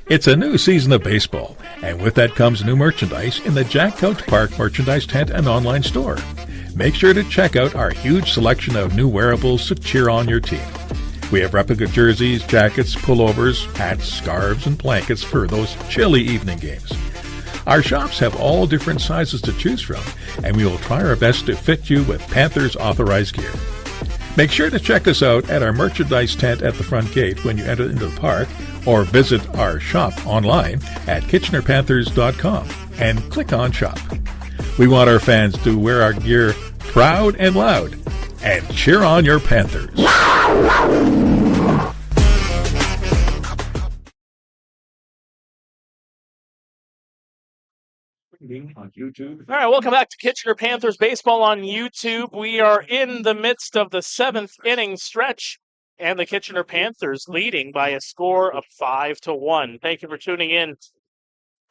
It's a new season of baseball, and with that comes new merchandise in the Jack Couch Park merchandise tent and online store. Make sure to check out our huge selection of new wearables to cheer on your team. We have replica jerseys, jackets, pullovers, hats, scarves, and blankets for those chilly evening games. Our shops have all different sizes to choose from, and we will try our best to fit you with Panthers authorized gear. Make sure to check us out at our merchandise tent at the front gate when you enter into the park, or visit our shop online at KitchenerPanthers.com and click on Shop. We want our fans to wear our gear proud and loud and cheer on your Panthers. On YouTube. All right, welcome back to Kitchener Panthers Baseball on YouTube. We are in the midst of the 7th inning stretch, and the Kitchener Panthers leading by a score of 5-1. Thank you for tuning in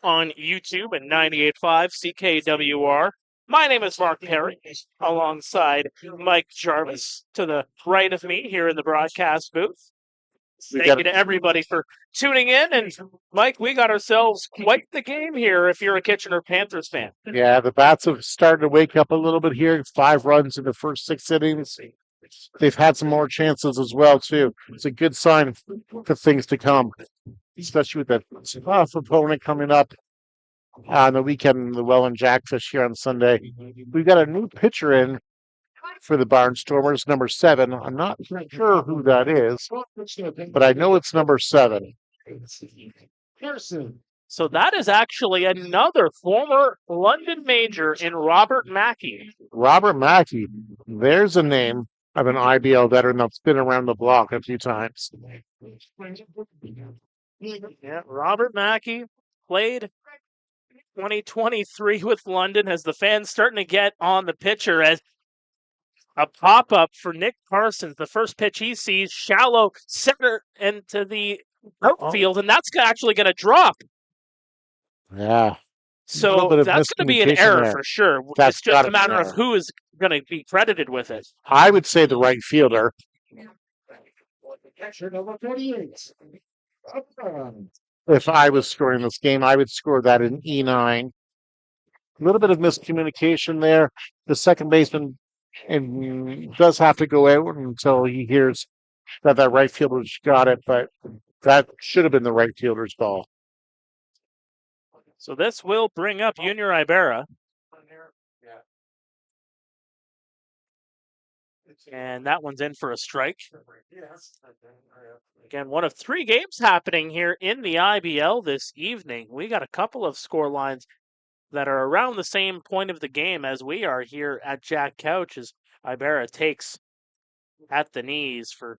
on YouTube at 98.5 CKWR. My name is Mark Pare, alongside Mike Gervais to the right of me here in the broadcast booth. Thank you to everybody for tuning in. And, Mike, we got ourselves quite the game here if you're a Kitchener Panthers fan. Yeah, the Bats have started to wake up a little bit here. 5 runs in the first 6 innings. They've had some more chances as well, too. It's a good sign for things to come, especially with that tough opponent coming up on the weekend, the Welland Jackfish here on Sunday. We've got a new pitcher in for the Barnstormers, number 7. I'm not sure who that is, but I know it's number 7. So that is actually another former London Major in Robert Mackey. Robert Mackey. There's a name of an IBL veteran that's been around the block a few times. Yeah, Robert Mackey played 2023 with London as the fans starting to get on the pitcher as a pop-up for Nick Parsons. The first pitch he sees, shallow center into the outfield, and that's actually going to drop. Yeah. So that's going to be an error for sure. It's just a matter of who is going to be credited with it. I would say the right fielder. Catcher number 38. If I was scoring this game, I would score that in E9. A little bit of miscommunication there. The second baseman does have to go out until he hears that right fielder's got it, but that should have been the right fielder's ball. So this will bring up Junior Ibarra. And that one's in for a strike. Again, one of 3 games happening here in the IBL this evening. We got a couple of score lines that are around the same point of the game as we are here at Jack Couch as Ibarra takes at the knees for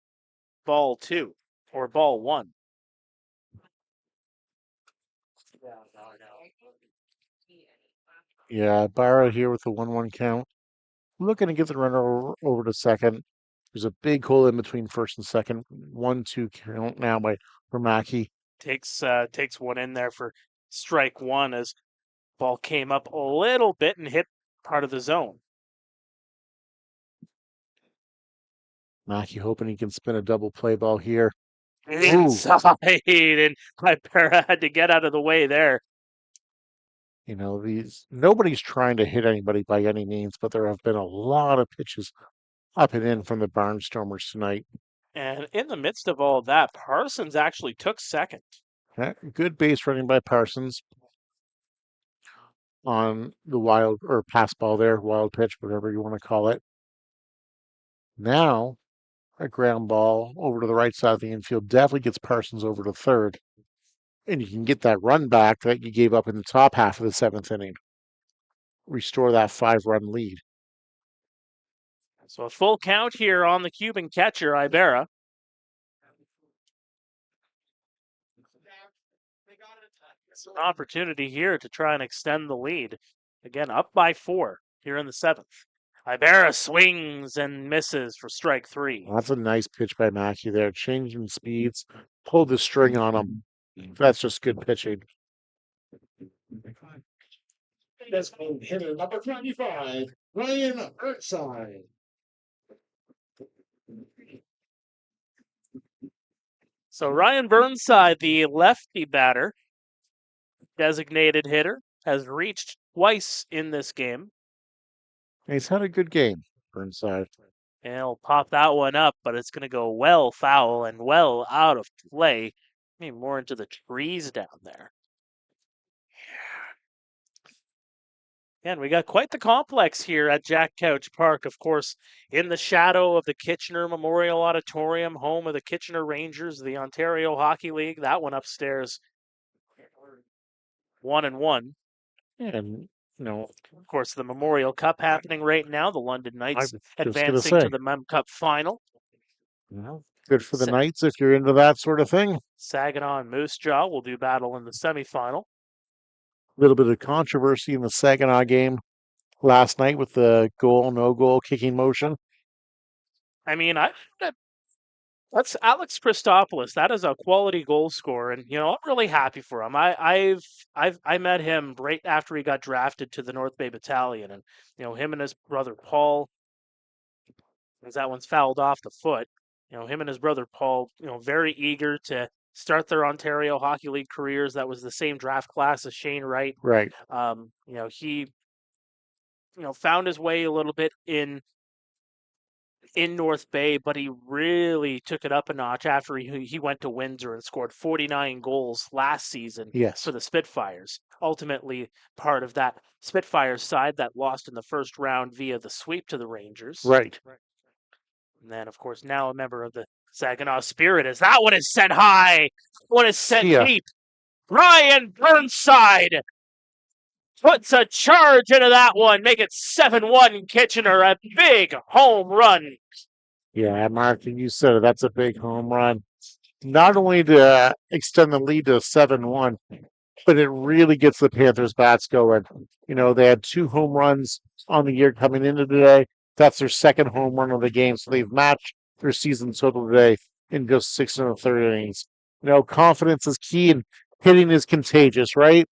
ball 2 or ball 1. Yeah, Barra here with the 1-1 count. Looking to get the runner over to second. There's a big hole in between first and second. 1-2 count now for Mackey. Takes one in there for strike 1 as ball came up a little bit and hit part of the zone. Mackey hoping he can spin a double play ball here. Inside, and Pare had to get out of the way there. You know, nobody's trying to hit anybody by any means, but there have been a lot of pitches up and in from the Barnstormers tonight. And in the midst of all of that, Parsons actually took second. Good base running by Parsons on the wild or pass ball there, wild pitch, whatever you want to call it. Now, a ground ball over to the right side of the infield definitely gets Parsons over to third. And you can get that run back that you gave up in the top half of the 7th inning. Restore that 5-run lead. So a full count here on the Cuban catcher, Ibarra. It's an opportunity here to try and extend the lead. Again, up by 4 here in the 7th. Ibarra swings and misses for strike 3. That's a nice pitch by Mackey there. Changing speeds, pulled the string on him. That's just good pitching. That's hitter number 25, Ryan Burnside. So Ryan Burnside, the lefty batter, designated hitter, has reached twice in this game. He's had a good game, Burnside. And he'll pop that one up, but it's going to go well foul and well out of play. Maybe more into the trees down there. And we got quite the complex here at Jack Couch Park, of course, in the shadow of the Kitchener Memorial Auditorium, home of the Kitchener Rangers, the Ontario Hockey League. That one upstairs, 1-1. And, of course, the Memorial Cup happening right now. The London Knights advancing to the Mem Cup final. Good for the Knights if you're into that sort of thing. Saginaw and Moose Jaw will do battle in the semifinal. A little bit of controversy in the Saginaw game last night with the no-goal kicking motion. I mean, that's Alex Christopoulos. That is a quality goal scorer, and I'm really happy for him. I met him right after he got drafted to the North Bay Battalion, and him and his brother Paul, as that one's fouled off the foot. Him and his brother Paul, very eager to start their Ontario Hockey League careers. That was the same draft class as Shane Wright. Right. He, found his way a little bit in in North Bay, but he really took it up a notch after he went to Windsor and scored 49 goals last season Yes. for the Spitfires. Ultimately, part of that Spitfires side that lost in the first round via the sweep to the Rangers. Right. And then, of course, now a member of the Saginaw Spirit as that one is sent high. One is sent deep. Ryan Burnside puts a charge into that one. Make it 7-1 Kitchener. A big home run. Yeah, Mark, you said it. That's a big home run. Not only to extend the lead to 7-1, but it really gets the Panthers bats going. You know, they had 2 home runs on the year coming into today. That's their second home run of the game. So they've matched their season total today in just 6 1/3 innings. You know, confidence is key and hitting is contagious, right?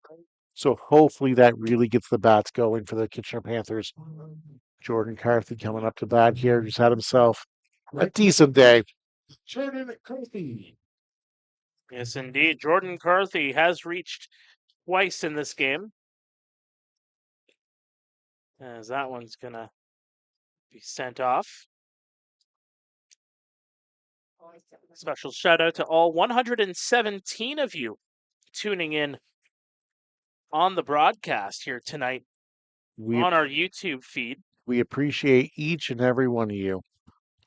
So hopefully that really gets the bats going for the Kitchener Panthers. Jordan Carthy coming up to bat here. Just had himself a decent day. Jordan Carthy. Yes, indeed. Jordan Carthy has reached twice in this game. As that one's going to be sent off. Special shout out to all 117 of you tuning in on the broadcast here tonight on our YouTube feed. We appreciate each and every one of you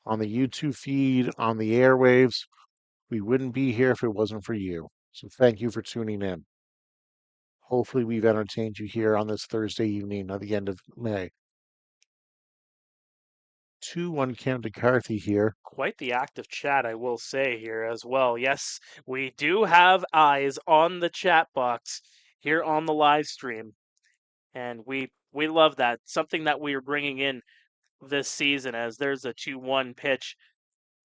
on the YouTube feed, on the airwaves. We wouldn't be here if it wasn't for you. So thank you for tuning in. Hopefully we've entertained you here on this Thursday evening at the end of May. 2-1 Camden Carthy here. Quite the active chat, I will say here as well. Yes, we do have eyes on the chat box here on the live stream. And we love that. Something that we are bringing in this season as there's a 2-1 pitch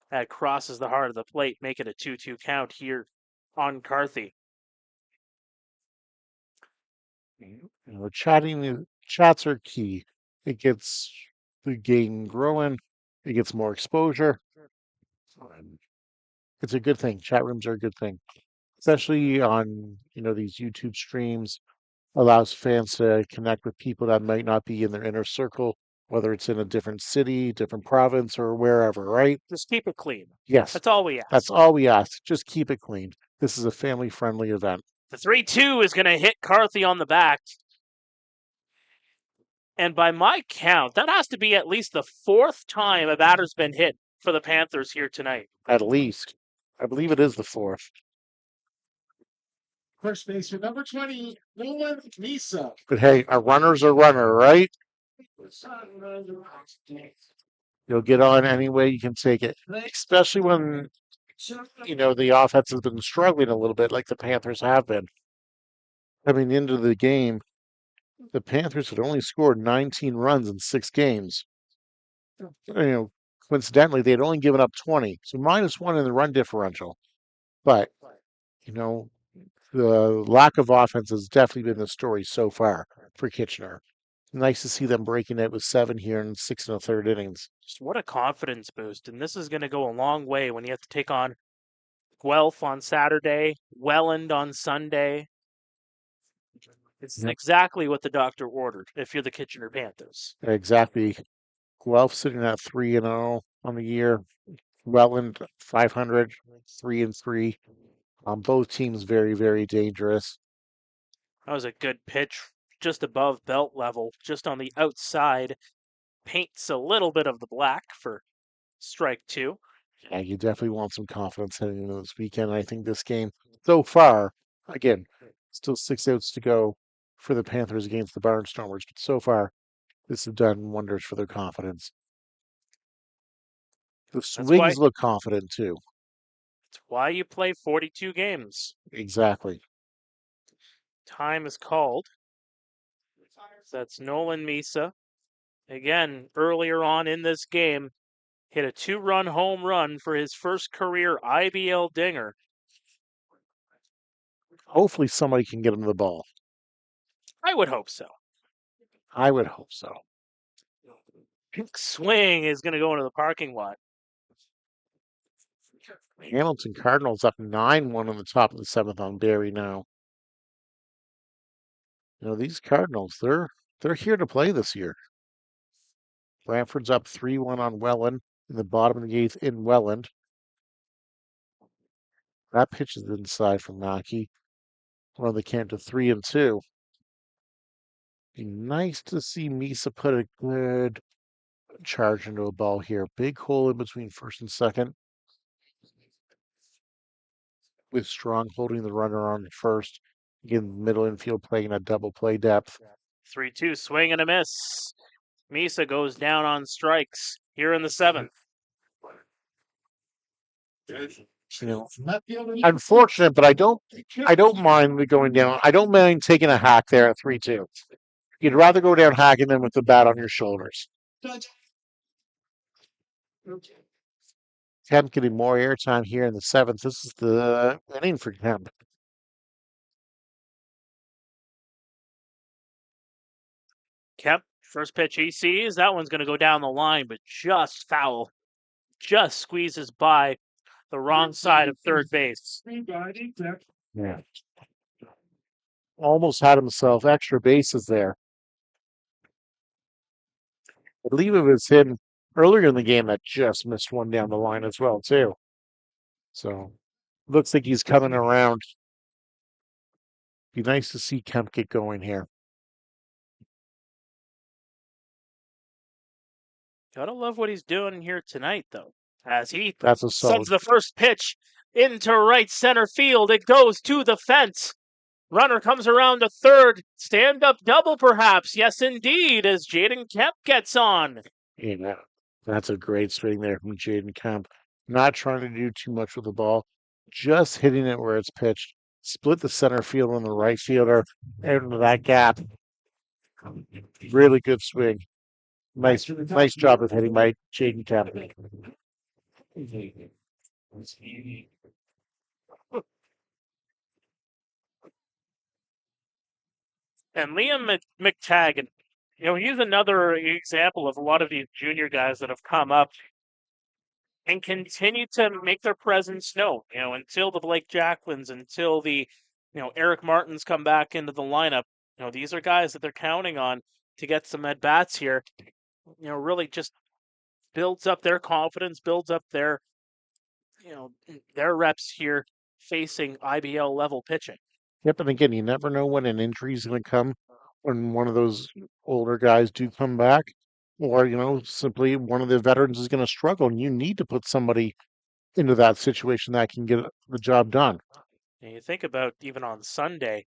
that crosses the heart of the plate, make it a 2-2 count here on Carthy. You know, chats are key. It gets the game growing. It gets more exposure. It's a good thing. Chat rooms are a good thing, especially on, you know, these YouTube streams. Allows fans to connect with people that might not be in their inner circle, whether it's in a different city, different province, or wherever, right? Just keep it clean. Yes. That's all we ask. That's all we ask. Just keep it clean. This is a family-friendly event. The 3-2 is going to hit Carthy on the back. And by my count, that has to be at least the 4th time a batter's been hit for the Panthers here tonight. At least. I believe it is the 4th. First baseman number 20, Nolan Misa. But hey, a runner's a runner, right? You'll get on any way you can take it. Especially when, you know, the offense has been struggling a little bit like the Panthers have been. Coming into the game, the Panthers had only scored 19 runs in 6 games. You know, coincidentally, they had only given up 20. So -1 in the run differential. But, you know, the lack of offense has definitely been the story so far for Kitchener. Nice to see them breaking it with 7 here in 6 1/3 innings. Just what a confidence boost. And this is going to go a long way when you have to take on Guelph on Saturday, Welland on Sunday. It's exactly what the doctor ordered if you're the Kitchener Panthers. Exactly. Guelph sitting at 3-0 on the year. Welland 500, 3-3. Both teams very, very dangerous. That was a good pitch, just above belt level, just on the outside. Paints a little bit of the black for strike 2. Yeah, you definitely want some confidence heading into this weekend. I think this game, so far, again, still 6 outs to go for the Panthers against the Barnstormers, but so far, this has done wonders for their confidence. The swings look confident too. That's why you play 42 games. Exactly. Time is called. That's Nolan Misa. Again, earlier on in this game, hit a 2-run home run for his first career IBL dinger. Hopefully somebody can get him the ball. I would hope so. I would hope so. Swing is going to go into the parking lot. Hamilton Cardinals up 9-1 on the top of the 7th on Barre now. You know, these Cardinals, they're here to play this year. Brantford's up 3-1 on Welland. in the bottom of the eighth in Welland. That pitch is inside from Mackey. Well, they came to 3-2. Be nice to see Misa put a good charge into a ball here. Big hole in between first and second. With Strong holding the runner on first. Again, middle infield playing a double play depth. 3-2 swing and a miss. Misa goes down on strikes here in the seventh. You know, unfortunate, but I don't mind the going down. I don't mind taking a hack there at 3-2. You'd rather go down hacking than with the bat on your shoulders. Kemp getting more airtime here in the seventh. This is the inning for Kemp. Kemp, first pitch he sees. That one's going to go down the line, but just foul. Just squeezes by the wrong side of third base. Yeah. Almost had himself extra bases there. I believe it was him earlier in the game that just missed one down the line as well, too. So, looks like he's coming around. Be nice to see Kemp get going here. Gotta love what he's doing here tonight, though. As he That's sends the first pitch into right center field. It goes to the fence. Runner comes around to third. Stand-up double, perhaps. Yes, indeed, as Jaden Kemp gets on. Yeah, that's a great swing there from Jaden Kemp. Not trying to do too much with the ball. Just hitting it where it's pitched. Split the center field on the right fielder out into that gap. Really good swing. Nice job of hitting by Jaden Kemp. And Liam McTaggart, he's another example of a lot of these junior guys that have come up and continue to make their presence known, until the Blake Jacklins, until the, Eric Martins come back into the lineup. These are guys that they're counting on to get some at-bats here. Really just builds up their confidence, builds up their reps here facing IBL level pitching. Yep, and again, you never know when an injury is going to come when one of those older guys do come back, or simply one of the veterans is going to struggle, and you need to put somebody into that situation that can get the job done. And you think about even on Sunday,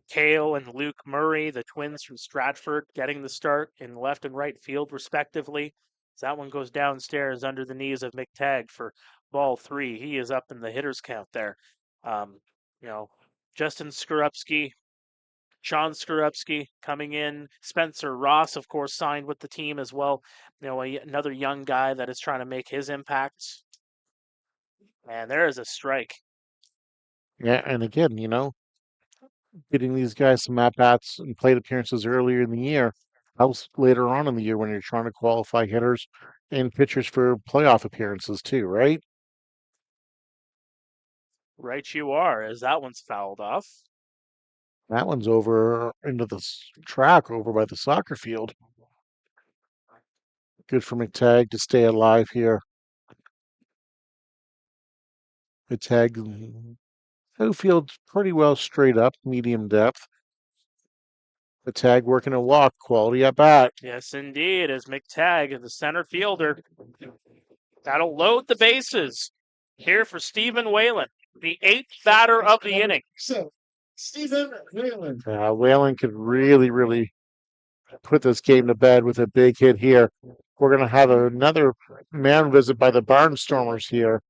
Cale and Luke Murray, the twins from Stratford, getting the start in left and right field, respectively. So that one goes downstairs under the knees of McTagg for ball 3. He is up in the hitter's count there. Justin Skorupski, Sean Skorupski coming in. Spencer Ross, of course, signed with the team as well. Another young guy that is trying to make his impact. And there is a strike. Yeah, and again, getting these guys some at-bats and plate appearances earlier in the year helps later on in the year when you're trying to qualify hitters and pitchers for playoff appearances too, right? Right you are, as that one's fouled off. That one's over into the track over by the soccer field. Good for McTagg to stay alive here. McTagg outfield's pretty well straight up, medium depth. McTagg working a walk, quality at bat. Yes, indeed, as McTagg, the center fielder. That'll load the bases here for Stephen Whalen, the 8th batter of the inning. Stephen Whalen. Whalen could really put this game to bed with a big hit here. We're going to have another man visit by the Barnstormers here.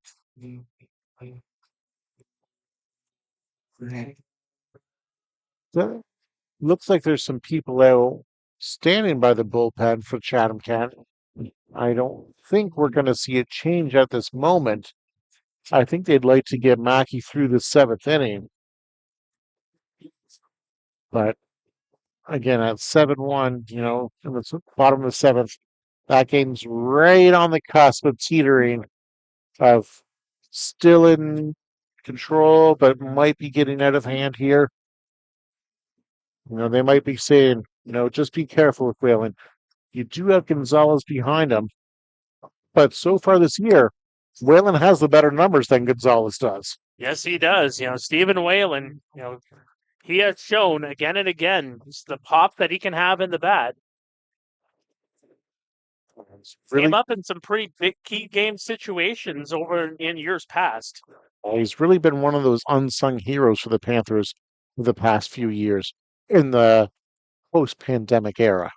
Looks like there's some people out standing by the bullpen for Chatham-Kent. I don't think we're going to see a change at this moment. I think they'd like to get Mackey through the 7th inning. But again, at 7-1, in the bottom of the 7th, that game's right on the cusp of teetering, of still in control, but might be getting out of hand here. They might be saying, just be careful with Whalen. You do have Gonzalez behind him. but so far this year, Whalen has the better numbers than Gonzalez does. Yes, he does. Stephen Whalen, he has shown again and again the pop that he can have in the bat. Came up in some pretty big key game situations over in years past. He's really been one of those unsung heroes for the Panthers for the past few years in the post-pandemic era.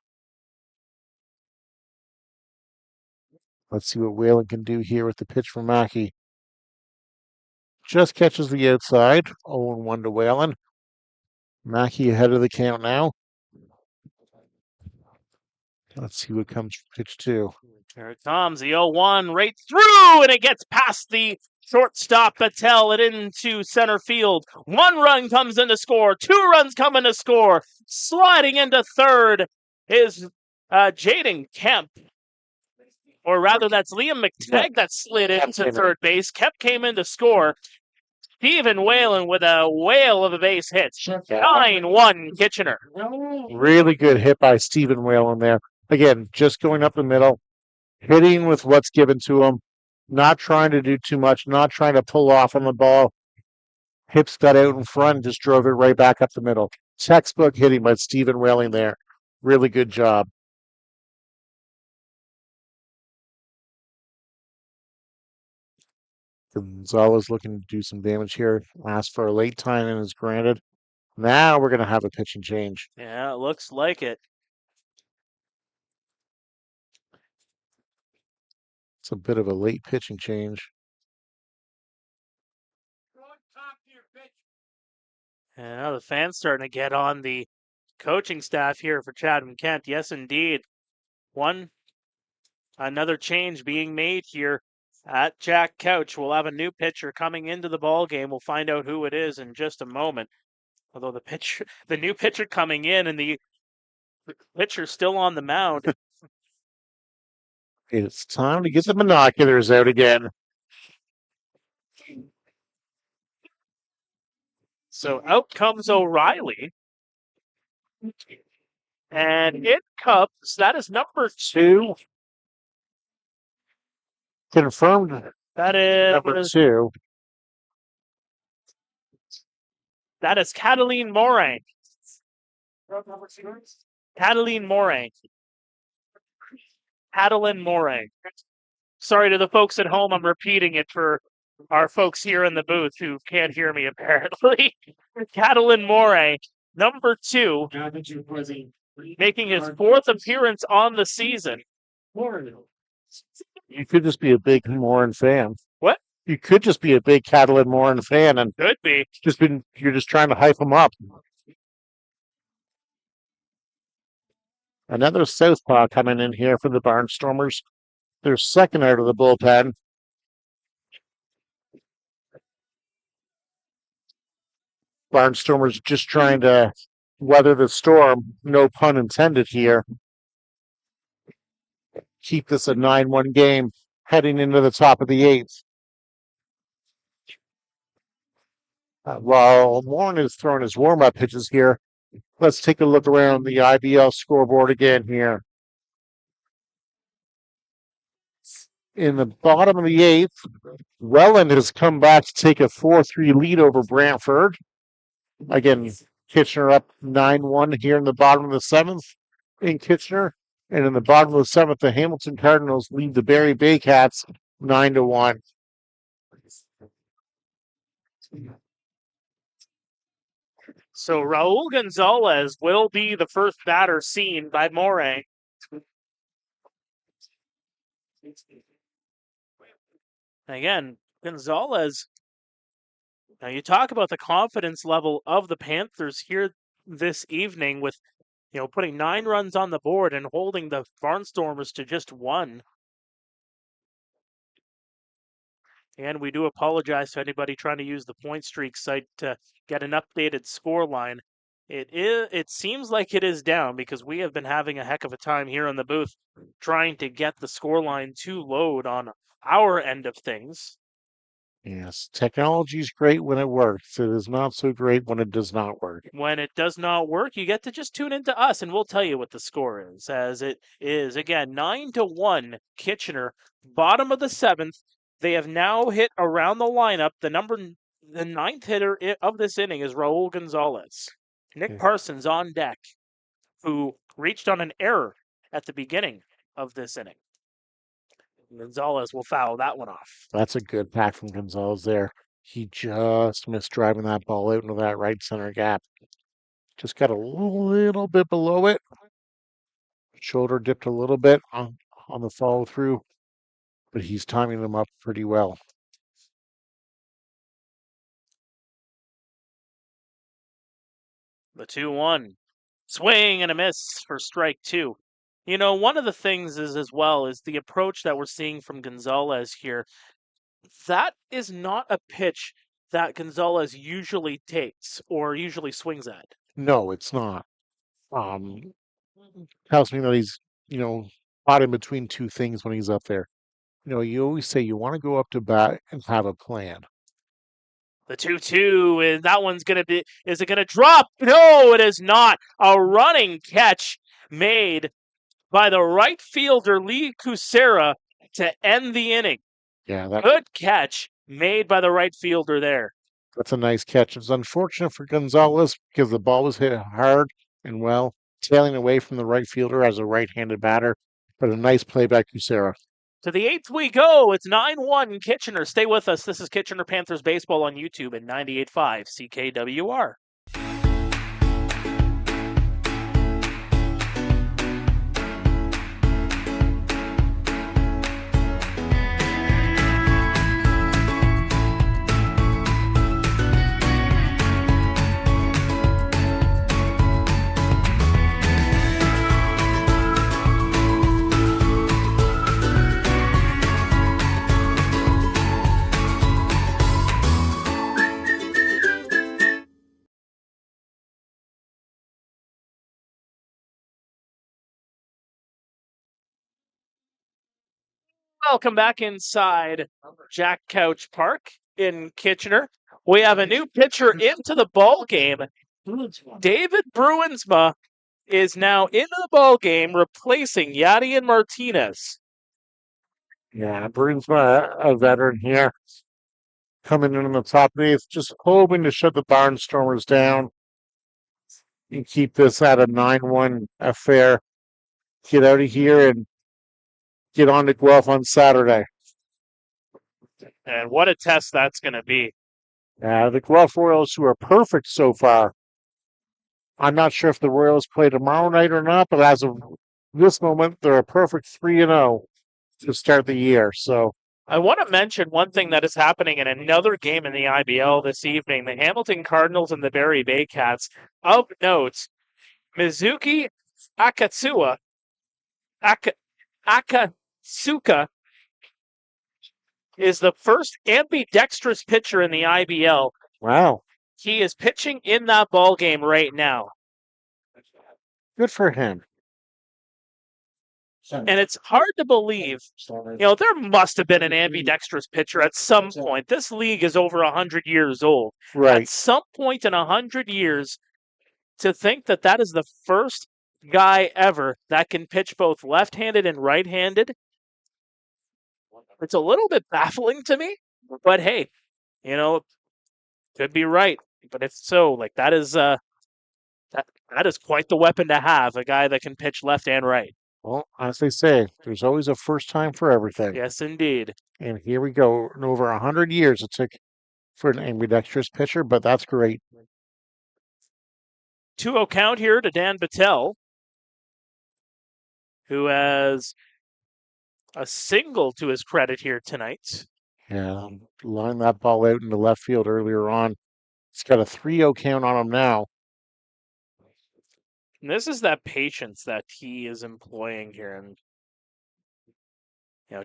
Let's see what Whalen can do here with the pitch from Mackey. Just catches the outside. 0-1 to Whalen. Mackey ahead of the count now. Let's see what comes from pitch 2. Here it comes, the 0-1 right through, and it gets past the shortstop Patel and into center field. 1 run comes in to score. 2 runs come in to score. Sliding into third is Jaden Kemp. Or rather, that's Liam McTagg that slid into third base. Kemp came in to score. Stephen Whalen with a whale of a base hit. 9-1 Kitchener. Really good hit by Stephen Whalen there. Again, just going up the middle, hitting with what's given to him, not trying to do too much, not trying to pull off on the ball. Hips got out in front, just drove it right back up the middle. Textbook hitting by Stephen Whalen there. Really good job. Gonzalez looking to do some damage here. Asked for a late time and is granted. Now we're going to have a pitching change. Yeah, it looks like it. It's a bit of a late pitching change. And now the fans starting to get on the coaching staff here for Chatham-Kent. Yes, indeed. Another change being made here at Jack Couch. We'll have a new pitcher coming into the ball game. We'll find out who it is in just a moment. Although the new pitcher coming in and the pitcher still on the mound. It's time to get the binoculars out again. So out comes O'Reilly. And in comes, that is number 2. Confirmed. That is number 2. That is Cataline Morin. Cataline Morin. Catalin Morin. Sorry to the folks at home, I'm repeating it for our folks here in the booth who can't hear me apparently. Catalin Morin, number 2, making his 4th appearance on the season. You could just be a big Morin fan. What? You could just be a big Catalin Morin fan and could be. You're just trying to hype him up. Another southpaw coming in here for the Barnstormers. They're second out of the bullpen. Barnstormers just trying to weather the storm, no pun intended here. Keep this a 9-1 game heading into the top of the 8th. While Warren is throwing his warm-up pitches here, let's take a look around the IBL scoreboard again here. In the bottom of the 8th, Welland has come back to take a 4-3 lead over Brantford. Again, Kitchener up 9-1 here in the bottom of the 7th in Kitchener. And in the bottom of the 7th, the Hamilton Cardinals lead the Barry Baycats 9-1. So Raul Gonzalez will be the first batter seen by Morin. Again, Gonzalez, now you talk about the confidence level of the Panthers here this evening with, putting 9 runs on the board and holding the Barnstormers to just 1. And we do apologize to anybody trying to use the Point Streak site to get an updated score line. It seems like it is down because we have been having a heck of a time here in the booth trying to get the score line to load on our end of things. Yes, technology is great when it works. It is not so great when it does not work. When it does not work, you get to just tune into us and we'll tell you what the score is. As it is, again, 9-1 Kitchener, bottom of the 7th. They have now hit around the lineup. The ninth hitter of this inning is Raul Gonzalez. Nick Parsons on deck, who reached on an error at the beginning of this inning. Gonzalez will foul that one off. That's a good pack from Gonzalez there. He just missed driving that ball out into that right center gap. Just got a little bit below it. Shoulder dipped a little bit on the follow through, but he's timing them up pretty well. The 2-1. Swing and a miss for strike 2. You know, one of the things is as well is the approach that we're seeing from Gonzalez here. That is not a pitch that Gonzalez usually takes or usually swings at. No, it's not. Tells me that he's, caught in between two things when he's up there. You always say you want to go up to bat and have a plan. The 2-2, and that one's going to be, is it going to drop? No, it is not. A running catch made by the right fielder, Lee Kucera, to end the inning. Yeah, good catch made by the right fielder there. That's a nice catch. It's unfortunate for Gonzalez because the ball was hit hard and well, tailing away from the right fielder as a right-handed batter, but a nice play by Kucera. To the 8th we go. It's 9-1 Kitchener. Stay with us. This is Kitchener Panthers baseball on YouTube at 98.5 CKWR. Welcome back inside Jack Couch Park in Kitchener. We have a new pitcher into the ball game. David Bruinsma is now into the ball game, replacing Yadier Martinez. Yeah, Bruinsma, a veteran here, coming in on the top of the 8th, just hoping to shut the Barnstormers down and keep this at a 9-1 affair. Get out of here and get on to Guelph on Saturday. And what a test that's going to be. The Guelph Royals, who are perfect so far. I'm not sure if the Royals play tomorrow night or not, but as of this moment, they're a perfect 3-0 to start the year. So I want to mention one thing that is happening in another game in the IBL this evening. The Hamilton Cardinals and the Barrie Bay Cats. Of note, Mizuki Akatsuka is the first ambidextrous pitcher in the IBL. Wow. He is pitching in that ball game right now. Good for him. And it's hard to believe, there must have been an ambidextrous pitcher at some point. This league is over 100 years old. Right. At some point in 100 years, to think that that is the first guy ever that can pitch both left-handed and right-handed, it's a little bit baffling to me. But hey, could be right. But if so, that is that is quite the weapon to have, a guy that can pitch left and right. Well, as they say, there's always a first time for everything. Yes, indeed. And here we go. In over 100 years it took for an ambidextrous pitcher, but that's great. 2-0 count here to Dan Battelle, who has a single to his credit here tonight. Yeah, lined that ball out into left field earlier on. He's got a 3-0 count on him now. And this is that patience that he is employing here. And,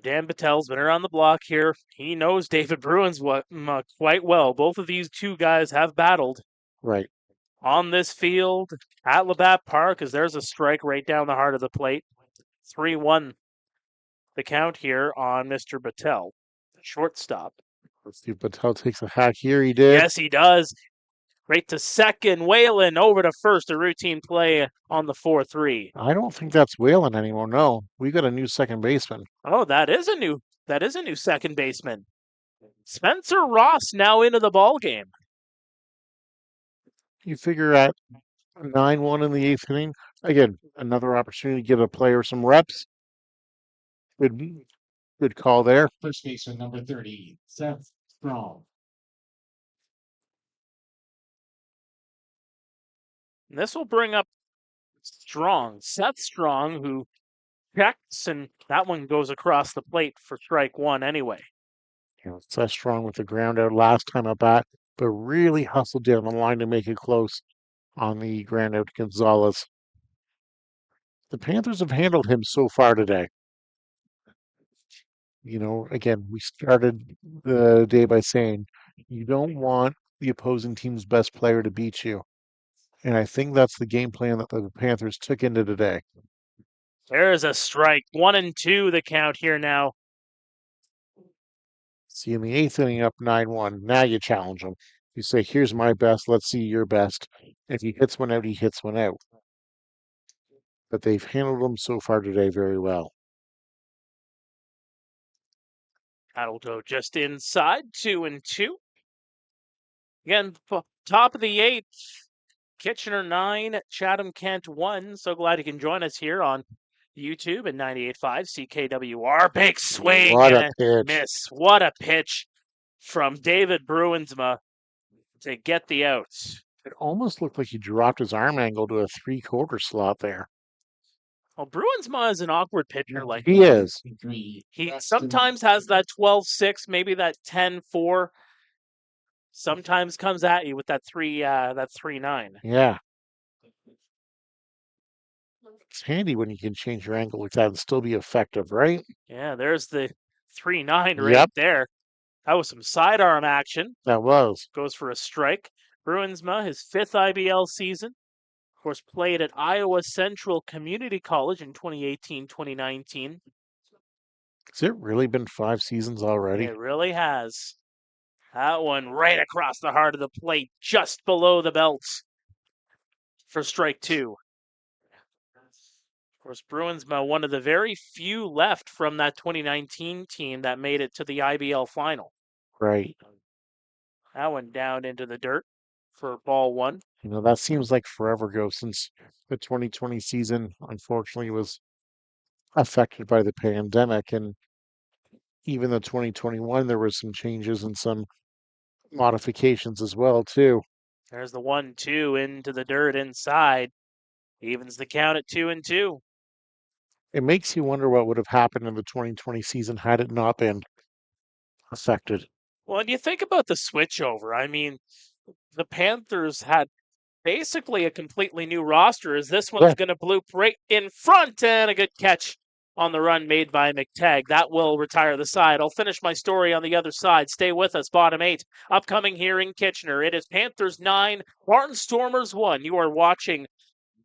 Dan Battelle's been around the block here. He knows David Bruins quite well. Both of these two guys have battled. Right. On this field at Labatt Park, as there's a strike right down the heart of the plate. 3-1 the count here on Mr. Battelle, shortstop. Let's see if Patel takes a hack here. He did. Yes, he does. Right to second. Whalen over to first. A routine play on the 4-3. I don't think that's Whalen anymore. No, we got a new second baseman. Oh, that is a new second baseman. Spencer Ross now into the ball game. You figure at 9-1 in the eighth inning. Again, another opportunity to give a player some reps. Good call there. First baseman number 30, Seth Strong. And this will bring up Seth Strong, who checks, and that one goes across the plate for strike one anyway. Seth Strong with the ground out last time at bat, but really hustled down the line to make it close on the ground out to Gonzalez. The Panthers have handled him so far today. Again, we started the day by saying you don't want the opposing team's best player to beat you. And I think that's the game plan that the Panthers took into today. There's a strike. 1-2 the count here now. See, in the eighth inning, up 9-1. Now you challenge him. You say, here's my best. Let's see your best. If he hits one out, he hits one out. But they've handled him so far today very well. That'll go just inside. 2-2. Again, top of the eighth. Kitchener 9, Chatham-Kent 1. So glad you can join us here on YouTube at 98.5 CKWR. Big swing What and a pitch. miss. What a pitch from David Bruinsma to get the outs. It almost looked like he dropped his arm angle to a three-quarter slot there. Well, Bruinsma is an awkward pitcher. Like He is. He sometimes has that 12-6, maybe that 10-4. Sometimes comes at you with that 3-9. Yeah. It's handy when you can change your angle like that and still be effective, right? Yeah, there's the 3-9 right Yep. there. That was some sidearm action. That was. Goes for a strike. Bruinsma, his 5th IBL season. Of course, played at Iowa Central Community College in 2018-2019. Has it really been 5 seasons already? It really has. That one right across the heart of the plate, just below the belt for strike 2. Of course, Bruinsma, one of the very few left from that 2019 team that made it to the IBL final. Right. That one down into the dirt for ball 1. That seems like forever ago since the 2020 season, unfortunately, was affected by the pandemic. And even the 2021, there was some changes and some modifications as well, too. There's the 1-2 into the dirt inside. Evens the count at 2-2. It makes you wonder what would have happened in the 2020 season had it not been affected. Well, and you think about the switchover. I mean, the Panthers had basically a completely new roster, as this one's going to bloop right in front, and a good catch on the run made by McTagg. That will retire the side. I'll finish my story on the other side. Stay with us. Bottom 8 upcoming here in Kitchener. It is Panthers 9, Barnstormers 1. You are watching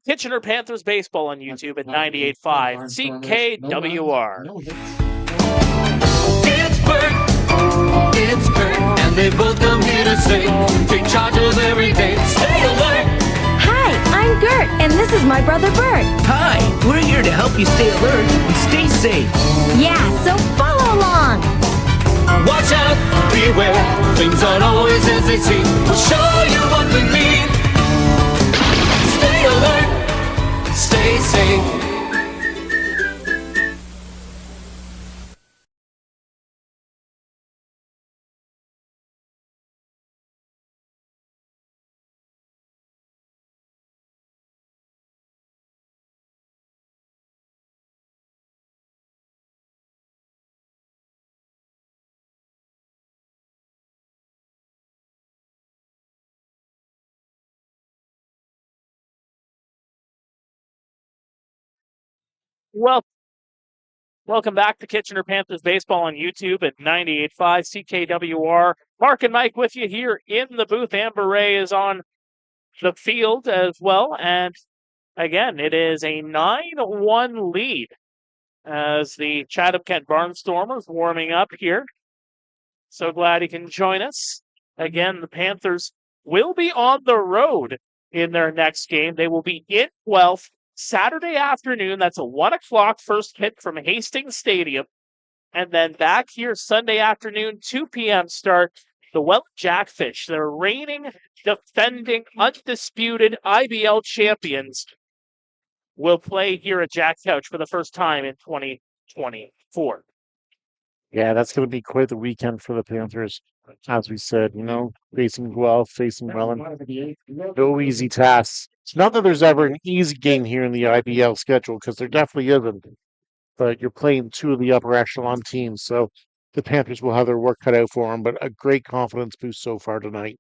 Kitchener Panthers baseball on YouTube at 98.5 CKWR. It's Bert, and they both come here to say, take charge of every day, stay alert. Hi, I'm Gert, and this is my brother Bert. Hi, we're here to help you stay alert and stay safe. Yeah, so follow along. Watch out, beware, things aren't always as they seem. We'll show you what we mean. Stay alert, stay safe. Well, welcome back to Kitchener Panthers baseball on YouTube at 98.5 CKWR. Mark and Mike with you here in the booth. Amber Ray is on the field as well. And again, it is a 9-1 lead as the Chatham-Kent Barnstormers warming up here. So glad he can join us. Again, the Panthers will be on the road in their next game. They will be in Guelph Saturday afternoon. That's a 1 o'clock first hit from Hastings Stadium. And then back here Sunday afternoon, 2 p.m. start. The Welland Jackfish, the reigning, defending, undisputed IBL champions, will play here at Jack Couch for the first time in 2024. Yeah, that's going to be quite the weekend for the Panthers. As we said, facing Guelph, facing Welland. No easy tasks. It's not that there's ever an easy game here in the IBL schedule, because there definitely isn't. But you're playing two of the upper echelon teams, so the Panthers will have their work cut out for them, but a great confidence boost so far tonight.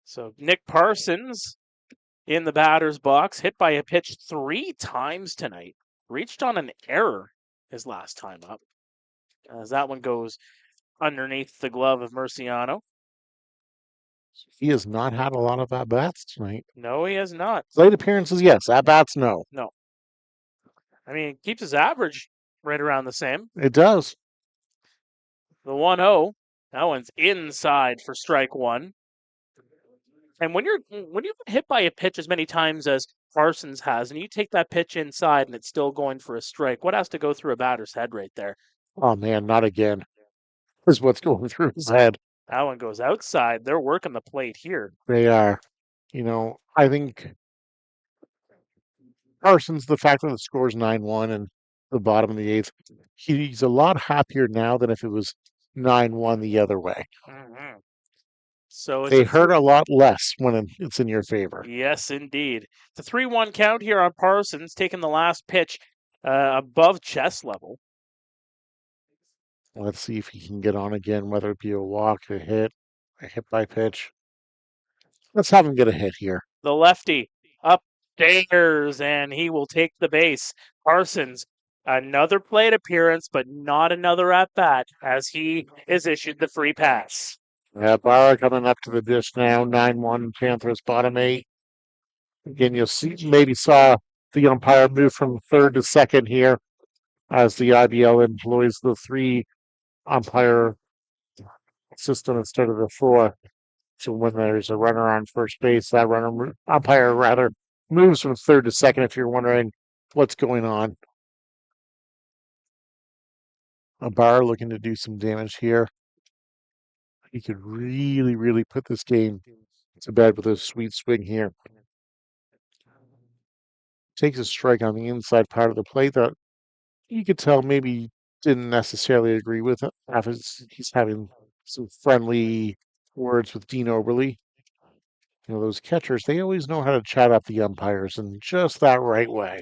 So Nick Parsons in the batter's box, hit by a pitch 3 times tonight. Reached on an error his last time up, as that one goes underneath the glove of Murciano. He has not had a lot of at-bats tonight. No, he has not. Late appearances, yes. At-bats, no. No. I mean, it keeps his average right around the same. It does. The 1-0, that one's inside for strike one. And when you've been hit by a pitch as many times as Parsons has, and you take that pitch inside and it's still going for a strike, what has to go through a batter's head right there? Oh, man, not again. Here's what's going through his head. That one goes outside. They're working the plate here. They are. I think Parsons, the fact that the score's 9-1 and the bottom of the eighth, he's a lot happier now than if it was 9-1 the other way. Mm-hmm. So they hurt a lot less when it's in your favor. Yes, indeed. It's a 3-1 count here on Parsons, taking the last pitch above chest level. Let's see if he can get on again, whether it be a walk, a hit by pitch. Let's have him get a hit here. The lefty upstairs, and he will take the base. Parsons, another plate appearance, but not another at-bat, as he is issued the free pass. Pare coming up to the dish now, 9-1 Panthers bottom 8. Again, you'll see, maybe saw the umpire move from third to second here as the IBL employs the 3 umpire system instead of the 4. So when there's a runner on first base, that umpire moves from third to second, if you're wondering what's going on. A Pare looking to do some damage here. He could really, really put this game to bed with a sweet swing here. Takes a strike on the inside part of the plate that you could tell maybe didn't necessarily agree with it. He's having some friendly words with Dean Oberle. Those catchers, they always know how to chat up the umpires in just that right way.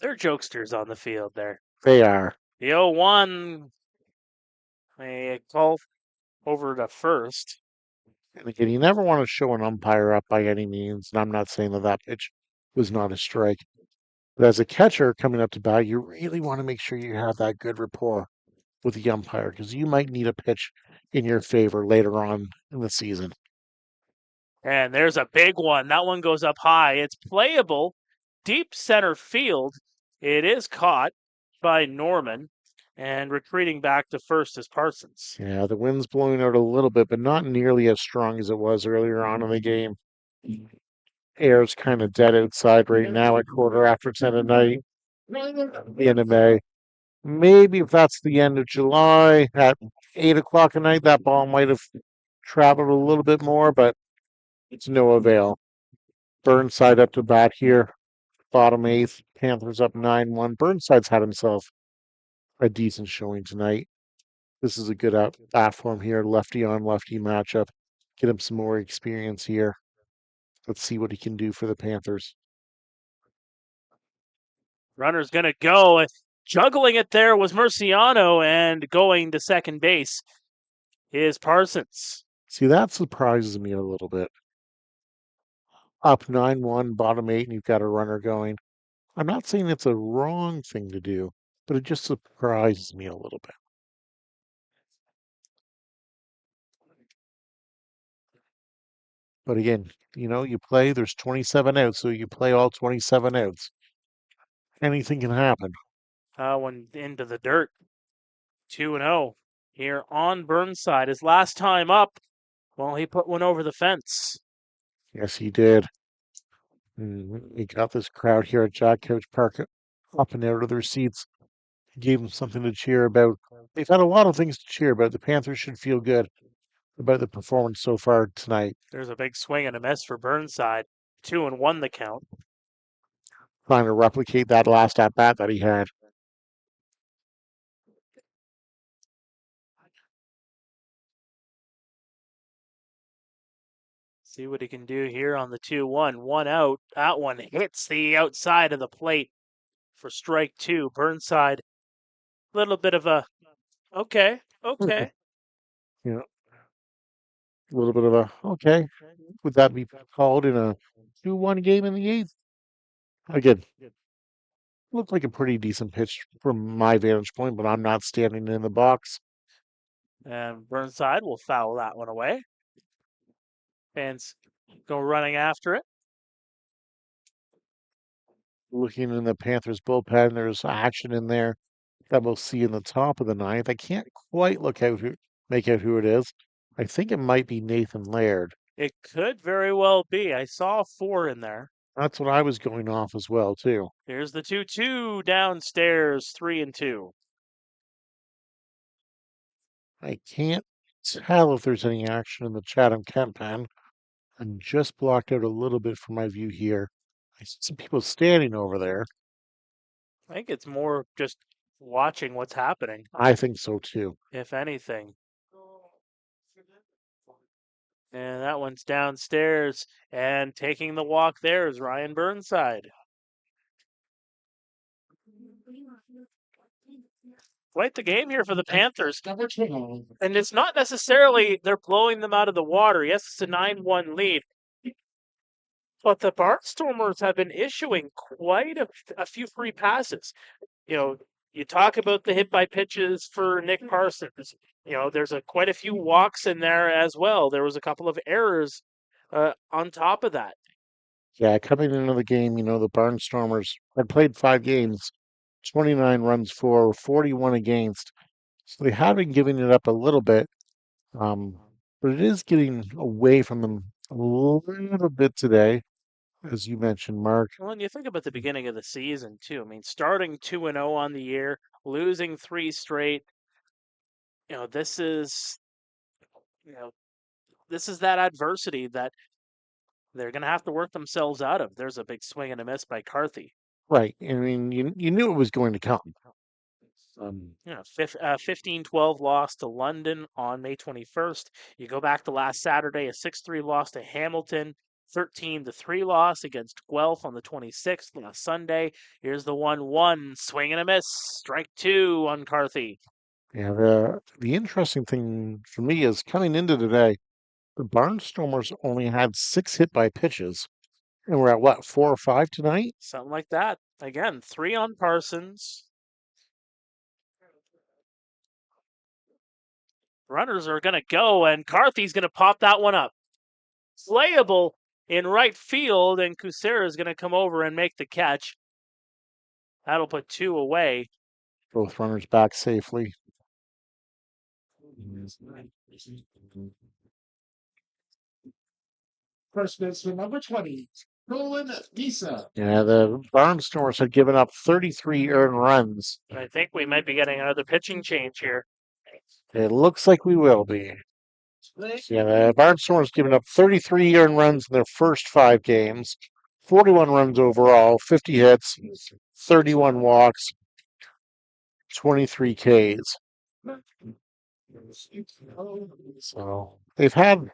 They're jokesters on the field there. They are. The 0-1, a call over to first. And again, you never want to show an umpire up by any means, and I'm not saying that pitch was not a strike. But as a catcher coming up to bat, you really want to make sure you have that good rapport with the umpire, because you might need a pitch in your favor later on in the season. And there's a big one. That one goes up high. It's playable deep center field. It is caught by Norman, and retreating back to first is Parsons. Yeah, the wind's blowing out a little bit, but not nearly as strong as it was earlier on in the game. Air's kind of dead outside right now at 10:15 at night, the end of May. Maybe if that's the end of July at 8 o'clock at night, that ball might have traveled a little bit more, but it's no avail. Burnside up to bat here. Bottom 8th. Panthers up 9-1. Burnside's had himself a decent showing tonight. This is a good bat for him here. Lefty on lefty matchup. Get him some more experience here. Let's see what he can do for the Panthers. Runner's going to go. Juggling it there was Murciano, and going to second base is Parsons. See, that surprises me a little bit. Up 9-1, bottom 8, and you've got a runner going. I'm not saying it's a wrong thing to do, but it just surprises me a little bit. But again, you play, there's 27 outs, so you play all 27 outs. Anything can happen. One into the dirt. 2-0 here on Burnside. His last time up, well, he put one over the fence. Yes, he did. We got this crowd here at Jack Couch Park up and out of their seats. Gave them something to cheer about. They've had a lot of things to cheer about. The Panthers should feel good about the performance so far tonight. There's a big swing and a miss for Burnside. 2-1 the count. Trying to replicate that last at bat that he had. See what he can do here on the 2-1. One out. That one hits the outside of the plate for strike two. Burnside, a little bit of a, okay. Yeah. A little bit of a, okay. Would that be called in a 2-1 game in the eighth? Again, looked like a pretty decent pitch from my vantage point, but I'm not standing in the box. And Burnside will foul that one away. Fans go running after it. Looking in the Panthers bullpen, there's action in there that we'll see in the top of the ninth. I can't quite make out who it is. I think it might be Nathan Laird. It could very well be. I saw 4 in there. That's what I was going off as well, too. Here's the 2-2 downstairs, 3-2. I can't tell if there's any action in the Chatham-Kent pen. I'm just blocked out a little bit from my view here. I see some people standing over there. I think it's more just watching what's happening. I think so too. If anything. And that one's downstairs. And taking the walk there is Ryan Burnside. Quite the game here for the Panthers. And it's not necessarily they're blowing them out of the water. Yes, it's a 9-1 lead. But the Barnstormers have been issuing quite a few free passes. You know, you talk about the hit by pitches for Nick Parsons. You know, there's quite a few walks in there as well. There was a couple of errors on top of that. Yeah, coming into the game, you know, the Barnstormers had played 5 games, 29 runs for, 41 against. So they have been giving it up a little bit. But it is getting away from them a little bit today, as you mentioned, Mark. Well, and you think about the beginning of the season, too. I mean, starting 2-0 on the year, losing 3 straight. You know, this is that adversity that they're going to have to work themselves out of. There's a big swing and a miss by Carthy. Right. I mean, you knew it was going to come. 15-12 loss to London on May 21st. You go back to last Saturday, a 6-3 loss to Hamilton. 13-3 loss against Guelph on the 26th last Sunday. Here's the 1-1 swing and a miss. Strike 2 on Carthy. Yeah, the interesting thing for me is coming into today, the Barnstormers only had 6 hit by pitches. And we're at what, 4 or 5 tonight? Something like that. Again, 3 on Parsons. Runners are going to go, and Carthy's going to pop that one up. Slayable in right field, and Kusera is going to come over and make the catch. That'll put 2 away. Both runners back safely. First baseman number 20, Nolan Visa. Yeah, the Barnstormers had given up 33 earned runs. I think we might be getting another pitching change here. It looks like we will be. Yeah, the Barnstormers given up 33 earned runs in their first 5 games, 41 runs overall, 50 hits, 31 walks, 23 Ks. So they've had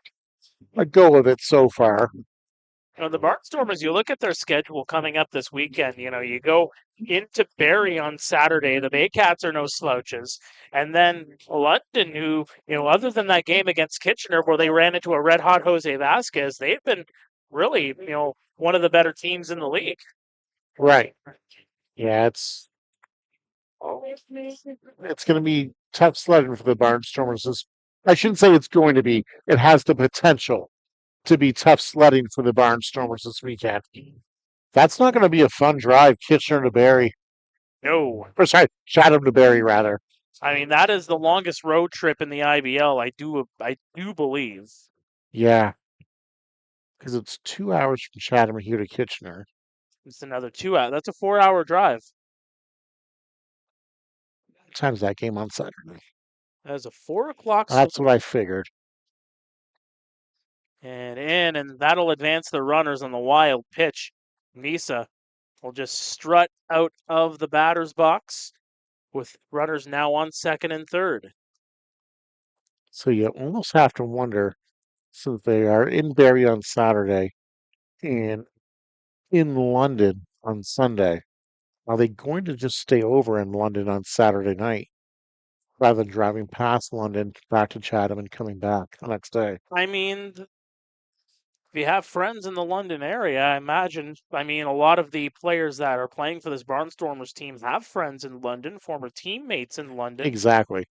a go of it so far. You know, the Barnstormers, you look at their schedule coming up this weekend, you know, you go into Pare on Saturday. The Baycats are no slouches. And then London, who, you know, other than that game against Kitchener where they ran into a red-hot Jose Vasquez, they've been really, you know, one of the better teams in the league. Right. Yeah, it's going to be tough sledding for the Barnstormers. I shouldn't say it's going to be. It has the potential to be tough sledding for the Barnstormers this weekend. That's not going to be a fun drive, Kitchener to Barrie. No. Or sorry, Chatham to Barrie, rather. I mean, that is the longest road trip in the IBL. I do believe. Yeah, because it's 2 hours from Chatham here to Kitchener. It's another 2 hours. That's a 4-hour drive. What time's that game on Saturday? That is a 4 o'clock. That's what I figured. And that'll advance the runners on the wild pitch. Misa will just strut out of the batter's box with runners now on second and third. So you almost have to wonder, since they are in Barrie on Saturday and in London on Sunday, are they going to just stay over in London on Saturday night rather than driving past London back to Chatham and coming back the next day? I mean, if you have friends in the London area, I mean, a lot of the players that are playing for this Barnstormers team have friends in London, former teammates in London. Exactly.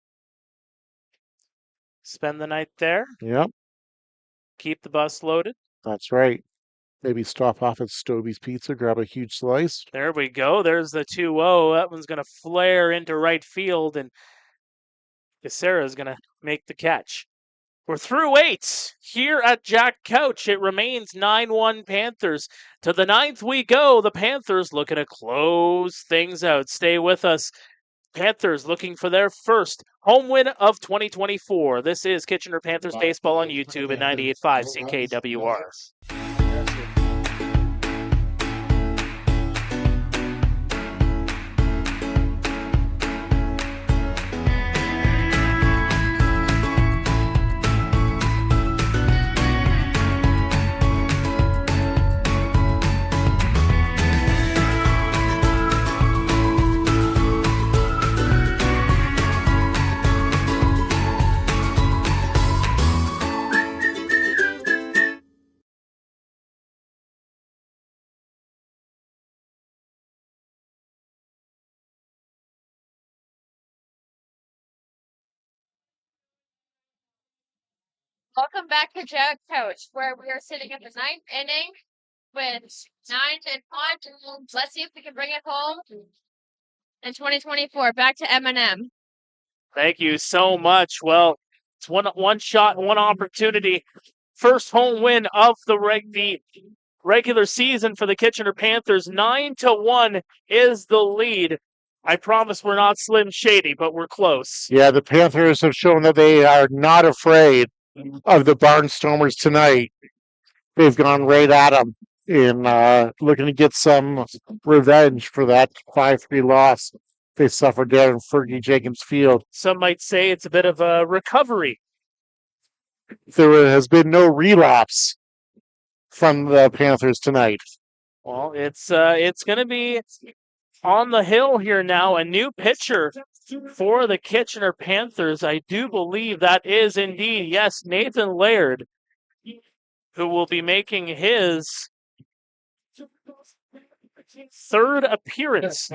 Spend the night there. Yep. Keep the bus loaded. That's right. Maybe stop off at Stobie's Pizza, grab a huge slice. There we go. There's the 2-0. That one's going to flare into right field, and Casera is going to make the catch. We're through 8 here at Jack Couch. It remains 9-1 Panthers. To the 9th we go. The Panthers looking to close things out. Stay with us. Panthers looking for their first home win of 2024. This is Kitchener Panthers Baseball on YouTube at 98.5 CKWR. Welcome back to Jack Couch, where we are sitting at the 9th inning with 9-1. Let's see if we can bring it home in 2024. Back to Eminem. Thank you so much. Well, it's one shot, one opportunity. First home win of the regular season for the Kitchener Panthers. 9-1 is the lead. I promise we're not Slim Shady, but we're close. Yeah, the Panthers have shown that they are not afraid of the Barnstormers tonight. They've gone right at them in looking to get some revenge for that 5-3 loss they suffered there in Fergie Jenkins Field. Some might say it's a bit of a recovery. There has been no relapse from the Panthers tonight. Well, it's going to be on the hill here now. A new pitcher for the Kitchener Panthers. I do believe that is indeed, yes, Nathan Laird, who will be making his third appearance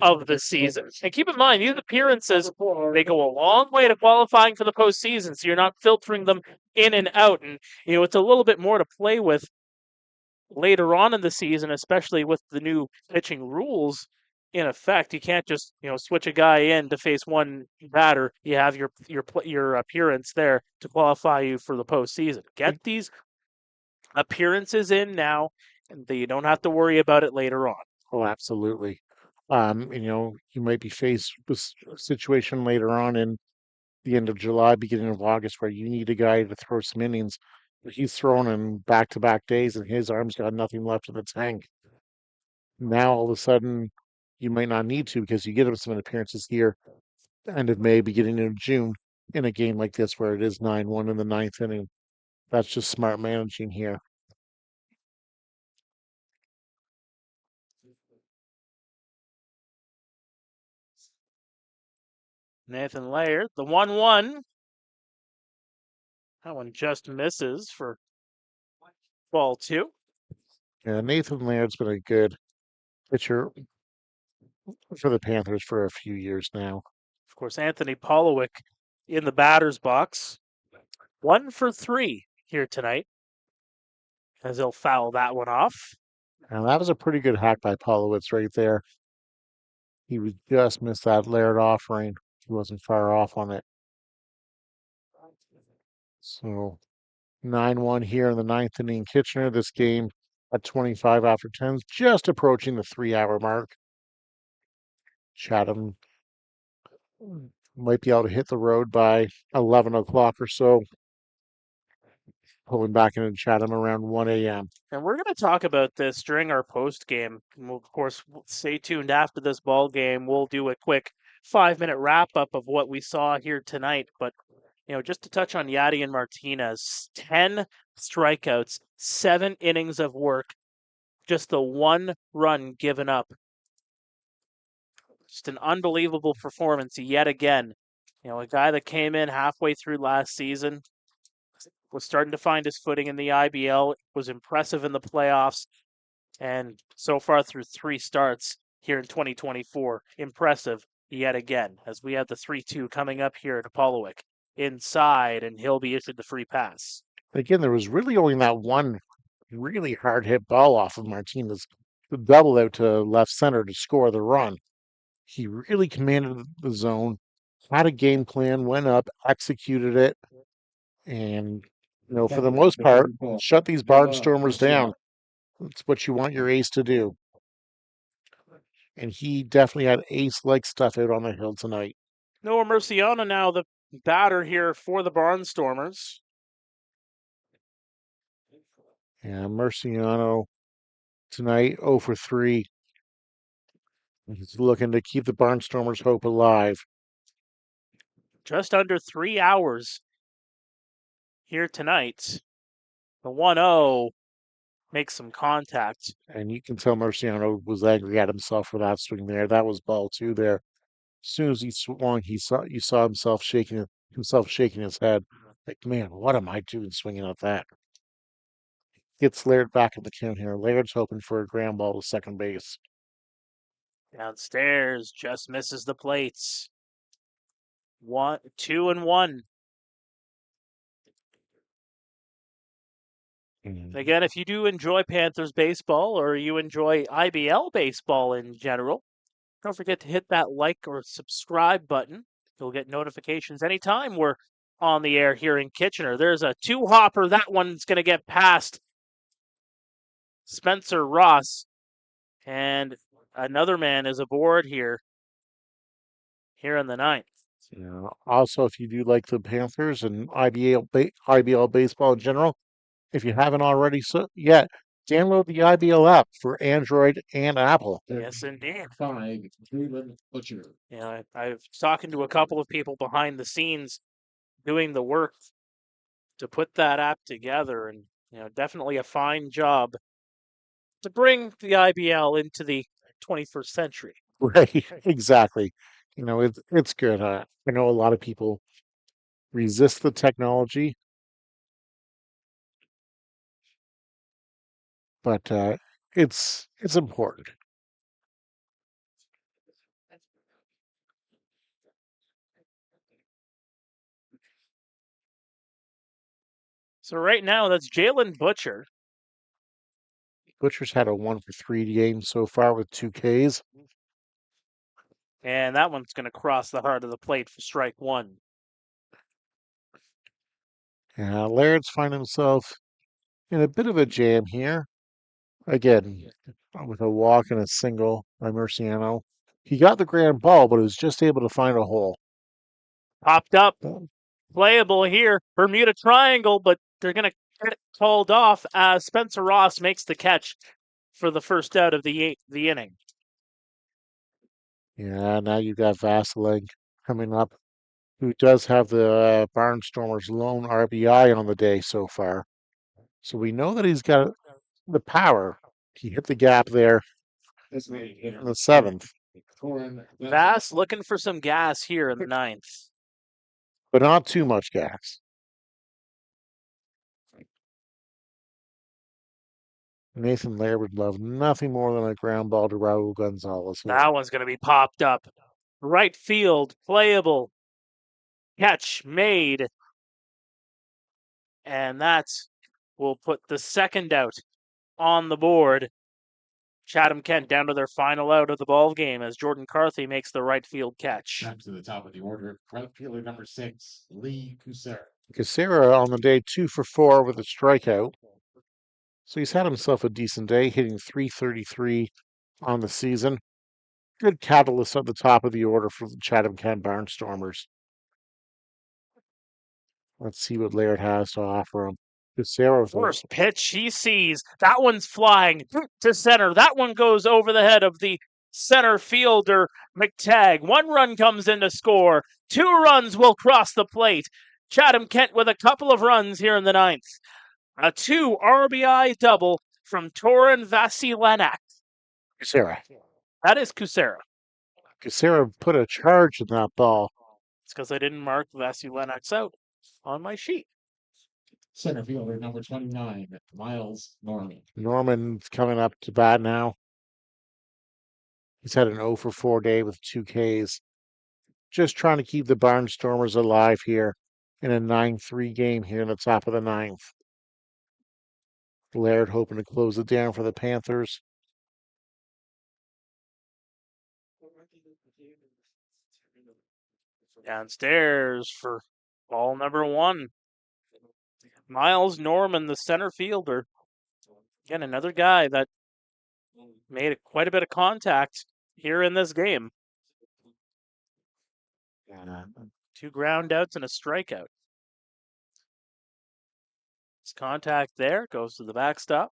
of the season. And keep in mind, these appearances, they go a long way to qualifying for the postseason, so you're not filtering them in and out. And, it's a little bit more to play with later on in the season, especially with the new pitching rules in effect. You can't just, switch a guy in to face one batter. You have your appearance there to qualify you for the postseason. Get these appearances in now, and you don't have to worry about it later on. Oh, absolutely. You might be faced with a situation later on in the end of July, beginning of August, where you need a guy to throw some innings, but he's thrown in back-to-back days, and his arm's got nothing left in the tank. Now, all of a sudden, you might not need to because you get him some appearances here, end of May, beginning of June, in a game like this where it is 9-1 in the 9th inning. That's just smart managing here. Nathan Laird, the 1-1. That one just misses for ball 2. Yeah, Nathan Laird's been a good pitcher for the Panthers for a few years now. Of course, Anthony Polowick in the batter's box. 1 for 3 here tonight, as he'll foul that one off. And that was a pretty good hack by Polowitz right there. He would just miss that Laird offering. He wasn't far off on it. So 9-1 here in the ninth inning. Kitchener, this game at 25 after 10, just approaching the 3-hour mark. Chatham might be able to hit the road by 11 o'clock or so. Pulling back into Chatham around 1 a.m. And we're going to talk about this during our post game. We'll, of course, stay tuned after this ball game. We'll do a quick 5-minute wrap up of what we saw here tonight. But, just to touch on Yadi and Martinez, 10 strikeouts, 7 innings of work, just the 1 run given up. Just an unbelievable performance yet again. A guy that came in halfway through last season, was starting to find his footing in the IBL, was impressive in the playoffs, and so far through 3 starts here in 2024, impressive yet again, as we have the 3-2 coming up here at Apollowick inside, and he'll be issued the free pass. Again, there was really only that one really hard hit ball off of Martinez, the double out to left center to score the run. He really commanded the zone, had a game plan, went up, executed it, and for the most part, shut these Barnstormers down. That's what you want your ace to do. And he definitely had ace-like stuff out on the hill tonight. Noah Murciano now the batter here for the Barnstormers. Yeah, Murciano tonight 0 for 3. He's looking to keep the Barnstormers' hope alive. Just under 3 hours here tonight. The 1-0 makes some contact. And you can tell Murciano was angry at himself for that swing there. That was ball 2 there. As soon as he swung, you saw himself shaking his head. Like, man, what am I doing swinging at that? Gets Laird back in the count here. Laird's hoping for a ground ball to second base. Downstairs, just misses the plates. 2-1. Again, if you do enjoy Panthers baseball or you enjoy IBL baseball in general, don't forget to hit that like or subscribe button. You'll get notifications anytime we're on the air here in Kitchener. There's a 2-hopper. That one's going to get past Spencer Ross. And another man is aboard here in the ninth. Yeah. Also, if you do like the Panthers and IBL baseball in general, if you haven't already yet, download the IBL app for Android and Apple. Yes, indeed. 5, Cleveland Butcher. Yeah, I was talking to a couple of people behind the scenes doing the work to put that app together, and definitely a fine job to bring the IBL into the 21st century. Right, exactly. It's good. I know a lot of people resist the technology, but it's important. So right now, that's Jalen Butcher. Butcher's had a 1 for 3 game so far with 2 Ks. And that one's going to cross the heart of the plate for strike 1. Yeah, Laird's finding himself in a bit of a jam here. Again, with a walk and a single by Murciano. He got the grand ball, but was just able to find a hole. Popped up. Playable here. Bermuda Triangle, but they're going to get it called off as Spencer Ross makes the catch for the first out of the inning. Yeah, now you've got Vasilenk coming up, who does have the Barnstormers' lone RBI on the day so far. So we know that he's got the power. He hit the gap there in the 7th. Vass looking for some gas here in the 9th. But not too much gas. Nathan Laird would love nothing more than a ground ball to Raul Gonzalez. That one's going to be popped up. Right field, playable. Catch made. And that will put the second out on the board. Chatham-Kent down to their final out of the ball game as Jordan Carthy makes the right field catch. Back to the top of the order, right fielder number 6, Lee Kucera. Kucera on the day 2 for 4 with a strikeout. So he's had himself a decent day, hitting .333 on the season. Good catalyst at the top of the order for the Chatham-Kent Barnstormers. Let's see what Laird has to offer him. First pitch he sees. That one's flying to center. That one goes over the head of the center fielder, McTagg. 1 run comes in to score. 2 runs will cross the plate. Chatham-Kent with a couple of runs here in the 9th. A 2 RBI double from Torin Vasilenak. Kucera. That is Kucera. Kucera put a charge in that ball. It's because I didn't mark Vasilenak's out on my sheet. Center fielder number 29, Miles Norman. Norman's coming up to bat now. He's had an 0 for 4 day with 2 Ks. Just trying to keep the Barnstormers alive here in a 9-3 game here in the top of the 9th. Laird hoping to close it down for the Panthers. Downstairs for ball number 1. Miles Norman, the center fielder. Again, another guy that made quite a bit of contact here in this game. 2 ground outs and a strikeout. His contact there goes to the backstop.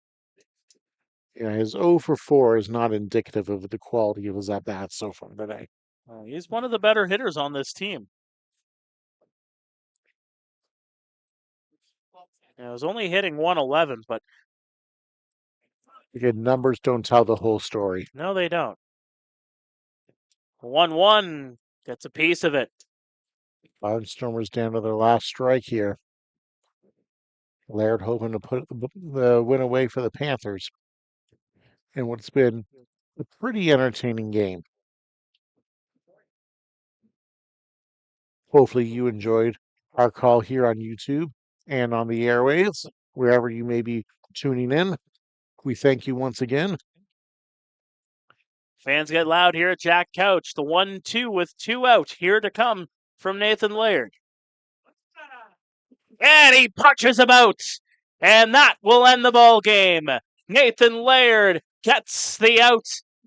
Yeah, his 0 for 4 is not indicative of the quality of his at-bats so far today. He's one of the better hitters on this team. I was only hitting 111, but again, numbers don't tell the whole story. No, they don't. 1-1 gets a piece of it. Barnstormers down to their last strike here. Laird hoping to put the win away for the Panthers in what's been a pretty entertaining game. Hopefully you enjoyed our call here on YouTube and on the airwaves, wherever you may be tuning in. We thank you once again. Fans get loud here at Jack Couch. The 1-2 with 2 out here to come from Nathan Laird. And he punches him out. And that will end the ball game. Nathan Laird gets the out.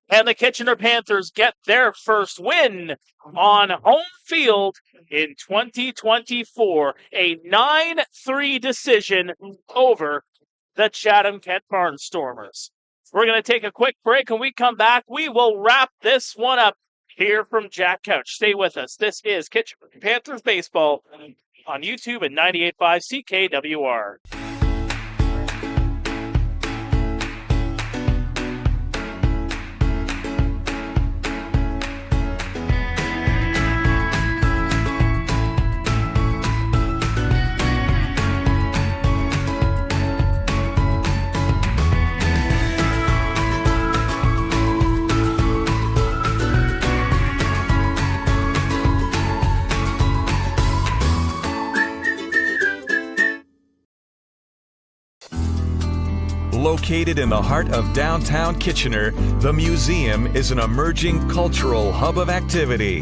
And the Kitchener Panthers get their first win on home field in 2024. A 9-3 decision over the Chatham-Kent Barnstormers. We're going to take a quick break. When we come back, we will wrap this one up here from Jack Couch. Stay with us. This is Kitchener Panthers Baseball on YouTube at 98.5 CKWR. Located in the heart of downtown Kitchener, the museum is an emerging cultural hub of activity.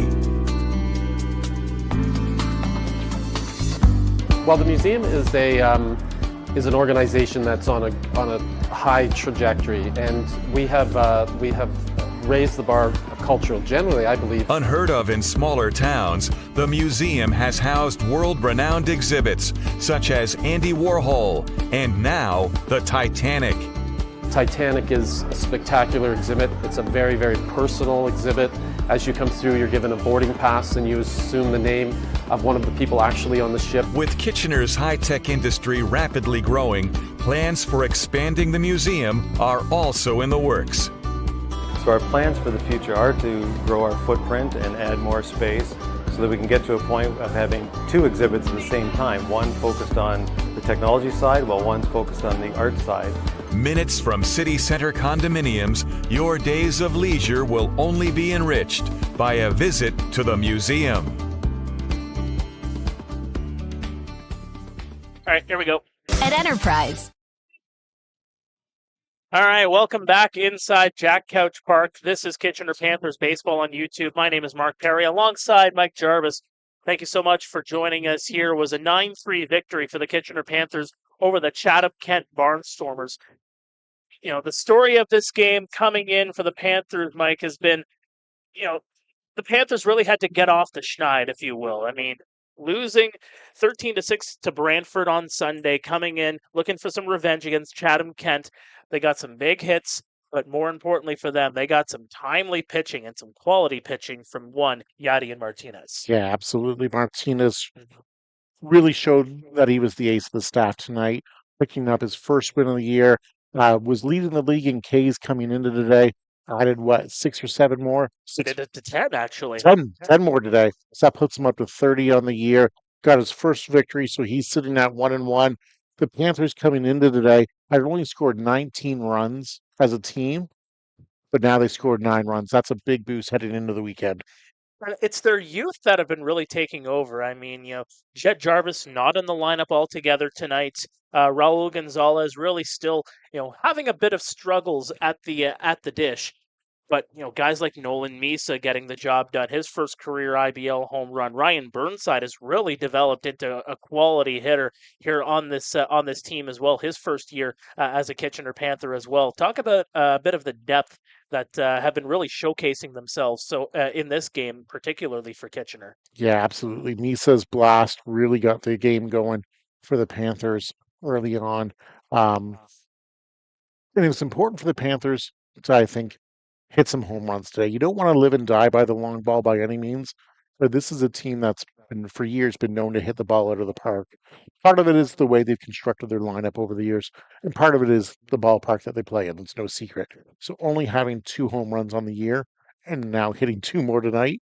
Well, the museum is an organization that's on a high trajectory, and we have raised the bar of cultural generally, I believe. Unheard of in smaller towns, the museum has housed world-renowned exhibits such as Andy Warhol and now the Titanic. Titanic is a spectacular exhibit. It's a very, very personal exhibit. As you come through, you're given a boarding pass and you assume the name of one of the people actually on the ship. With Kitchener's high-tech industry rapidly growing, plans for expanding the museum are also in the works. So our plans for the future are to grow our footprint and add more space so that we can get to a point of having 2 exhibits at the same time, one focused on the technology side while one's focused on the art side. Minutes from city center condominiums, your days of leisure will only be enriched by a visit to the museum. All right, here we go. At Enterprise, All right, welcome back inside Jack Couch Park. This is Kitchener Panthers baseball on YouTube. My name is Mark Pare, alongside Mike Gervais. Thank you so much for joining us here. It was a 9-3 victory for the Kitchener Panthers over the Chatham-Kent Barnstormers. You know, the story of this game coming in for the Panthers, Mike, has been, you know, the Panthers really had to get off the schneid, if you will. I mean, losing 13-6 to Brantford on Sunday, coming in, looking for some revenge against Chatham-Kent. They got some big hits, but more importantly for them, they got some timely pitching and some quality pitching from one, Yadier Martinez. Yeah, absolutely. Martinez really showed that he was the ace of the staff tonight, picking up his first win of the year. Was leading the league in Ks coming into today. Added what, 6 or 7 more? Did it to 10, actually. 10 more today. So that puts him up to 30 on the year. Got his first victory, so he's sitting at 1-1. The Panthers coming into today had only scored 19 runs as a team, but now they scored 9 runs. That's a big boost heading into the weekend. It's their youth that have been really taking over. I mean, Jet Jarvis not in the lineup altogether tonight. Raul Gonzalez really still, having a bit of struggles at the dish. But, guys like Nolan Misa getting the job done, his first career IBL home run. Ryan Burnside has really developed into a quality hitter here on this team as well. His first year as a Kitchener Panther as well. Talk about a bit of the depth that have been really showcasing themselves in this game, particularly for Kitchener. Yeah, absolutely. Misa's blast really got the game going for the Panthers early on. And it was important for the Panthers to, I think, hit some home runs today. You don't want to live and die by the long ball by any means, but this is a team that's been for years been known to hit the ball out of the park. Part of it is the way they've constructed their lineup over the years, and part of it is the ballpark that they play in. It's no secret. So only having 2 home runs on the year and now hitting 2 more tonight,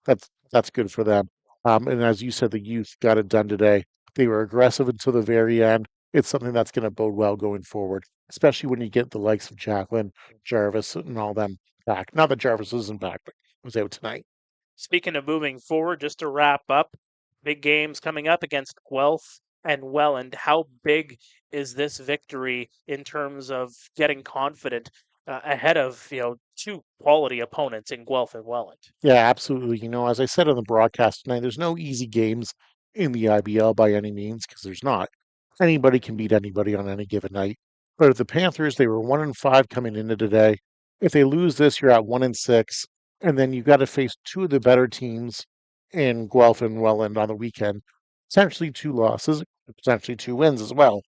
that's good for them. And as you said, the youth got it done today. They were aggressive until the very end. It's something that's going to bode well going forward, especially when you get the likes of Jacqueline, Jarvis, and all them back. Not that Jarvis isn't back, but was out tonight. Speaking of moving forward, just to wrap up, big games coming up against Guelph and Welland. How big is this victory in terms of getting confident ahead of 2 quality opponents in Guelph and Welland? Yeah, absolutely. As I said on the broadcast tonight, there's no easy games in the IBL by any means because there's not. Anybody can beat anybody on any given night. But if the Panthers, they were 1-5 coming into today. If they lose this, you're at 1-6, and then you've got to face 2 of the better teams in Guelph and Welland on the weekend. Potentially 2 losses, potentially 2 wins as well.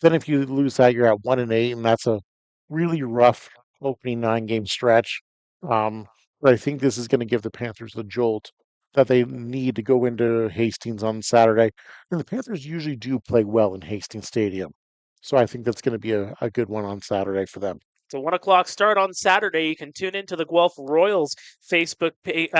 Then if you lose that, you're at 1-8, and that's a really rough opening 9-game stretch. But I think this is going to give the Panthers the jolt that they need to go into Hastings on Saturday. And the Panthers usually do play well in Hastings Stadium. So I think that's going to be a good one on Saturday for them. It's a 1:00 start on Saturday. You can tune into the Guelph Royals Facebook page.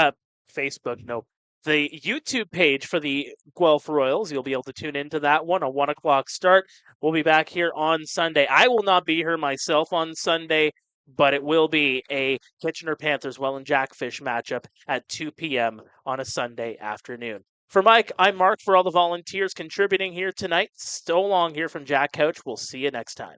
The YouTube page for the Guelph Royals. You'll be able to tune into that one, a 1:00 start. We'll be back here on Sunday. I will not be here myself on Sunday, but it will be a Kitchener Panthers Welland Jackfish matchup at 2 p.m. on a Sunday afternoon. For Mike, I'm Mark. For all the volunteers contributing here tonight, so long here from Jack Couch. We'll see you next time.